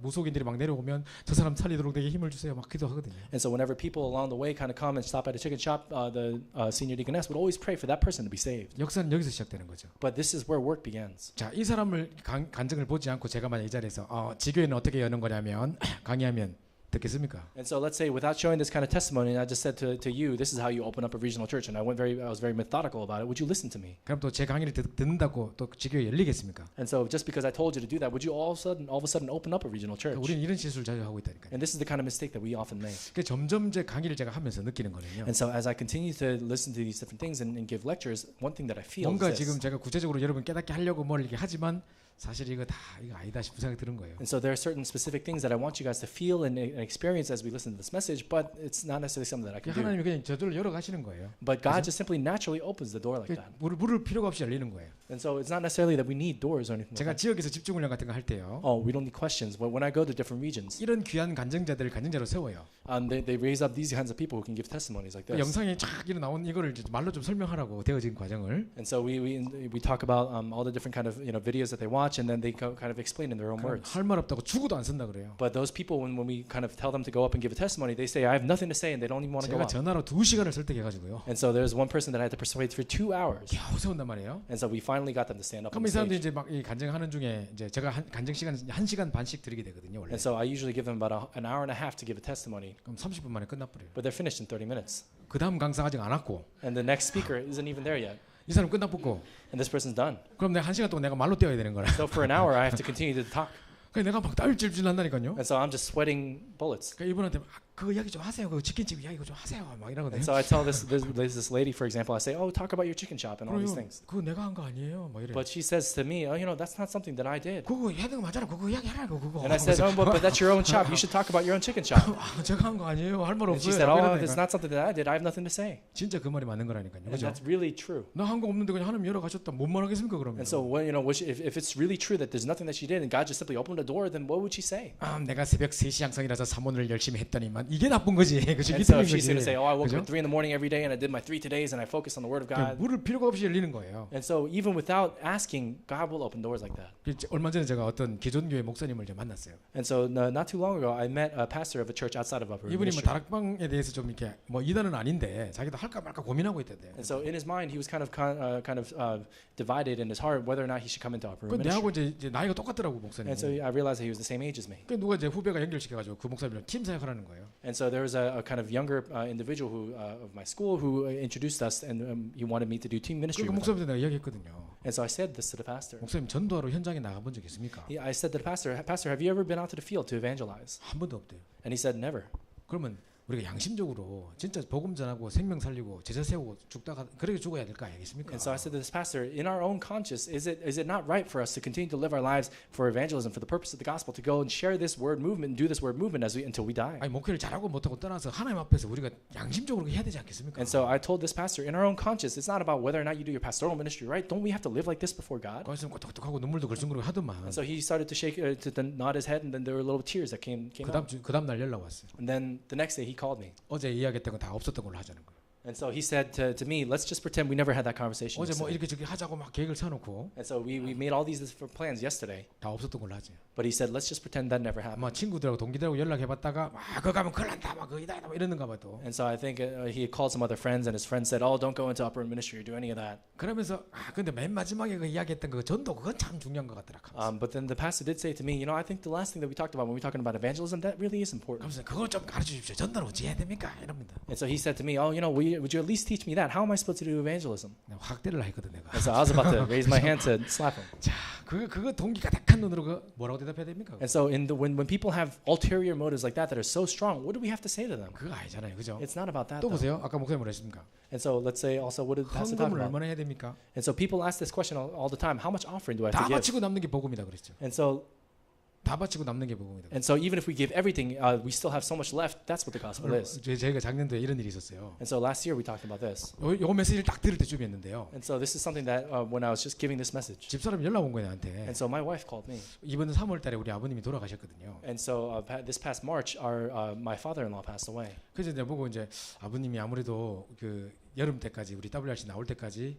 무속인들이 막 내려오면 저 사람 살리도록 되게 힘을 주세요. 막 기도하거든요. And so whenever people along the way kind of come and stop at a chicken shop, the senior deaconess would always pray for that person to be saved. 역사는 여기서 시작되는 거죠. But this is where work begins. 자, 이 사람을 간증을 보지 않고 제가 만약 이 자리에서 지교회는 어떻게 여는 거냐면 강의하면 듣겠습니까? And so let's say without showing this kind of testimony, I just said to you, this is how you open up a regional church, and I was very methodical about it. Would you listen to me? 그럼 또 제 강의를 듣는다고 또 지교회 열리겠습니까? And so just because I told you to do that, would you all of a sudden open up a regional church? 우리는 이런 실수를 자주 하고 있다니까요. And this is the kind of mistake that we often make. 점점 제 강의를 제가 하면서 느끼는 거는요. And so as I continue to listen to these different things and give lectures, one thing that I feel 뭔가 is this. 지금 제가 구체적으로 여러분 깨닫게 하려고 뭘 이렇게 하지만 사실 이거 다 이거 아니다 싶은 생각이 드는 거예요. And so there are certain specific things that I want you guys to feel and experience as we listen to this message, but it's not necessarily something that I can do. 하나님이 그냥 저절로 열어 가시는 거예요. But God just simply naturally opens the door like that. 물을 필요가 없이 열리는 거예요. And so it's not necessarily that we need doors or anything 제가 like that. 지역에서 집중 훈련 같은 거 할 때요. Oh, we don't need questions. But when I go to different regions, 이런 귀한 간증자들을 간증자로 세워요. they raise up these kinds of people who can give testimonies like this. 영상에 쫙 이렇게 나온 이거를 이제 말로 좀 설명하라고 되어진 과정을. And so we talk about all the different kind of videos that they watch, and then they kind of explain in their own words. 할 말 없다고 죽어도 안 쓴다 그래요. But those people, when we kind of tell them to go up and give a testimony, they say, I have nothing to say, and they don't even want to go 제가 up. 전화로 2시간을 설득해가지고요. And so there's one person that I had to persuade for 2 hours. 겨우 세운단 말이에요. And so we finally got them to stand up on 그럼 이 the 사람들이 stage. 이제 막 이 간증하는 중에 이제 제가 간증 시간 1시간 반씩 드리게 되거든요 원래. And so I usually give them about an hour and a half to give a testimony. 그럼 30분 만에 끝나버려요. But they're finished in 30 minutes. 그 다음 강사 아직 안 왔고. And the next speaker isn't even there yet. 이 사람 끝나붙고. And this person's done. 그럼 내가 1시간 동안 내가 말로 뛰어야 되는 거라. So for an hour, I have to continue to talk. 그래서 내가 막 땀질질 난다니까요. And so I'm just sweating bullets. 그러니까 이분한테 그 이야기 좀 하세요. 그 치킨집 이야기 좀 하세요. 막 이러거든요. And so I tell this lady, for example, I say, oh, talk about your chicken shop and all these things. 그거 내가 한 거 아니에요. 막 이래. But she says to me, oh, that's not something that I did. 그거 해야 되는 거 맞잖아. 그거 이야기 하라고 그거. And I said, oh, but that's your own shop. You should talk about your own chicken shop. 제가 한 거 아니에요. 할 말 And she 없어요. said, oh, it's not something that I did. I have nothing to say. 진짜 그 말이 맞는 거라니까요. And 그죠? that's really true. 나 한 거 없는데 그냥 하나님 열어 가셨다. 뭔 말하겠습니까 그러면? And so when if it's really true that there's nothing that she did and God just simply opened the door, then what would she say? 내가 새벽 3시 양성이라서 사모를 열심히 했더니만 이게 나쁜 거지. 그죠? And so if she's going to say, oh, I woke up at 3 in the morning every day and I did my 3 todays and I focused on the Word of God. 물을 필요가 없이 열리는 거예요. And so even without asking, God will open doors like that. 얼마 전에 제가 어떤 기존교회 목사님을 이제 만났어요. And so not too long ago, I met a pastor of a church outside of Upper 이분이 뭐 Ministry. 다락방에 대해서 좀 이렇게 뭐 이단은 아닌데 자기도 할까 말까 고민하고 있던데. And so in his mind, he was kind of divided in his heart whether or not he should come into Upper 그 Ministry. 내하고 이제 나이가 똑같더라고 목사님. And so I realized that he was the same age as me. 그 누가 이제 후배가 연결시켜가지고 그 목사님이랑 팀 사역하라는 거예요. And so there was a kind of younger individual who of my school who introduced us, and he wanted me to do team ministry. 그 with him. 목사님한테 내가 이야기했거든요. And so I said this to the pastor. 목사님 전도하러 현장에 나가본 적 있습니까? I said to the pastor, have you ever been out to the field to evangelize? 한 번도 없대요. And he said, never. 그러면 우리가 양심적으로 진짜 복음 전하고 생명 살리고 제자 세우고 죽다가 그렇게 죽어야 될까 아니겠습니까? And so I said to this pastor, in our own conscience, is it not right for us to continue to live our lives for evangelism, for the purpose of the gospel, to go and share this word movement and do this word movement until we die? 아니 목회를 잘하고 못하고 떠나서 하나님 앞에서 우리가 양심적으로 해야 되지 않겠습니까? And so I told this pastor, in our own conscience, it's not about whether or not you do your pastoral ministry, right? Don't we have to live like this before God? 거기서 꿀떡꿀떡하고 눈물도 걸쭉거리고 하더만. And so he started to shake, to nod his head, and then there were little tears that came out. 그 다음 날 연락 왔어요. And then the next day he called me. 어제 이야기했던 거 다 없었던 걸로 하자는 거예요. And so he said to me, let's just pretend we never had that conversation. 어제 뭐 yesterday. 이렇게 저렇게 하자고 막 계획을 세워놓고 And so we made all these different plans yesterday. 다 없었던 걸로 하지. But he said, let's just pretend that never happened. 아마 친구들하고 동기들하고 연락해봤다가 막 그거 가면 큰일 난다 막 이다 이러는가 봐 또. And so I think he had called some other friends, and his friends said, oh, don't go into upper ministry or do any of that. 그러면서 근데 맨 마지막에 그 이야기했던 그 전도 그건 참 중요한 것 같더라. But then the pastor did say to me, I think the last thing that we talked about when we were talking about evangelism, that really is important. 그러면서 그걸 좀 가르쳐 주십시오. 전도를 어찌 해야 됩니까? 이럽니다. And so he said to me, oh, would you at least teach me that? How am I supposed to do evangelism? 내가 확대를 했거든 내가. And so I was about to raise my hand to slap him. 자, 그거 동기 가득한 눈으로 그 뭐라고 대답해야 됩니까? And so when people have ulterior motives like that are so strong, what do we have to say to them? 그거 아니잖아요, 그죠? It's not about that. 또 Though. 보세요. 아까 목사님 뭐라 했습니까? And so let's say also, what did Pastor talk 헌금을 about? 얼마나 해야 됩니까? And so people ask this question all the time: how much offering do I have 다 to give? 바치고 남는 게 복음이다 그랬죠. And so 다 바치고 남는 게 복음이다. And so even if we give everything, we still have so much left. That's what the gospel is. 저희가 작년도에 이런 일이 있었어요. And so last year we talked about this. 요 메시지를 딱 들을 때쯤 했는데요. And so this is something that when I was just giving this message. 집사람이 연락 온 거예요 나한테. And so my wife called me. 이번 3월달에 우리 아버님이 돌아가셨거든요. And so this past March, my father-in-law passed away. 그래서 내가 보고 이제 아버님이 아무래도 그 여름 때까지 우리 WRC 나올 때까지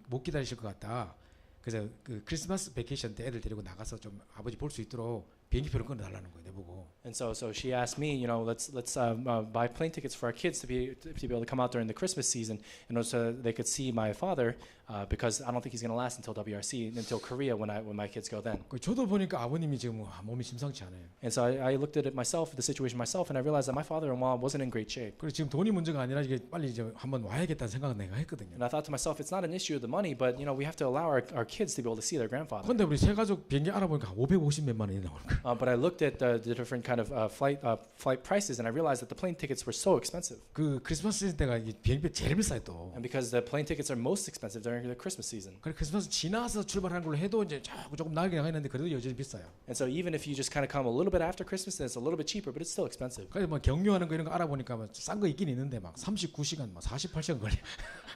못 기다리실 것 같다. 그래서 그 크리스마스 베케이션 때 애들 데리고 나가서 좀 아버지 볼 수 있도록 비행기표를 끊어달라는 거예요, 내보고. And so she asked me, you know, let's buy plane tickets for our kids to be able to come out during the Christmas season, and so they could see my father, because I don't think he's going to last until WRC, until Korea when my kids go then. 저도 보니까 아버님이 지금 몸이 심상치 않아요. And so I looked at it myself, the situation myself, and I realized that my father-in-law wasn't in great shape. 그리고 지금 돈이 문제가 아니라 이게 빨리 이제 한번 와야겠다는 생각을 내가 했거든요. And I thought to myself, it's not an issue of the money, but you know, we have to allow our kids to be able to see their grandfather. 근데 우리 세 가족 비행기 알아보니까 550 몇만 원이 나오는 거예요. But I looked at the different kind of flight prices, and I realized that the plane tickets were so expensive. 그 크리스마스 시즌 때가 이 비행기 제일 비싸요 또. And because the plane tickets are most expensive during the Christmas season. 그래 크리스마스 지나서 출발하는 걸로 해도 이제 조금 나가긴 나가는데 그래도 여전히 비싸요. And so even if you just kind of come a little bit after Christmas, then it's a little bit cheaper, but it's still expensive. 그래서 뭐 경유하는 거 이런 거 알아보니까 싼 거 있긴 있는데 막 39시간, 막 48시간 걸려.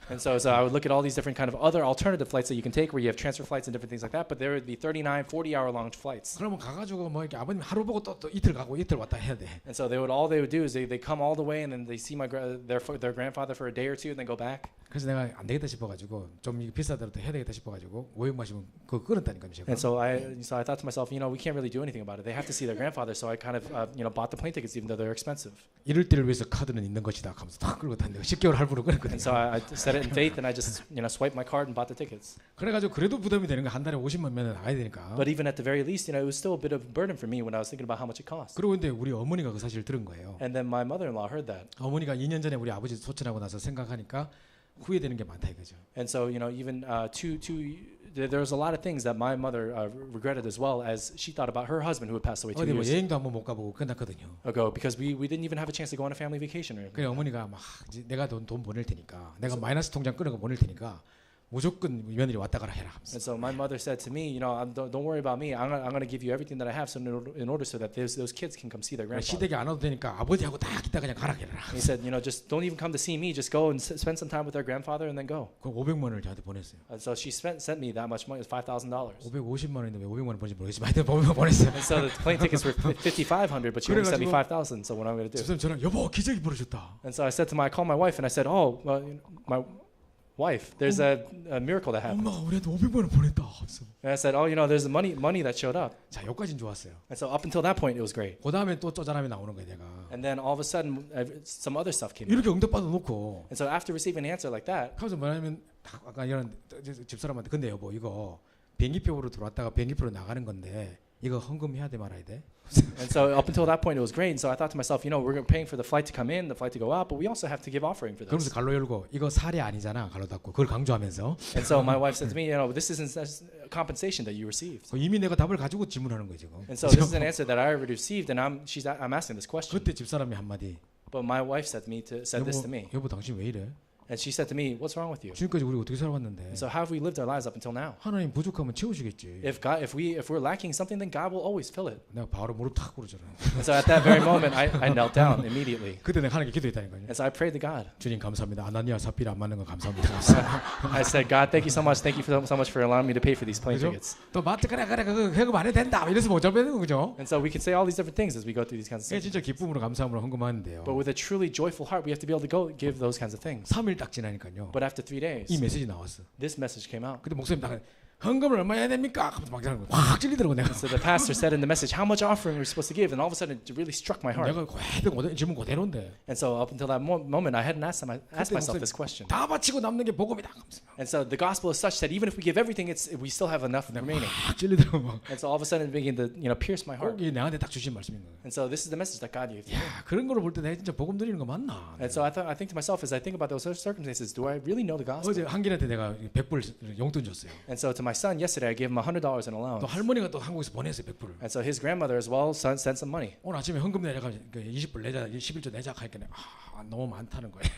And so I would look at all these different kind of other alternative flights that you can take, where you have transfer flights and different things like that. But there would be 39, 40-hour long flights. 그러면 가가지고 뭐 이렇게 아버님 하루 보고 또 이틀 가고 이틀 왔다 해야 돼. And so all they would do is they come all the way and then they see their grandfather for a day or two and then go back. 그래서 내가 안 되겠다 싶어가지고 좀 비싸더라도 해야 되겠다 싶어가지고 오백 마시면 그거 끊었다니까요. 제가. And so I thought to myself, you know, we can't really do anything about it. They have to see their grandfather, so I kind of bought the plane tickets even though they're expensive. 이럴 때를 위해서 카드는 있는 것이다. 하면서 딱 끌고 다니고 10개월 할부로 끊었거든요. And so I set it in faith and I just swiped my card and bought the tickets. 그래가지고 그래도 부담이 되는 거 한 달에 50만 원은 나가야 되니까. But even at the very least, it was still a bit of a burden for me when I was thinking about how much it cost. 그리고 근데 우리 어머니가 그 사실을 들은 거예요. And then my mother-in-law heard that. 어머니가 2년 전에 우리 아버지 소천하고 나서 생각하니까 후회되는 게 많다 이거죠. And so even there was a lot of things that my mother regretted as well, as she thought about her husband who had passed away 2 어디 뭐 years 여행도 한번 못 가보고 끝났거든요. ago, because we didn't even have a chance to go on a family vacation or anything. 그래 어머니가 막 이제 내가 돈 보낼 테니까 내가 마이너스 통장 끊어서 보낼 테니까 무조건 며느리 왔다 가라 해라. And so my mother said to me, don't worry about me. I'm going to give you everything that I have, so in order so that those kids can come see their grandfather. 시댁에 안 와도 되니까 아버지하고 다 기다 그냥 가라 해라. He said, just don't even come to see me. Just go and spend some time with their grandfather and then go. 그 500만 원을 저한테 보냈어요. And so she sent me that much money. It was $5,000. 550만 원인데 왜 500만 원 보는지 모르겠지만 하여튼 보냈어요. And so the plane tickets were $5,500, but she only sent me $5,000. So what I'm going to do? 집사람 저랑 여보 기적이 벌어졌다. And so I called my wife and I said, my wife, there's a miracle that happened. 엄마 우리한테 500만 원 보냈다. And I said, there's money that showed up. 자 여기까지는 좋았어요. And so up until that point, it was great. 그 다음에 또 쪼잔함이 나오는 거야 내가. And then all of a sudden, some other stuff came. 이렇게 응답받아 놓고. And so after receiving an answer like that, 그래서 뭐냐면 아까 이런 집사람한테 근데 여보 이거 비행기표로 들어왔다가 비행기표로 나가는 건데 이거 헌금해야 돼 말아야 돼. And so up until that point it was great. And so I thought to myself, we're paying for the flight to come in, the flight to go out, but we also have to give offering for this. 그러면서 갈로 열고 이거 사례 아니잖아 갈로 닫고 그걸 강조하면서. And so my wife said to me, this isn't compensation that you received. 이미 내가 답을 가지고 질문하는 거지 지금. And so this is an answer that I already received, and I'm asking this question. 그때 집사람이 한마디. But my wife said this to me. 여보 당신 왜 이래? And she said to me, "What's wrong with you?" 지금까지 우리 어떻게 살아왔는데? So how have we lived our lives up until now? 하나님 부족하면 채우시겠지. If we're lacking something, then God will always fill it. 내가 바로 무릎 탁 꿇었잖아. And so at that very moment, I knelt down immediately. 그때 내가 하나님께 기도했다니까요. And so I prayed to God. 주님 감사합니다. 아나니아 사피라 안 맞는 거 감사합니다. I said, God, thank you so much. Thank you so much for allowing me to pay for these plane tickets. 또 마트 그래 그거 해금 안 해도 된다. 이래서 못 잡는 거죠. And so we can say all these different things as we go through these kinds of things. 진짜 기쁨으로 감사함으로 헌금하는데요. But with a truly joyful heart, we have to be able to go give those kinds of things. 3일 딱 지나니까요. But after 3 days, 이 메시지 나왔어. this message came out. 근데 목사님 딱 헌금을 얼마 해야 됩니까? 막 확 찔리더라고 내가. So the pastor said in the message, how much offering we're supposed to give, and all of a sudden it really struck my heart. 내가 질문 그대로인데. And so up until that moment, I hadn't asked myself this question. 다 바치고 남는 게 복음이다. And so the gospel is such that even if we give everything, we still have enough remaining. 확 찔리더라고. And so all of a sudden it began to pierce my heart. 꼭 내한테 딱 주신 말씀인 거예요. And so this is the message that God gave to me. 야 그런 거를 볼 때 내가 진짜 복음 드리는 거 맞나? And so I think to myself as I think about those circumstances, do I really know the gospel? 어제 한길한테 내가 100불 용돈 줬어요. And so to my son yesterday, I gave him $100 in 또 allowance. 할머니가 또 한국에서 보냈어요 100불을. And so his grandmother as well sent some money. 오늘 아침에 헌금 내자가 20불 내자 11조 내자 하니까 너무 많다는 거예요.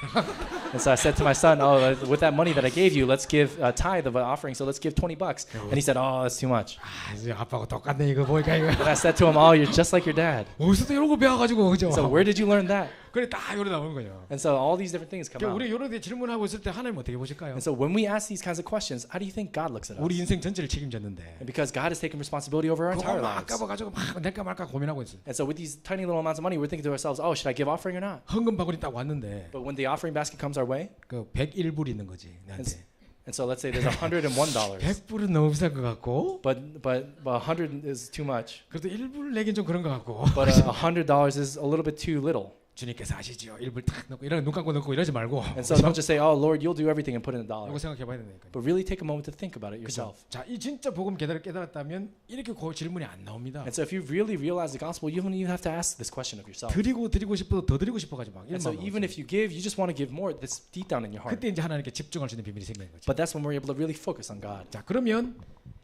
And so I said to my son, oh, with that money that I gave you, let's give a tithe of an offering. So let's give $20. And he said, oh, that's too much. 아, 이제 아빠하고 똑같네 이거 보니까 이거. And I said to him, oh, you're just like your dad. 어디서 또 이런 거 배워가지고 그죠? So where did you learn that? 그래 딱 요래 나오는 거예요. And so all these different things come 그러니까 out. 우리 요런 데 질문하고 있을 때 하나님 어떻게 보실까요? And so when we ask these kinds of questions, how do you think God looks at us? 우리 인생 전체를 책임졌는데 And because God has taken responsibility over our 그거 entire 막 lives. 아까워가지고 막 낼까 말까 고민하고 있어요. And so with these tiny little amounts of money, we're thinking to ourselves, oh, should I give offering or not? 헌금 바구니 딱 왔는데 But when the offering basket comes our way, 그 101불 있는 거지 나한테. and so let's say there's $101. 100불은 너무 비싼 것 같고 But 100 is too much. 그래도 1불 내긴 좀 그런 것 같고 But $100 is a little bit too little. 주님께서 아시지요. 1불 딱 넣고 이런 눈 감고 넣고 이러지 말고 And so don't just say, oh, Lord, you'll do everything and put in a dollar. 이거 생각해봐야 된다니까요. But really take a moment to think about it 그죠? yourself. 자, 이 진짜 복음 깨달았다면 이렇게 질문이 안 나옵니다. And so if you really realize the gospel, you don't even have to ask this question of yourself. 드리고 싶어도 더 드리고 싶어가지고 막 이런 And so 마음이 even 없어요. if you give, you just want to give more. That's deep down in your heart. 그때 이제 하나님께 집중할 수 있는 비밀이 생기는 거죠. But that's when we're able to really focus on God. 자, 그러면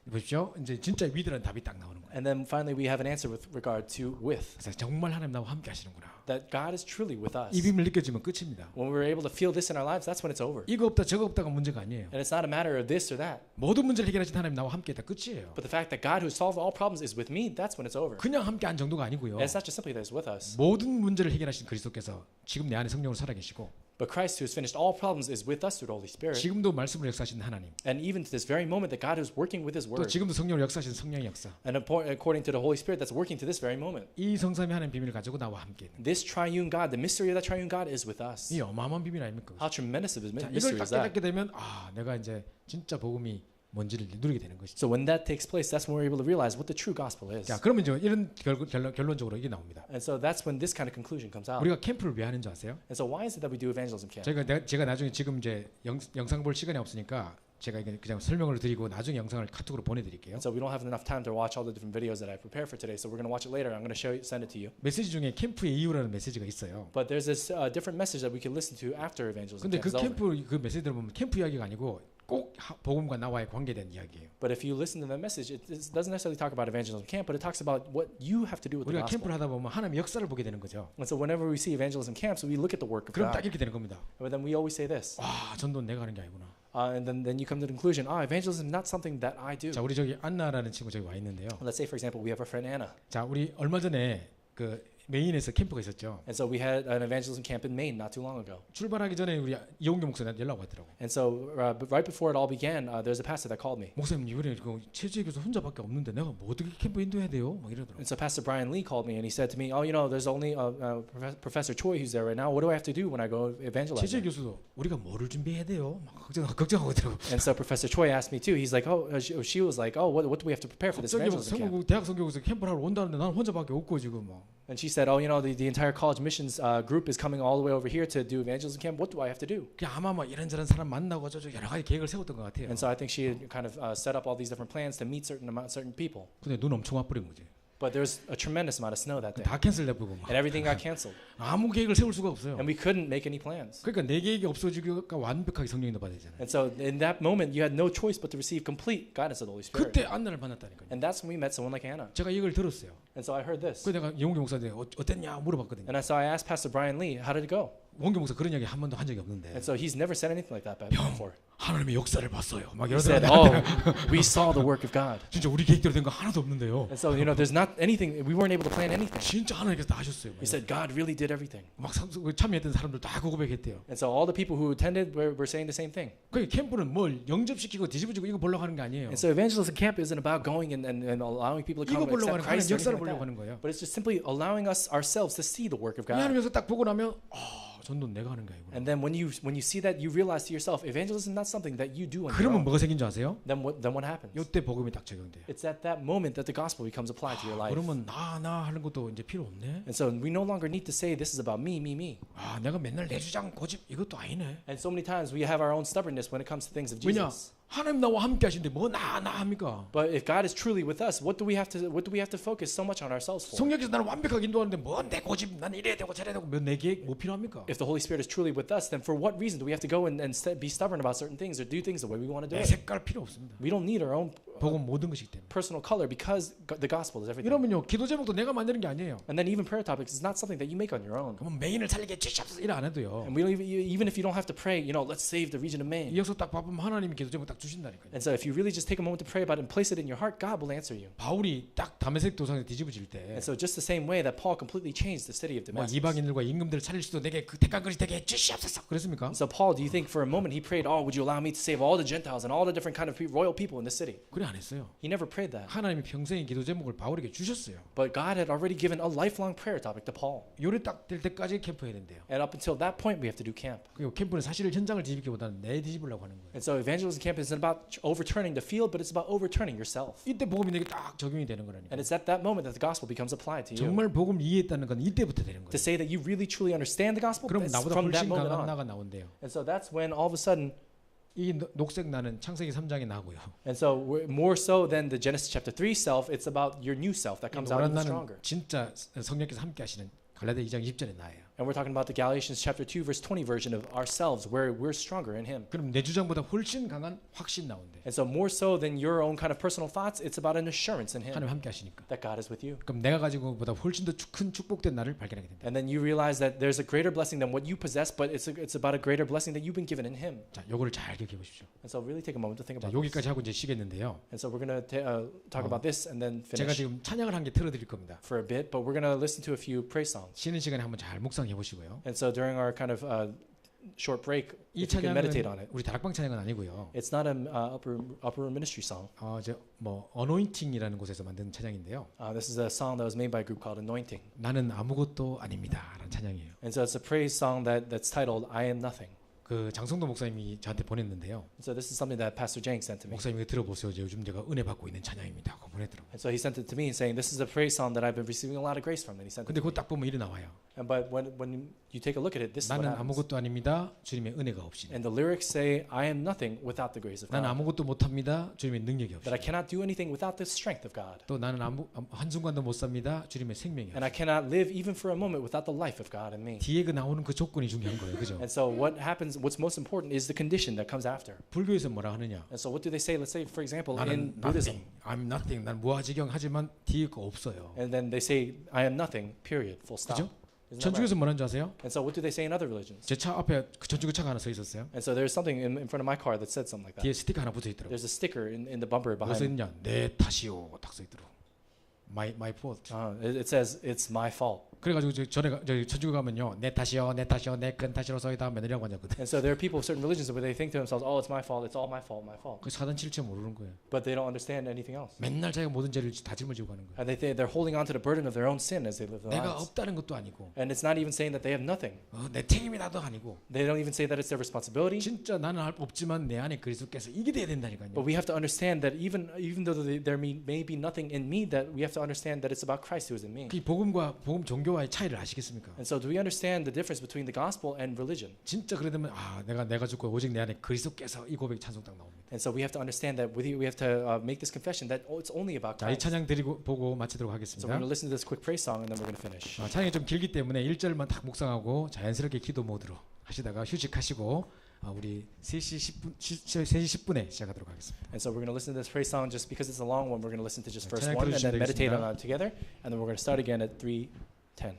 보십시오. 이제 진짜 위대한 답이 딱 나오는 거예요. And then finally, we have an answer with regard to with. 그래서 정말 하나님 나와 함께 하시는구나. That God is truly with us. 이 비밀 느껴지면 끝입니다. When we're able to feel this in our lives, that's when it's over. 이거 없다 저거 없다가 문제가 아니에요. And it's not a matter of this or that. 모든 문제를 해결하신 하나님 나와 함께 했다 끝이에요. But the fact that God who solved all problems is with me, that's when it's over. 그냥 함께 한 정도가 아니고요. And it's not just simply that it's with us. 모든 문제를 해결하신 그리스도께서 지금 내 안에 성령으로 살아계시고 But Christ who has finished all problems is with us through the Holy Spirit. 지금도 말씀으로 역사하신 하나님 And even to this very moment that God is working with His 또 Word. 지금도 성령으로 역사하신 성령의 역사 And according to the Holy Spirit that's working to this very moment. 이 성삼위 하나님 비밀을 가지고 나와 함께 있는 This triune God, the mystery of that triune God is with us. 이 어마어마한 비밀 아닙니까? How tremendous of a 자, mystery 이걸 딱 is that? 깨닫게 되면 아 내가 이제 진짜 복음이 뭔지를 누리게 되는 것이죠. So when that takes place, that's when we're able to realize what the true gospel is. 자, 그러면 이제 이런 결론적으로 이게 나옵니다. And so that's when this kind of conclusion comes out. 우리가 캠프를 왜 하는지 아세요? And so why is it that we do evangelism camp? 제가 나중에 지금 이제 영상 볼 시간이 없으니까 제가 그냥 설명을 드리고 나중에 영상을 카톡으로 보내드릴게요. And so we don't have enough time to watch all the different videos that I prepared for today. So we're going to watch it later. I'm going to send it to you. 메시지 중에 캠프의 이유라는 메시지가 있어요. But there's this different message that we can listen to after evangelism 근데 camp 그 is over. 캠프 그 메시지 들어보면 캠프 이야기가 아니고 꼭 복음과 나와의 관계된 이야기예요. But if you listen to that message, it doesn't necessarily talk about evangelism camp, but it talks about what you have to do with the 우리가 gospel. 캠프를 하다 보면 하나님의 역사를 보게 되는 거죠. And so whenever we see evangelism camps, we look at the work of 그럼 딱 God. 이렇게 되는 겁니다. But then we always say this. 와, 전도는 내가 하는 게 아니구나. And then you come to the conclusion, evangelism is not something that I do. 자, 우리 저기 안나라는 친구 저기 와 있는데요. Let's say, for example, we have our friend Anna. 자, 우리 얼마 전에 그 메인에서 캠프가 있었죠. And so we had an evangelism camp in Maine not too long ago. 출발하기 전에 우리 이용규 목사님한테 연락 왔더라고. And so right before it all began, there's a pastor that called me. 목사님 이번에 그 최주의 교수 혼자밖에 없는데 내가 뭐 어떻게 캠프 인도해야 돼요? 막 이러더라고. And so Pastor Brian Lee called me and he said to me, "Oh, you know, there's only Professor Choi who's there right now. What do I have to do when I go evangelize?" 최주의 교수도 우리가 뭐를 준비해야 돼요? 막 걱정하고 있더라고. And so Professor Choi asked me too. He's like, "Oh, she was like, oh, what do we have to prepare for this 갑자기 evangelism camp?" 성국 대학 성교에서 캠프를 하러 온다는데 난 혼자밖에 없고 지금 막. And she said, "Oh, you know, the entire college missions group is coming all the way over here to do evangelism camp. What do I have to do?" 그냥 아마 뭐 이런저런 사람 만나고 저저 여러 가지 계획을 세웠던 것 같아요. And so I think she had kind of set up all these different plans to meet certain people. 근데 눈 엄청 와버린 거지. But there's a tremendous amount of snow that day. 다 캔슬돼버리고 막. And everything got canceled. 아무 계획을 세울 수가 없어요. And we couldn't make any plans. 그러니까 내 계획이 없어지기가 완벽하게 성령이 받아야 되잖아요. And so in that moment, you had no choice but to receive complete guidance of the Holy Spirit. 그때 안나를 만났다니까요. And that's when we met someone like Anna. 제가 이걸 들었어요. And so I heard this. 그래서 내가 이용규 목사한테 어땠냐 물어봤거든요. And so I asked Pastor Brian Lee, how did it go? 원규 목사 그런 이야기 한 번도 한 적이 없는데. And so he's never said anything like that before. 하나님의 역사를 봤어요. 막 He said, 이러더라고요. "Oh, we saw the work of God." 진짜 우리 계획대로 된 거 하나도 없는데요. And so there's not anything. We weren't able to plan anything. 진짜 하나님께서 다 하셨어요. He said, "God really did everything." 막 참여했던 사람들 다 그 고백했대요. And so all the people who attended were saying the same thing. 그 캠프는 뭘 영접시키고 뒤집어지고 이거 보려고 하는 게 아니에요. And so evangelism camp isn't about going and allowing people to 이거 come and 보려고 accept 하는 거예요. Christ or 역사를 anything 보려고 like 하는 that. 거예요. But it's just simply allowing us ourselves to see the work of 이 God. 하나님께서 딱 보고 나면 전도는 내가 하는 게 아니구나. And then when you see that, you realize to yourself, evangelism is not something that you do on your 그러면 own. 뭐가 생긴 줄 아세요? Then what happens? 이때 복음이 딱 적용돼요. It's at that moment that the gospel becomes applied to your life. 그러면 나 하는 것도 이제 필요 없네. And so we no longer need to say this is about me. 아, 내가 맨날 내 주장 고집 이것도 아니네. And so many times we have our own stubbornness when it comes to things of 왜냐? Jesus. 하나님 나와 함께 하시는데 뭐 나 합니까? But if God is truly with us, what do we have to focus so much on ourselves for? 성령께서 나를 완벽하게 인도하는데 뭐 내 고집 난 이래야 되고 저래야 되고 내 계획 뭐 필요합니까? If the Holy Spirit is truly with us, then for what reason do we have to go and be stubborn about certain things or do things the way we want to do 내 it? 색깔 필요 없습니다. We don't need our own 복음 모든 것이기 때문에. personal color because the gospel is everything. 이러면요 기도 제목도 내가 만드는 게 아니에요. And then even prayer topics is not something that you make on your own. 그러면 메인을 살리게 주시옵소서 이래 안 해도요. And we don't even if you don't have to pray, let's save the region of Maine. 이 역사 딱 봐보면 하나님이 기도 제목 딱 주신다니까요. And so if you really just take a moment to pray about it and place it in your heart, God will answer you. 바울이 딱 다메섹 도상에 뒤집어질 때 And so just the same way that Paul completely changed the city of 뭐 Damascus. 이방인들과 임금들을 살릴 수도 내게 그 택한 것이 되게 주시옵소서 그랬습니까? So Paul, do you think for a moment he prayed, "Oh, would you allow me to save all the Gentiles and all the different kind of royal people in the city?" 그래 안 했어요. He never prayed that. 하나님이 평생의 기도 제목을 바울에게 주셨어요. But God had already given a lifelong prayer topic to Paul. 요래 딱 될 때까지 캠프해야 된대요. And up until that point, we have to do camp. 그리고 캠프는 사실 현장을 뒤집기보다는 내 뒤집으려고 하는 거예요. And so evangelism camp isn't about overturning the field, but it's about overturning yourself. 이때 복음이 내게 딱 적용이 되는 거라니까. And it's at that moment that the gospel becomes applied to you. 정말 복음 이해했다는 건 이때부터 되는 To 거예요. say that you really truly understand the gospel, 그럼 that's 나보다 from that 훨씬 moment 강한 on. 나가 나온대요. And so that's when all of a sudden, 이 녹색 나는 창세기 3장에 나고요. and so more so than the Genesis chapter 3 self, it's about your new self that comes out 노란 even 나는 stronger. 진짜 성령께서 함께 하시는 갈라디아 2장 20절의 나예요. And we're talking about the Galatians chapter 2 verse 20 version of ourselves where we're stronger in him. 그럼 내 주장보다 훨씬 강한 확신 나온대. And so more so than your own kind of personal thoughts, it's about an assurance in him 하나님 함께 하시니까. that God is with you. 그럼 내가 가지고 보다 훨씬 더 큰 축복된 나를 발견하게 된다. And then you realize that there's a greater blessing than what you possess, but it's about a greater blessing that you've been given in him. 자, 요거를 잘 기억해 보십시오. And so really take a moment to think 자, about 여기까지 this. 하고 이제 쉬겠는데요. And so we're going to talk about this and then 제가 finish 지금 찬양을 한 개 틀어드릴 겁니다. for a bit, but we're going to listen to a few praise songs. 쉬는 시간에 한번 잘 묵상해 보시고요. And so during our kind of short break, 이 if you can meditate on 찬양은 it. 우리 다락방 찬양은 아니고요. It's not an upper room ministry song. 이제 뭐 어노인팅이라는 곳에서 만든 찬양인데요. This is a song that was made by a group called Anointing. 나는 아무것도 아닙니다라는 찬양이에요. And so it's a praise song that's titled I Am Nothing. 그 장성도 목사님이 저한테 보냈는데요. So this is something that Pastor Jang sent to me. 목사님이 들어보세요. 요즘 제가 은혜 받고 있는 찬양입니다. 하고 보내더라고요. And so he sent it to me saying, this is a praise song that I've been receiving a lot of grace from. And he sent it 근데 to 그거 me. 딱 보면 이래 나와요. But when you take a look at it, this is what 나는 happens. 아무것도 아닙니다. 주님의 은혜가 없이는. And the lyrics say, I am nothing without the grace of 나는 God. 아무것도 못합니다. 주님의 능력이 That I 없이는. cannot do anything without the strength of God. 또 나는 한순간도 못 삽니다. 주님의 생명이 And I 없이는. cannot live even for a moment without the life of God in me. 뒤에 그 나오는 그 조건이 중요한 거예요. 그죠? And so what happens, what's most important is the condition that comes after. 불교에서 뭐라 하느냐? And so what do they say? Let's say, for example, 나는 in Buddhism. nothing. I'm nothing. 난 무아지경 하지만 뒤에 거 없어요. And then they say, I am nothing, period, full stop. 그죠? Isn't that right? 천주교에서 뭐라는 줄 아세요? And so what do they say in other religions? 제 차 앞에 그 천주교 차가 하나 서 있었어요. And so there's something in front of my car that said something like that. 뒤에 스티커 하나 붙어 있더라고. There's a sticker in the bumper 뭐 behind. 써 있냐? 내 탓이요. 딱 써 있더라고. My fault. It says it's my fault. 그래가지고 저희 천주교 가면요, 내 탓이요, 내 큰 탓이로 써있다 맨이라고 하냐거든. And so there are people of certain religions where they think to themselves, oh, it's my fault, it's all my fault, my fault. 그 사단 칠체 모르는 거예요. But they don't understand anything else. 맨날 자기가 모든 죄를 다 짊어지고 가는 거예요. And they're holding on to the burden of their own sin as they live their 내가 lives. 없다는 것도 아니고, And it's not even saying that they have nothing. 내 책임이라도 아니고, They don't even say that it's their responsibility. 진짜 나는 없지만 내 안에 그리스도께서 이게 돼야 된다니까요. But we have to understand that even though there may be nothing in me, that we have to understand that it's about Christ who is in me. 그 복음 종교와의 차이를 아시겠습니까? And so do we understand the difference between the gospel and religion? 진짜 그러면 내가 죽고 오직 내 안에 그리스도께서 이 고백이 찬송 딱 나옵니다. And so we have to understand that we have to make this confession that it's only about 자, 이 Christ. 찬양 보고 마치도록 So we're going to 하겠습니다. listen to this quick praise song and then we're going to finish. 찬양이 좀 길기 때문에 1절만 딱 묵상하고 자연스럽게 기도 모드로 하시다가 휴식하시고 우리 3시 10분에 시작하도록 하겠습니다. And so we're going to listen to this praise song just because it's a long one. We're going to listen to just verse 찬양 1 and then 들어주시면 meditate 되겠습니다. on it together. And then we're going to start again at 3:10.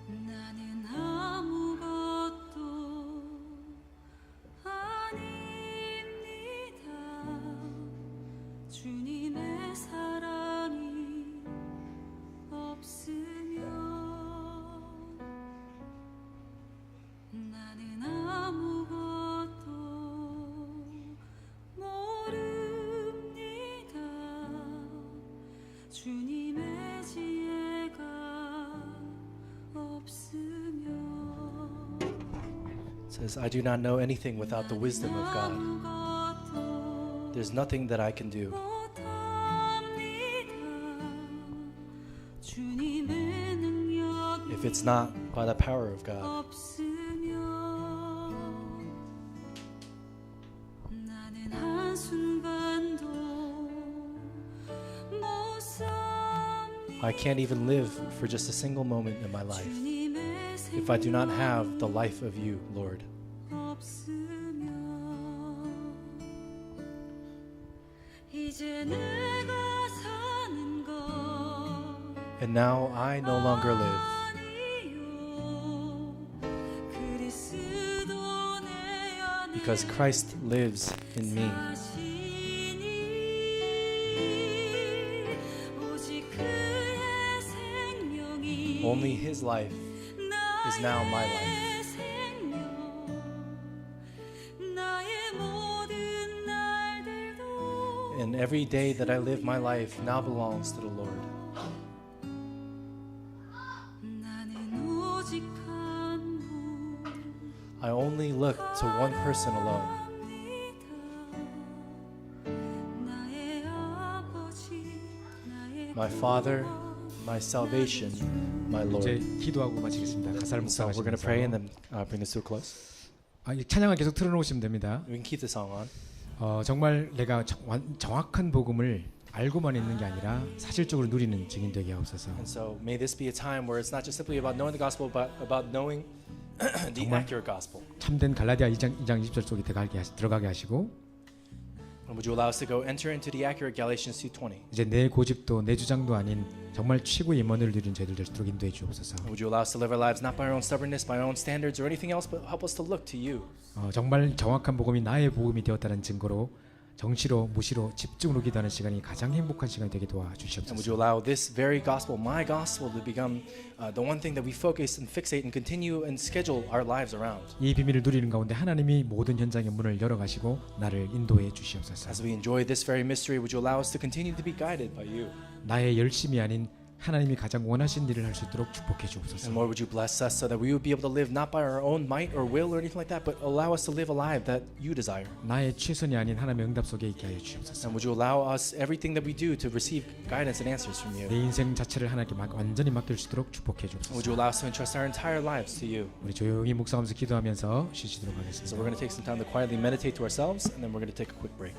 나는 아무것도 아닙니다. 주님의 사랑이 없으면 나는 아무것도 모릅니다. 주님의 지혜가 says, I do not know anything without the wisdom of God. 아무것도 There's nothing that I can do. 못합니다. 주님의 능력이 If it's not by the power of God. 없으면 나는 한순간도 못 삽니다. I can't even live for just a single moment in my life if I do not have the life of you, Lord. 없으면 이제 내가 사는 것 And now I no longer live, 아니요 그리스도 내 안에 because Christ lives in me. 사시니 오직 그의 생명이 Only His life is now my life. 나의 생명 나의 모든 날들도 And every day that I live my life now belongs to the Lord. 나는 오직 한 분 I only look to one person alone, 나의 아버지 나의 my Father, my salvation, my 이제 Lord. 기도하고 마치겠습니다. 가사를 So we're going to pray and 묵상하시면서 then bring this to a close. 이 찬양을 계속 틀어놓으시면 됩니다. We can keep the song on. 정말 내가 정확한 복음을 알고만 있는 게 아니라 사실적으로 누리는 증인 되게 하옵소서. And so may this be a time where it's not just simply about knowing the gospel, but about knowing the 정말 accurate gospel. 참된 갈라디아 2장 20절 속에 들어가게 하시고 And would you allow us to go enter into the accurate Galatians 2:20? 이제 내 고집도 내 주장도 아닌 정말 최고의 임원을 누리는 저희들 되도록 인도해 주옵소서. And would you allow us to live our lives not by our own stubbornness, by our own standards, or anything else, but help us to look to you. 정말 정확한 복음이 나의 복음이 되었다는 증거로 정시로 무시로 집중으로 기도하는 시간이 가장 행복한 시간이 되게 And would 도와주시옵소서. you allow this very gospel, my gospel, to become the one thing that we focus and fixate and continue and schedule our lives around. 이 비밀을 누리는 가운데 하나님이 모든 현장의 문을 열어가시고 나를 인도해 주시옵소서. As we enjoy this very mystery, would you allow us to continue to be guided by you? 나의 열심이 아닌 하나님이 가장 원하신 일을 할 수 있도록 축복해 주옵소서. And Lord, would you bless us so that we would be able to live not by our own might or will or anything like that, but allow us to live a life that you desire. 나의 최선이 아닌 하나님의 응답 속에 있게 하여 주옵소서. And would you allow us everything that we do to receive guidance and answers from you? 내 인생 자체를 하나님께 완전히 맡길 수 있도록 축복해 And would 주옵소서. you allow us to entrust our entire lives to you? 우리 조용히 묵상하면서 기도하면서 쉬시도록 So 하겠습니다. we're going to take some time to quietly meditate to ourselves, and then we're going to take a quick break.